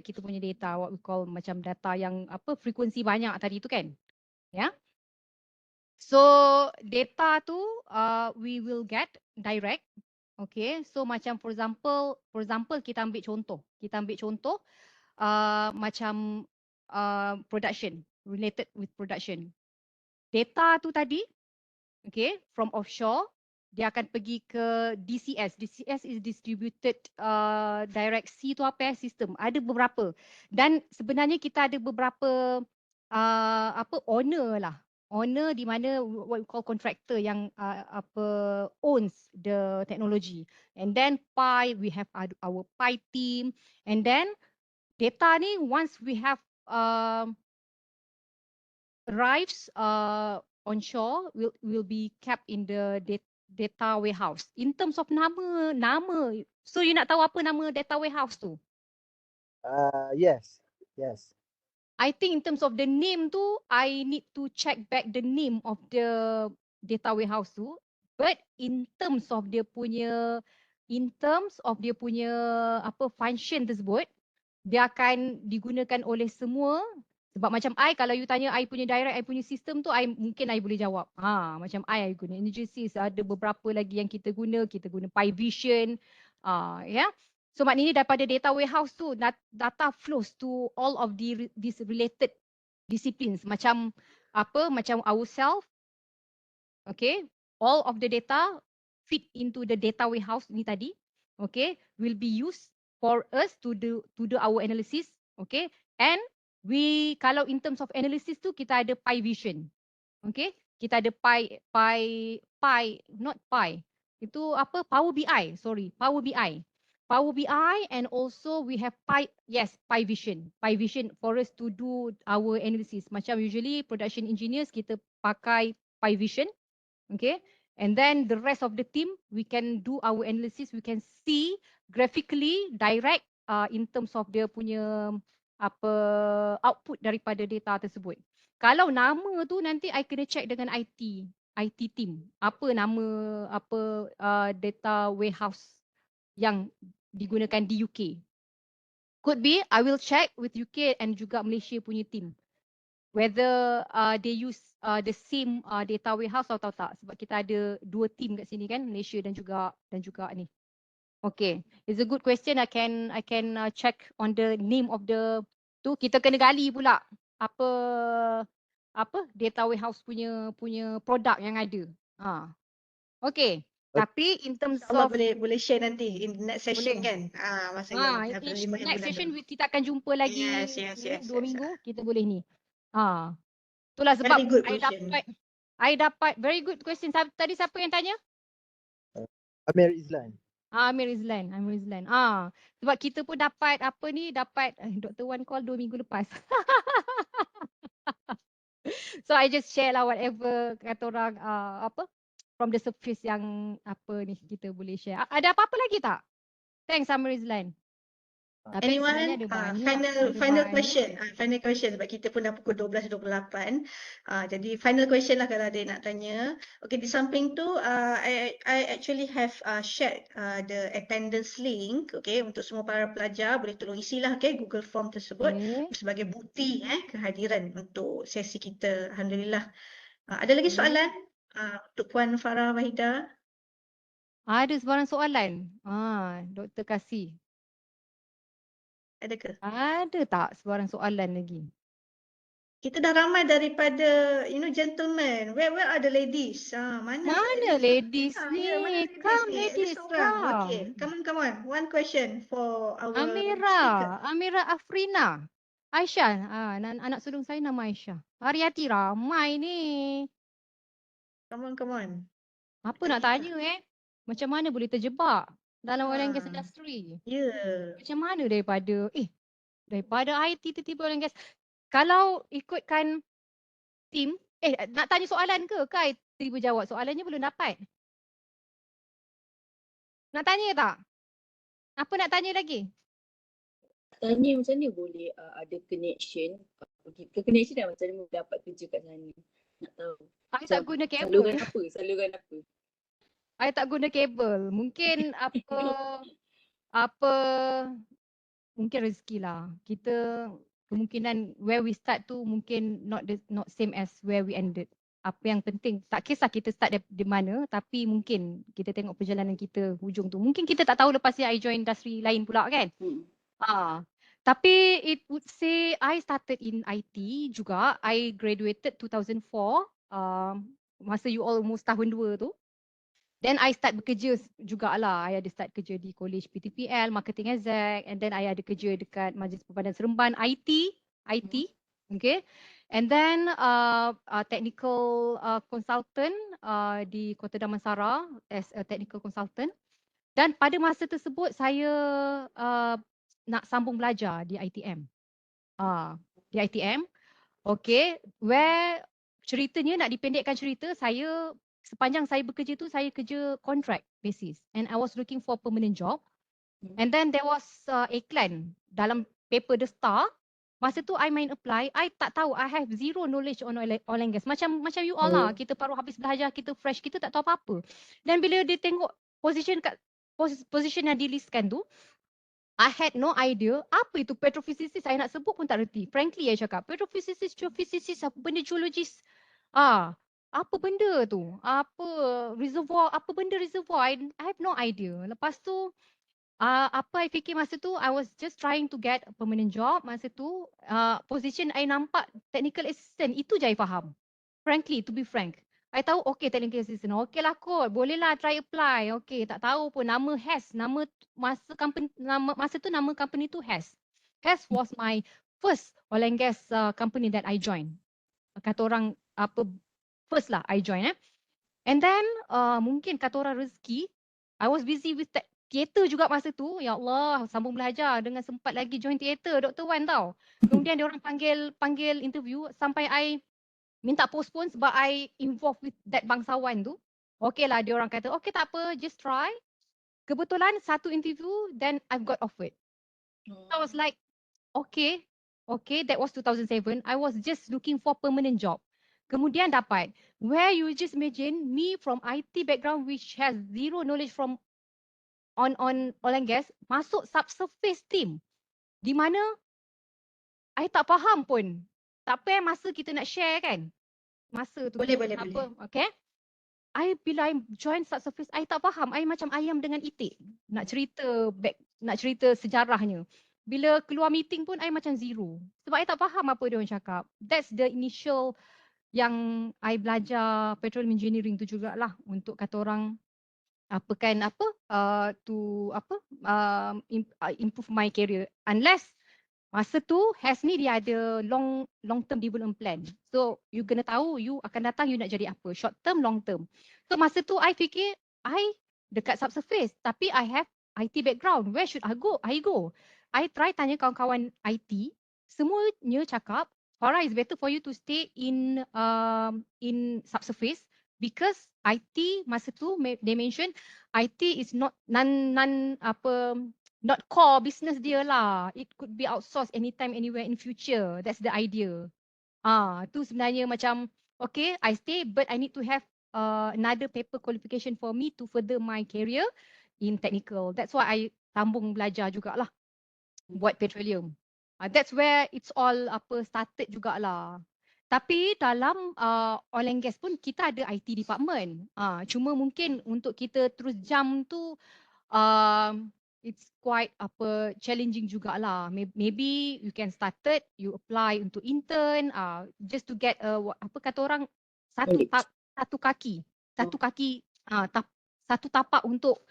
kita punya data, what we call macam data yang frekuensi banyak tadi tu kan. Ya. Yeah? So data tu we will get direct. Okay, so macam for example kita ambil contoh macam production, related with production. Data tu tadi, okay, from offshore, dia akan pergi ke DCS. DCS is distributed direct sea tu apa system. Ada beberapa. Dan sebenarnya kita ada beberapa owner lah. Owner di mana what we call contractor yang owns the technology. And then we have our Pi team. And then data ni once we have arrives onshore will be kept in the data warehouse. In terms of nama. So you nak tahu apa nama data warehouse tu? Yes. I think in terms of the name tu, I need to check back the name of the data warehouse tu. But in terms of dia punya function tersebut, dia akan digunakan oleh semua. Sebab macam kalau you tanya I punya direct, I punya sistem tu, mungkin I boleh jawab. Macam I guna Energysys, ada beberapa lagi yang kita guna Pi Vision. Yeah. So maknanya daripada data warehouse tu, data flows to all of these related disciplines. Macam ourselves, okay, all of the data fit into the data warehouse ni tadi, okay, will be used for us to do our analysis, okay. And kalau in terms of analysis tu, kita ada Pi Vision, okay. Kita ada Power BI, Power BI. Power BI and also we have Pi Vision. Pi Vision for us to do our analysis. Macam usually production engineers kita pakai Pi Vision, okay. And then the rest of the team we can do our analysis. We can see graphically direct in terms of dia punya output daripada data tersebut. Kalau nama tu nanti I kena check dengan IT team. Apa nama data warehouse yang digunakan di UK. Could be I will check with UK and juga Malaysia punya team whether they use the same data warehouse atau tak, sebab kita ada dua team kat sini kan, Malaysia dan juga ni. Okay, it's a good question. I can check on the name of the tu. Kita kena gali pula apa data warehouse punya produk yang ada. Okay. Tapi in terms Allah of boleh share nanti in next session boleh. kan. Masa yang Next bulan session tu. kita akan jumpa lagi Yes. 2 minggu kita boleh ni. Itulah sebab Very good question. I dapat very good question. Tadi siapa yang tanya? Amir Izlan. Amir Izlan. Sebab kita pun dapat Dr. Wan call 2 minggu lepas. So I just share lah whatever kata orang from the surface yang kita boleh share. Ada apa-apa lagi tak? Thanks Amir Izlan. Tapi Anyone? sebenarnya ada banyak. Final question. Final question sebab kita pun dah pukul 12.28. Jadi final question lah kalau ada nak tanya. Okay, di samping tu I actually have shared the attendance link, okay, untuk semua para pelajar boleh tolong isilah, okay, Google Form tersebut sebagai bukti kehadiran untuk sesi kita. Alhamdulillah. Ada lagi soalan untuk Puan Farah Wahida? Ada sebarang soalan? Doktor kasih. Ada ke? Ada tak sebarang soalan lagi? Kita dah ramai daripada gentlemen. Where are the ladies? Mana Mana ladies Ya, mana ni? ladies Come ni? Ada ladies, seorang. Okay, come. come on. One question for our speaker. Amira Afrina. Aisyah, anak sulung saya nama Aisyah. Hariati ramai ni. Come on. Apa nak tanya Macam mana boleh terjebak dalam oil and gas Ah, industry? Ya. Macam mana daripada IT tiba-tiba oil and gas. Kalau ikutkan tim, nak tanya soalan ke? Kai tiba jawab soalannya belum dapat. Nak tanya tak? Apa nak tanya lagi? Tanya macam mana boleh ada connection, connection dah macam mana dapat kerja kat sana. Nak tahu. I tak guna Saluran kabel. apa? I tak guna kabel. Mungkin apa mungkin rezeki lah. Kita kemungkinan where we start tu mungkin not same as where we ended. Apa yang penting, tak kisah kita start di mana, tapi mungkin kita tengok perjalanan kita hujung tu. Mungkin kita tak tahu lepas ni I join industri lain pula kan. Tapi it would say I started in IT juga. I graduated 2004. Masa you all almost tahun 2 tu. Then I start bekerja jugalah. I ada start kerja di College PTPL, Marketing Exec. And then I ada kerja dekat Majlis Perpaduan Seremban, IT. Okay. And then technical consultant di Kota Damansara as a technical consultant. Dan pada masa tersebut saya nak sambung belajar di ITM. Di ITM. Okay. Where ceritanya nak dipendekkan cerita, saya sepanjang saya bekerja tu saya kerja contract basis and I was looking for permanent job. And then there was iklan dalam paper The Star. Masa tu I main apply, I tak tahu, I have zero knowledge on oil and gas. Macam you all lah, kita baru habis belajar, kita fresh, kita tak tahu apa-apa. Dan bila dia tengok position yang di-listkan tu, I had no idea apa itu petrophysicist. Saya nak sebut pun tak reti. Frankly, saya cakap petrophysicist, geophysicist, apa benda geologist. Apa benda tu? Apa benda reservoir? I have no idea. Lepas tu, apa I fikir masa tu, I was just trying to get a permanent job. Masa tu, position I nampak technical assistant. Itu je I faham. Frankly, to be frank. I tahu, okay, technical assistant. Okay lah kot, boleh lah try apply. Okay, tak tahu pun nama HES. Masa tu nama company tu HES. HES was my first oil and gas company that I joined. Kata orang, first lah I join. And then, mungkin kata orang rezeki, I was busy with theater juga masa tu. Ya Allah, sambung belajar dengan sempat lagi join theater, Dr. Wan tau. Kemudian dia orang panggil interview sampai I minta postpone sebab I involved with that bangsawan tu. Okay lah, dia orang kata, okay tak apa, just try. Kebetulan satu interview, then I've got offered. So I was like, okay, that was 2007. I was just looking for permanent job. Kemudian dapat. Where you just imagine me from IT background which has zero knowledge from on oil and gas, masuk subsurface team. Di mana I tak faham pun. Tak apa masa kita nak share kan. Masa tu Boleh. okay. Bila I join subsurface, I tak faham. I macam ayam dengan itik. Nak cerita sejarahnya. Bila keluar meeting pun, I macam zero. Sebab I tak faham apa dia orang cakap. That's the initial yang I belajar petroleum engineering tu jugalah. Untuk kata orang, improve my career. Unless masa tu HES ni dia ada long term development plan. So you kena tahu you akan datang you nak jadi apa. Short term, long term. So masa tu I fikir I dekat subsurface tapi I have IT background. Where should I go? I try tanya kawan-kawan IT. Semuanya cakap Farah, is better for you to stay in subsurface because IT masa tu they mention IT is not not core business dia lah. It could be outsourced anytime, anywhere in future. That's the idea. Tu sebenarnya macam, okay, I stay but I need to have another paper qualification for me to further my career in technical. That's why I sambung belajar jugalah buat petroleum. That's where it's all started jugalah. Tapi dalam oil and gas pun kita ada IT department. Cuma mungkin untuk kita terus jump tu it's quite challenging jugalah. Maybe you can started, you apply untuk intern just to get apa kata orang satu kaki satu tapak untuk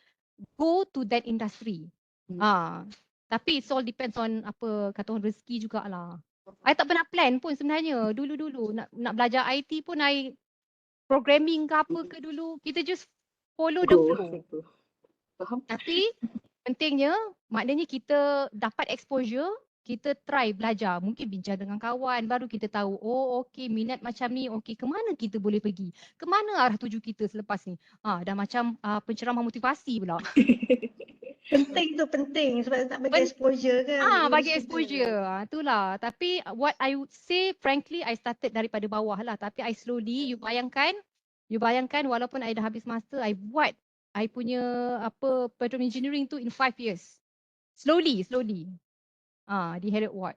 go to that industry. Tapi it's all depends on apa kata orang rezeki jugalah. I tak pernah plan pun sebenarnya dulu-dulu nak belajar IT pun I programming ke apa ke dulu. Kita just follow the flow. Faham? Tapi pentingnya maknanya kita dapat exposure, kita try belajar. Mungkin bincang dengan kawan baru kita tahu, oh okey minat macam ni, okey ke mana kita boleh pergi? Ke mana arah tuju kita selepas ni? Dah macam penceramah motivasi pula. Penting tu penting sebab nak bagi exposure kan. Bagi exposure. Itulah. Tapi what I would say frankly I started daripada bawah lah. Tapi I slowly, you bayangkan walaupun I dah habis master, I buat I punya petrol engineering tu in 5 years. Slowly. Di Harriet Ward.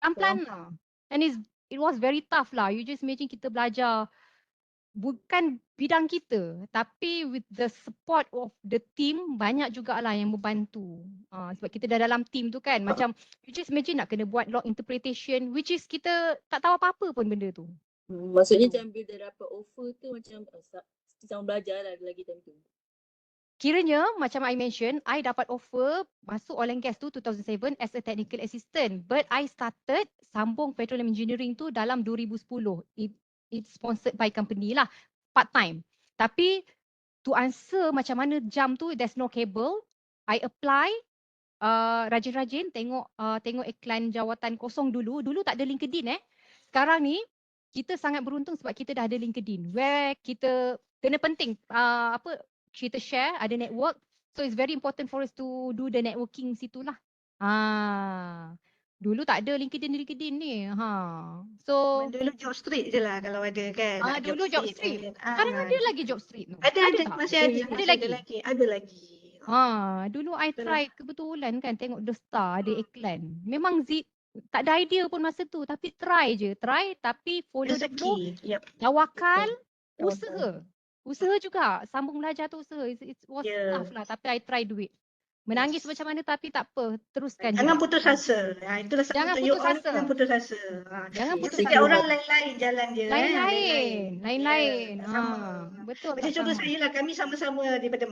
Pelan-pelan lah. And it was very tough lah. You just imagine kita belajar bukan bidang kita, tapi with the support of the team, banyak jugalah yang membantu. Sebab kita dah dalam team tu kan, macam you just imagine nak kena buat log interpretation, which is kita tak tahu apa-apa pun benda tu. Maksudnya macam bila dah dapat offer tu macam sama belajar lah lagi time tu. Kiranya macam I mention, I dapat offer masuk oil and gas tu 2007 as a technical assistant. But I started sambung petroleum engineering tu dalam 2010. It's sponsored by company lah, part time. Tapi to answer macam mana jam tu, there's no cable. I apply, rajin-rajin tengok iklan jawatan kosong dulu. Dulu tak ada LinkedIn Sekarang ni kita sangat beruntung sebab kita dah ada LinkedIn. Where kita kena penting kita share, ada network. So it's very important for us to do the networking situ lah. Dulu tak ada LinkedIn ni. So dulu job street je lah kalau ada kan. dulu job street. Sekarang ada lagi job street tu. Ada tak? masih ada lagi. Dulu I try kebetulan kan tengok The Star ada iklan. Memang tak ada idea pun masa tu tapi try tapi follow the flow. Tawakal, usaha juga. Sambung belajar tu usaha. It was tough lah tapi I try do it. Menangis macam mana tapi tak apa, teruskan. Jangan putus asa. Itulah jangan putus asa. Jangan putus asa. Jangan putus asa. Setiap orang lain-lain jalan dia. Lain-lain. Betul. Macam contoh saya lah, kami sama-sama daripada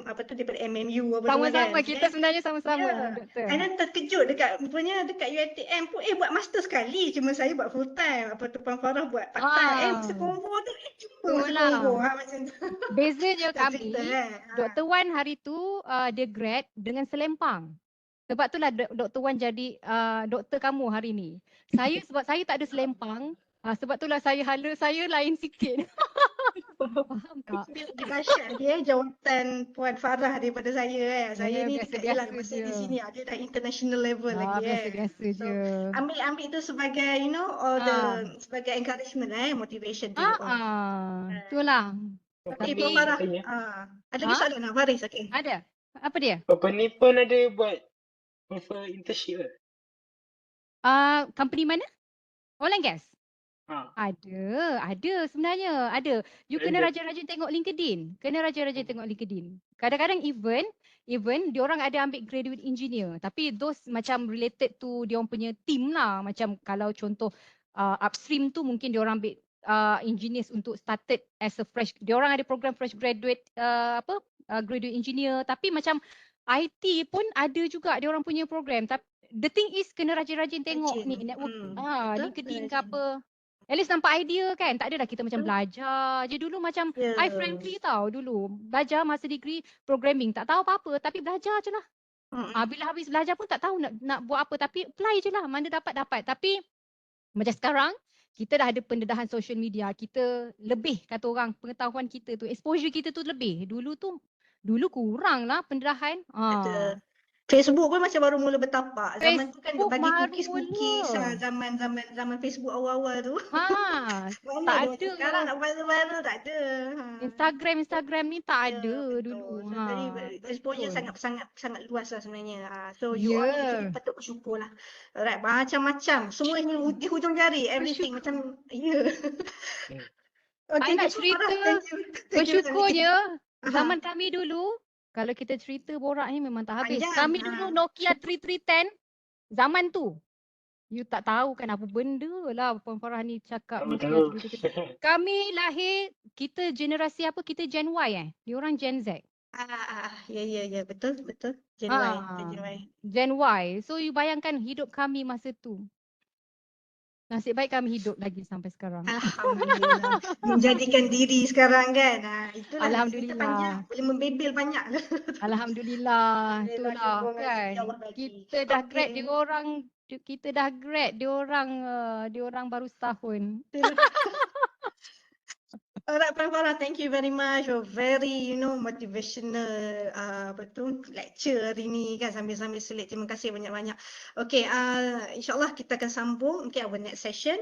MMU sama-sama kan. Kita sebenarnya sama-sama. Doktor. And then terkejut dekat UiTM pun buat master sekali, cuma saya buat full time. Tuan Farah buat part time. Masa combo tu jumpa masa combo macam tu. Bezanya kami, Dr. Wan hari tu dia grad dengan selempang. Sebab itulah Dr. Wan jadi doktor kamu hari ni. Sebab saya tak ada selempang, sebab itulah saya lain sikit. Faham tak? Dahsyat dia jawatan Puan Farah daripada saya. Saya ni biasa masa di sini dia dah international level lagi biasa je. Ambil tu sebagai sebagai encouragement motivation tu. Itulah. Tapi Puan Farah ada lagi soalan Faris? Okay. Ada. Apa dia? Apa ni pun ada buat internship ke? Company mana? Oil and gas? Ada sebenarnya. Ada. You kena rajin-rajin tengok LinkedIn. Kadang-kadang even diorang ada ambil graduate engineer. Tapi those macam related to diorang punya team lah. Macam kalau contoh upstream tu mungkin diorang ambil engineers untuk started as a fresh. Diorang ada program fresh graduate graduate engineer. Tapi macam IT pun ada juga diorang punya program. Tapi the thing is kena rajin-rajin tengok ni network LinkedIn ke apa. At least nampak idea kan. Tak adalah kita macam belajar je dulu macam I frankly tahu dulu. Belajar masa degree programming. Tak tahu apa-apa tapi belajar je lah. Bila habis belajar pun tak tahu nak buat apa. Tapi apply je lah. Mana dapat. Tapi macam sekarang kita dah ada pendedahan social media. Kita lebih kata orang pengetahuan kita tu. Exposure kita tu lebih. Dulu kurang lah pendedahan. Facebook pun macam baru mula bertapak. Zaman tu kan Facebook bagi baru cookies-cookies mula. zaman Facebook awal-awal tu. Ha, Mana tak ada macam ada. sekarang nak baru-baru tak ada. Instagram ni tak Ya, ada betul. dulu. So, Ha, very exposure betul. sangat luas lah sebenarnya. So you Ya. all ni actually patut bersyukur lah. Alright, macam-macam. Semua ni di hujung jari, everything macam ya. I nak cerita Thank you. bersyukurnya Aha. zaman kami dulu, kalau kita cerita borak ni memang tak habis. Panjang, Kami ha. dulu Nokia 3310 zaman tu. You tak tahu kan apa benda lah Puan Farah ni cakap Tak Nokia tahu. 3310. Kami lahir, kita generasi apa? Kita Gen Y Diorang Gen Z. Ya, betul. Gen Y, Gen Y. Gen Y. So you bayangkan hidup kami masa tu. Nasib baik kami hidup lagi sampai sekarang. Alhamdulillah. Menjadikan diri sekarang kan. Itulah cerita Alhamdulillah. panjang. Boleh membebel banyak. Alhamdulillah. Itulah syukur dengan rezeki kan. Allah bagi. Kita dah Okey. grad diorang baru setahun. Itulah. Alright, Puan Farah, thank you very much for very, motivational lecture hari ni kan sambil-sambil selit. Terima kasih banyak-banyak. Okay, insyaAllah kita akan sambung our next session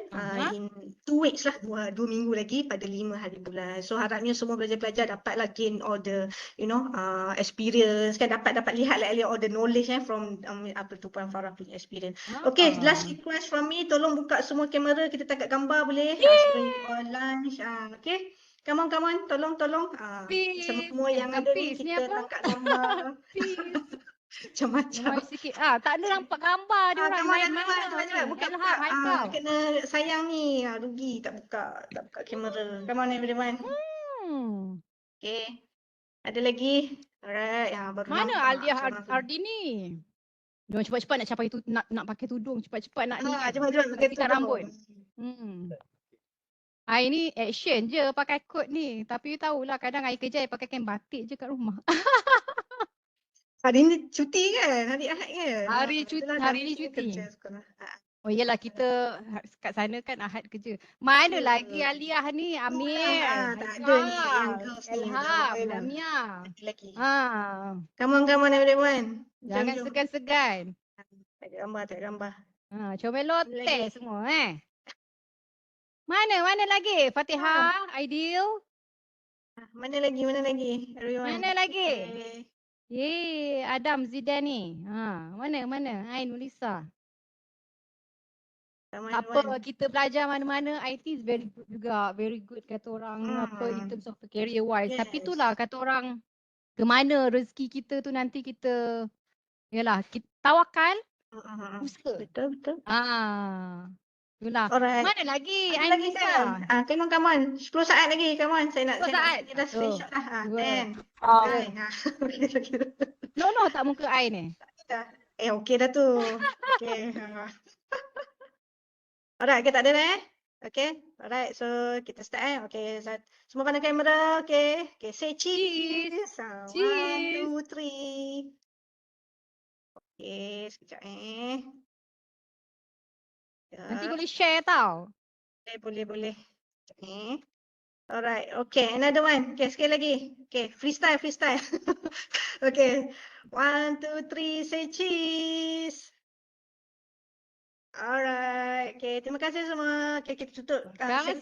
in 2 weeks lah, 2 minggu lagi pada 5 hari bulan. So harapnya semua pelajar-pelajar dapatlah gain all the, experience kan, dapat lihat all the knowledge from Puan Farah punya experience. Okay, last request from me, tolong buka semua kamera, kita tangkap gambar boleh sebelum you all lunch. Okay, come on, tolong. Semua yang ada ni Peace ni kita apa? tangkap gambar. Peace. Macam-macam. Ramai sikit. Tak ada nampak gambar diorang Come on, main everyone, mana cepat, ni. buka. Ilham, Haikal. Kena sayang ni, rugi tak buka kamera. Come on, everyone. Okay, ada lagi? Alright, baru Mana nampak. Aldia Seorang tu. Ardini? Diorang cepat-cepat nak capai tu nak pakai tudung, cepat-cepat nak ni kan. Cepat-cepat pakai Sikat tudung. rambut. I ni action je pakai kot ni. Tapi you tahulah kadang I kerja I pakai kain batik je kat rumah. Hari ni cuti kan? Hari Ahad kan? Hari ni cuti. Kerja sekolah. Oh iyalah kita kat sana kan Ahad kerja. Mana lagi Aliyah ni? Amir, tak ada ni yang girls ni. Ilham, Damia. Lagi. Come on everyone. Jangan Jom. segan-segan. Tak ada gambar. Comelote semua Mana lagi? Fatihah, Aidil. Mana lagi? Everyone. Mana lagi? Okay. Adam Zidani. Mana? Ain Nulisa. Apa kita belajar mana-mana IT is very good juga. Very good kata orang in terms of career wise. Yes. Tapi itulah kata orang ke mana rezeki kita tu nanti kita kita tawakal usaha. Betul. Itulah. Alright. Mana lagi? Ada lagi kan? Come on. 10 saat lagi. Come on. Saya nak dah screenshot lah. 10. 9. No, tak muka I ni. Okey dah tu. Okay. Alright, tak ada dah Okay. Alright, so kita start Okay, semua pandang kamera. Okay, say cheese. 1, 2, 3. Okay, sekejap Nanti boleh share tau. Boleh. Sekejap Alright, okay, another one. Okay, sekali lagi. Okay, freestyle. Okay, 1, 2, 3, say cheese. Alright, okay, terima kasih semua. Okay, kita tutup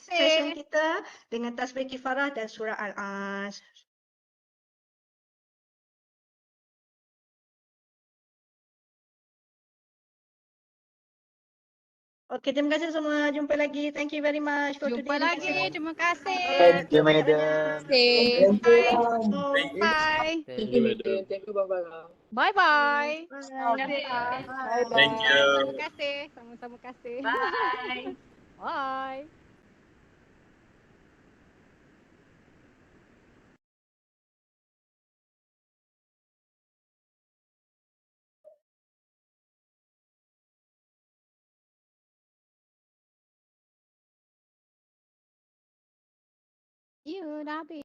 session kita dengan tasbih kifarah dan surah Al-As. Okay, terima kasih semua. Jumpa lagi. Thank you very much for today. Jumpa lagi. Terima kasih. Thank you, madam. Bye. Thank you, madam. Thank you, Barbara. Bye-bye. Thank you. Terima kasih. Sama-sama kasih. Bye. Bye. Ya, dah habis.